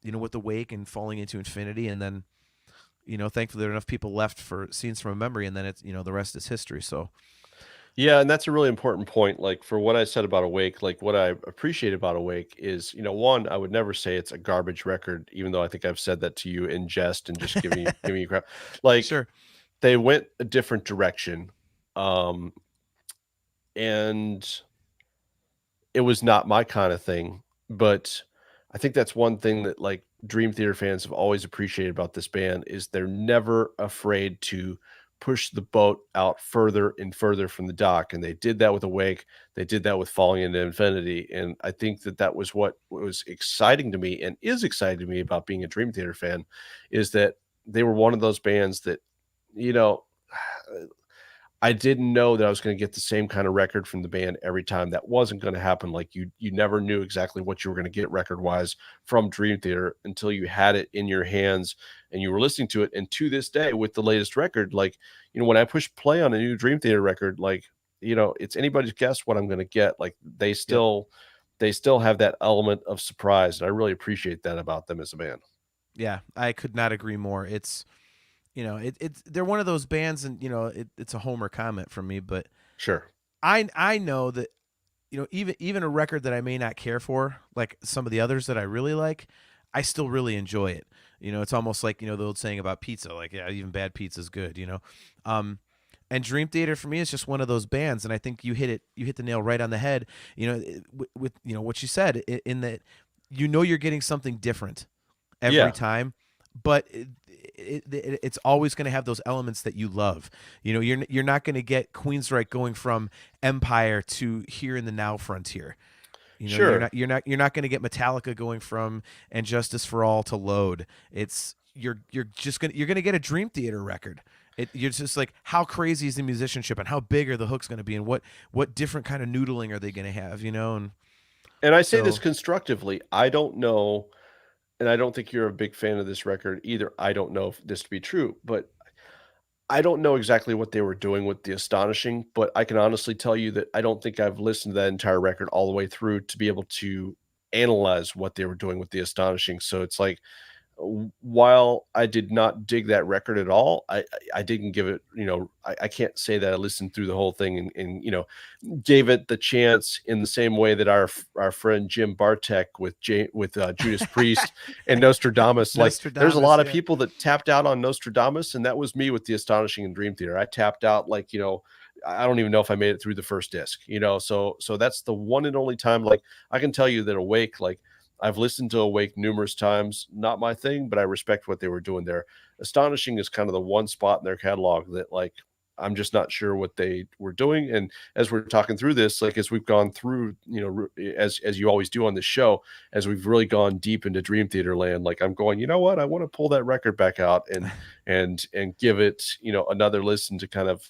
with Awake and Falling Into Infinity, and then thankfully there are enough people left for Scenes from a Memory, and then it's the rest is history. So. Yeah, and that's a really important point. Like for what I said about Awake, like what I appreciate about Awake is, one, I would never say it's a garbage record, even though I think I've said that to you in jest and just giving you crap. Like, sure, they went a different direction, and it was not my kind of thing. But I think that's one thing that like Dream Theater fans have always appreciated about this band is they're never afraid to push the boat out further and further from the dock. And they did that with Awake. They did that with Falling Into Infinity. And I think that was what was exciting to me and is exciting to me about being a Dream Theater fan is that they were one of those bands that, I didn't know that I was going to get the same kind of record from the band every time. That wasn't going to happen. Like you never knew exactly what you were going to get record wise from Dream Theater until you had it in your hands and you were listening to it. And to this day with the latest record, like, when I push play on a new Dream Theater record, like, it's anybody's guess what I'm going to get. Like they still have that element of surprise. And I really appreciate that about them as a band. Yeah, I could not agree more. It's, they're one of those bands, and it's a homer comment from me, but sure, I know that even a record that I may not care for, like some of the others that I really like, I still really enjoy it. It's almost like the old saying about pizza, like even bad pizza is good. And Dream Theater for me is just one of those bands, and I think you hit the nail right on the head. With what you said, in that you're getting something different every Yeah, time, but it's always going to have those elements that you love. You're not going to get Queensryche going from Empire to Here in the Now Frontier. sure. You're not going to get Metallica going from And Justice for All to Load. You're gonna get a Dream Theater record. You're just like, how crazy is the musicianship, and how big are the hooks going to be, and what different kind of noodling are they going to have, and And I say this so constructively. I don't know, and I don't think you're a big fan of this record either. I don't know if this to be true, but I don't know exactly what they were doing with The Astonishing, but I can honestly tell you that I don't think I've listened to that entire record all the way through to be able to analyze what they were doing with The Astonishing. So it's like, while I did not dig that record at all, I didn't give it, I can't say that I listened through the whole thing and gave it the chance in the same way that our friend Jim Bartek with Judas Priest and Nostradamus. Like, there's a Nostradamus, lot of yeah. people that tapped out on Nostradamus, and that was me with The Astonishing and Dream Theater. I tapped out, like, I don't even know if I made it through the first disc, so that's the one and only time. Like, I can tell you that Awake, like, I've listened to Awake numerous times. Not my thing, but I respect what they were doing there. Astonishing is kind of the one spot in their catalog that, like, I'm just not sure what they were doing. And as we're talking through this, like, as we've gone through, as you always do on this show, as we've really gone deep into Dream Theater land, like, I'm going, you know what, I want to pull that record back out and give it, another listen to kind of,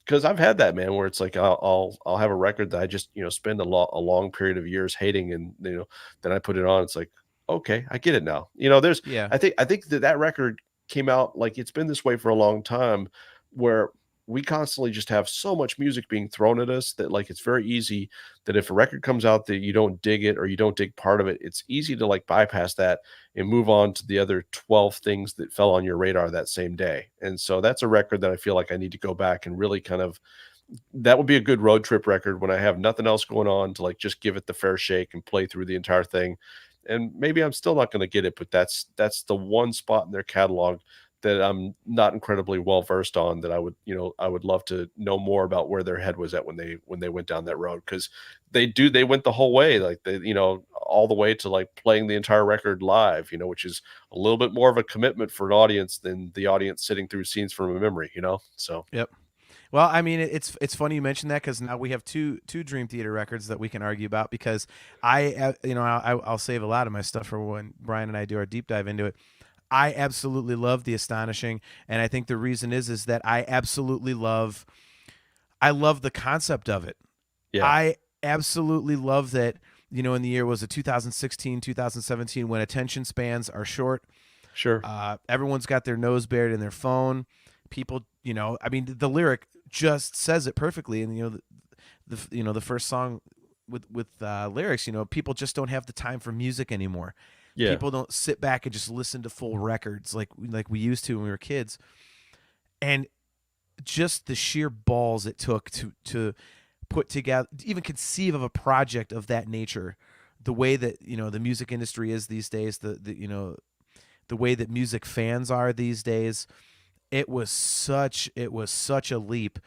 because I've had that, man, where it's like I'll have a record that I just spend a long period of years hating, and then I put it on. It's like, okay, I get it now. There's Yeah. I think that record came out, like, it's been this way for a long time, where we constantly just have so much music being thrown at us that, like, it's very easy that if a record comes out that you don't dig it or you don't dig part of it, it's easy to, like, bypass that and move on to the other 12 things that fell on your radar that same day. And so that's a record that I feel like I need to go back and really kind of, that would be a good road trip record when I have nothing else going on, to, like, just give it the fair shake and play through the entire thing. And maybe I'm still not going to get it, but that's the one spot in their catalog that I'm not incredibly well versed on, that I would love to know more about where their head was at when they went down that road, because they went the whole way, like, they, all the way to, like, playing the entire record live, which is a little bit more of a commitment for an audience than the audience sitting through scenes from a memory, so. Yep. Well, I mean, it's funny you mentioned that, because now we have two Dream Theater records that we can argue about, because I'll save a lot of my stuff for when Brian and I do our deep dive into it. I absolutely love The Astonishing, and I think the reason is that I love the concept of it. Yeah, I absolutely love that, in the year, was it 2016, 2017, when attention spans are short. sure. Everyone's got their nose buried in their phone. People, I mean, the lyric just says it perfectly. And, the first song with lyrics, people just don't have the time for music anymore. Yeah, People don't sit back and just listen to full records like we used to when we were kids. And just the sheer balls it took to put together, even conceive of a project of that nature, the way that, the music industry is these days, the way that music fans are these days. It was such a leap,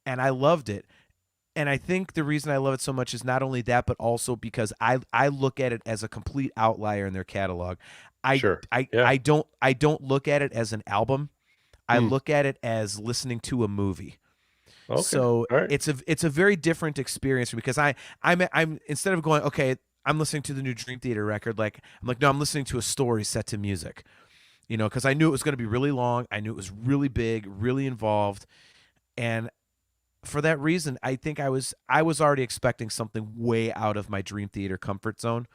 and I loved it. And I think the reason I love it so much is not only that, but also because I look at it as a complete outlier in their catalog. I sure. I Yeah. I don't look at it as an album. I Hmm. look at it as listening to a movie. Okay. So All right. it's a very different experience, because I'm instead of going, okay, I'm listening to the new Dream Theater record, like, I'm like, no, I'm listening to a story set to music. Because I knew it was going to be really long. I knew it was really big, really involved, and for that reason, I think I was already expecting something way out of my Dream Theater comfort zone,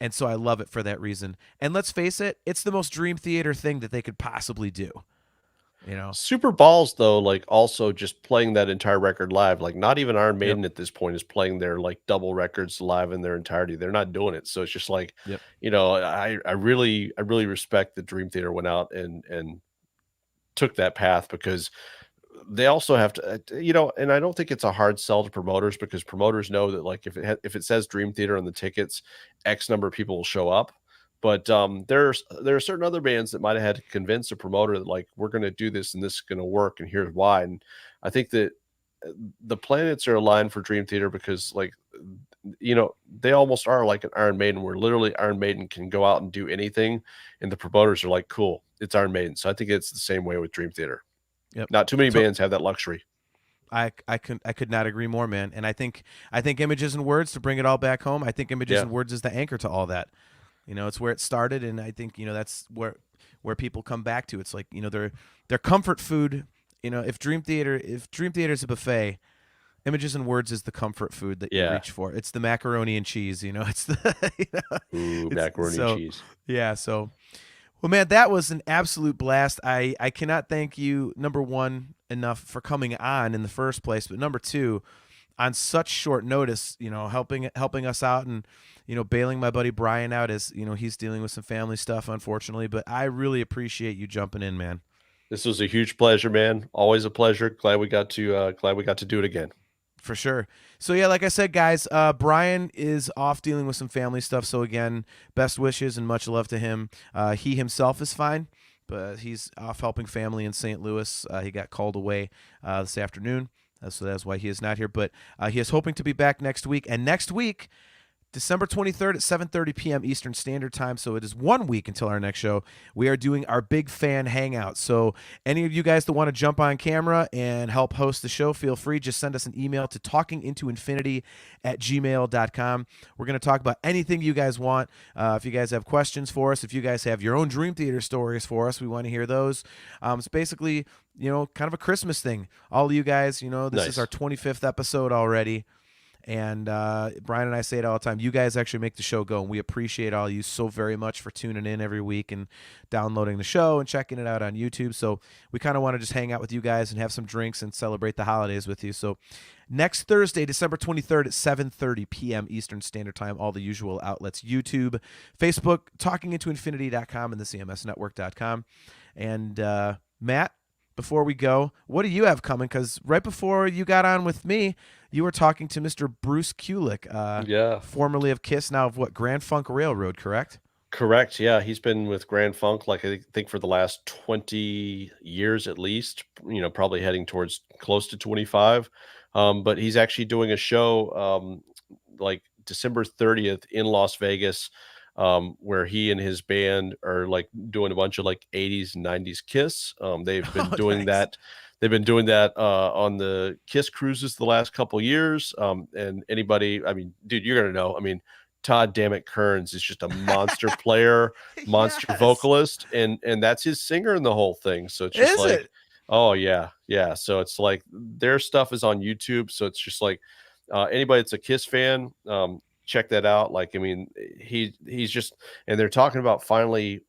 and so I love it for that reason. And let's face it, it's the most Dream Theater thing that they could possibly do. Super Balls, though, like, also just playing that entire record live, like, not even Iron Yep. Maiden at this point is playing their, like, double records live in their entirety. They're not doing it. So it's just like, Yep. I really respect that Dream Theater went out and took that path, because they also have to, and I don't think it's a hard sell to promoters, because promoters know that, like, if it says Dream Theater on the tickets, X number of people will show up. But there are certain other bands that might have had to convince a promoter that like we're going to do this and this is going to work and here's why. And I think that the planets are aligned for Dream Theater because like they almost are like an Iron Maiden, where literally Iron Maiden can go out and do anything, and the promoters are like, cool, it's Iron Maiden. So I think it's the same way with Dream Theater. Yep. Not too many bands have that luxury. I could not agree more, man. And I think Images and Words, to bring it all back home, I think Images and Words is the anchor to all that. It's where it started, and I think that's where people come back to. It's like their comfort food. If Dream Theater is a buffet, Images and Words is the comfort food that you reach for. It's the macaroni and cheese. It's the Macaroni and cheese. Yeah. So, well, man, that was an absolute blast. I cannot thank you, number one, enough for coming on in the first place, but number two, on such short notice, helping us out and bailing my buddy Brian out as he's dealing with some family stuff, unfortunately. But I really appreciate you jumping in, man. This was a huge pleasure, man. Always a pleasure. Glad we got to do it again. For sure. So yeah, like I said, guys, Brian is off dealing with some family stuff. So again, best wishes and much love to him. He himself is fine, but he's off helping family in St. Louis. He got called away this afternoon. So that's why he is not here. But he is hoping to be back next week. And next week, December 23rd at 7:30 p.m. Eastern Standard Time. So it is 1 week until our next show. We are doing our big fan hangout. So any of you guys that want to jump on camera and help host the show, feel free. Just send us an email to talkingintoinfinity@gmail.com. We're going to talk about anything you guys want. If you guys have questions for us, if you guys have your own Dream Theater stories for us, we want to hear those. It's basically, kind of a Christmas thing. All of you guys, this is our 25th episode already. And Brian and I say it all the time. You guys actually make the show go, and we appreciate all you so very much for tuning in every week and downloading the show and checking it out on YouTube. So we kind of want to just hang out with you guys and have some drinks and celebrate the holidays with you. So next Thursday, December 23rd at 7:30 p.m. Eastern Standard Time, all the usual outlets, YouTube, Facebook, talkingintoinfinity.com, and the cmsnetwork.com. And Matt, before we go, what do you have coming? Because right before you got on with me, you were talking to Mr. Bruce Kulick, formerly of KISS, now of what, Grand Funk Railroad, correct? Correct. Yeah, he's been with Grand Funk, like I think for the last 20 years at least. Probably heading towards close to 25. But he's actually doing a show like December 30th in Las Vegas, where he and his band are like doing a bunch of like 80s and 90s KISS. They've been doing that. They've been doing that on the KISS cruises the last couple years. And anybody, I mean, dude, you're gonna know. I mean, Todd Dammit Kearns is just a monster player, monster vocalist, and that's his singer in the whole thing. So it's just oh yeah. So it's like their stuff is on YouTube. So it's just like anybody that's a KISS fan, check that out. Like, I mean, he's just, and they're talking about finally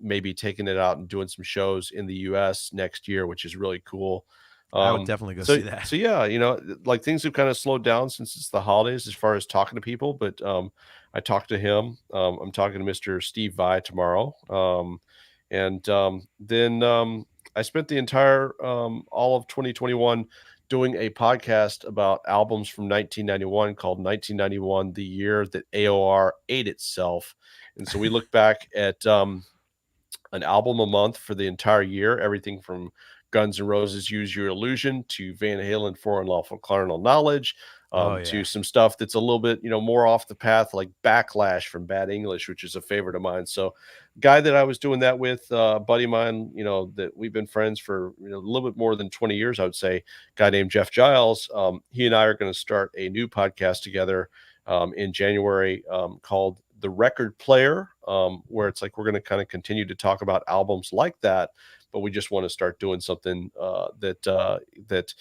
maybe taking it out and doing some shows in the US next year, which is really cool. I would definitely go see that. So yeah, like things have kind of slowed down since it's the holidays as far as talking to people, but I talked to him. I'm talking to Mr. Steve Vai tomorrow. And then I spent the entire all of 2021 doing a podcast about albums from 1991 called 1991, the year that AOR ate itself. And so we look back at an album a month for the entire year, everything from Guns N' Roses' Use Your Illusion to Van Halen for Unlawful Carnal Knowledge, to some stuff that's a little bit, more off the path, like Backlash from Bad English, which is a favorite of mine. So guy that I was doing that with, a buddy of mine, that we've been friends for a little bit more than 20 years, I would say, guy named Jeff Giles. He and I are going to start a new podcast together in January called The Record Player, where it's like we're going to kind of continue to talk about albums like that, but we just want to start doing something that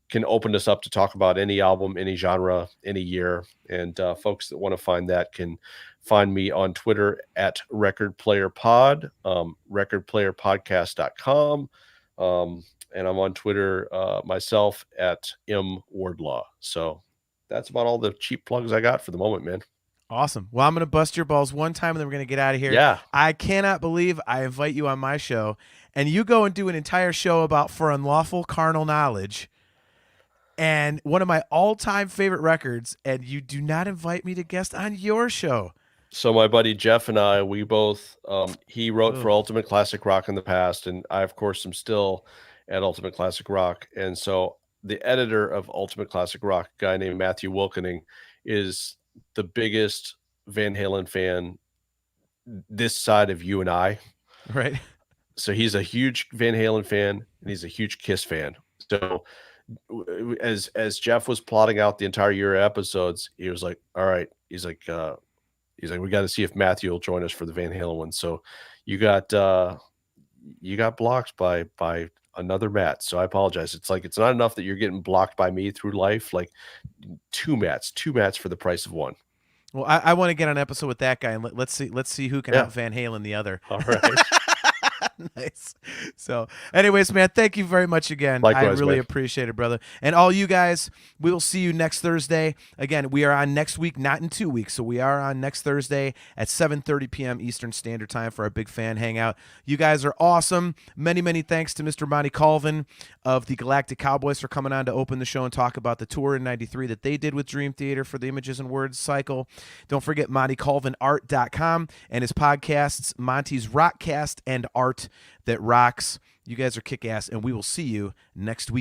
can open us up to talk about any album, any genre, any year. And folks that want to find that can find me on Twitter at RecordPlayerPod, RecordPlayerPodcast.com. And I'm on Twitter myself at MWardlaw. So that's about all the cheap plugs I got for the moment, man. Awesome. Well, I'm going to bust your balls one time and then we're going to get out of here. Yeah. I cannot believe I invite you on my show and you go and do an entire show about For Unlawful Carnal Knowledge and one of my all-time favorite records, and you do not invite me to guest on your show. So my buddy Jeff and I, we both, he wrote for Ugh. Ultimate Classic Rock in the past, and I, of course, am still at Ultimate Classic Rock. And so the editor of Ultimate Classic Rock, a guy named Matthew Wilkening, is the biggest Van Halen fan this side of you and I. Right. So he's a huge Van Halen fan, and he's a huge Kiss fan. So as Jeff was plotting out the entire year of episodes, he was like, all right, he's like, we got to see if Matthew will join us for the Van Halen one. So you got blocked by another Matt. So I apologize. It's like, it's not enough that you're getting blocked by me through life. Like two Matts for the price of one. Well, I want to get on an episode with that guy, and let's see who can out Van Halen the other. All right. Nice. So, anyways, man, thank you very much again. Likewise, I really man. appreciate it, brother. And all you guys, we will see you next Thursday. Again, we are on next week, not in 2 weeks. So we are on next Thursday at 7:30 p.m. Eastern Standard Time for our big fan hangout. You guys are awesome. Many, many thanks to Mr. Monty Colvin of the Galactic Cowboys for coming on to open the show and talk about the tour in '93 that they did with Dream Theater for the Images and Words cycle. Don't forget MontyColvinArt.com and his podcasts, Monty's Rockcast and Art That Rocks. You guys are kick-ass, and we will see you next week.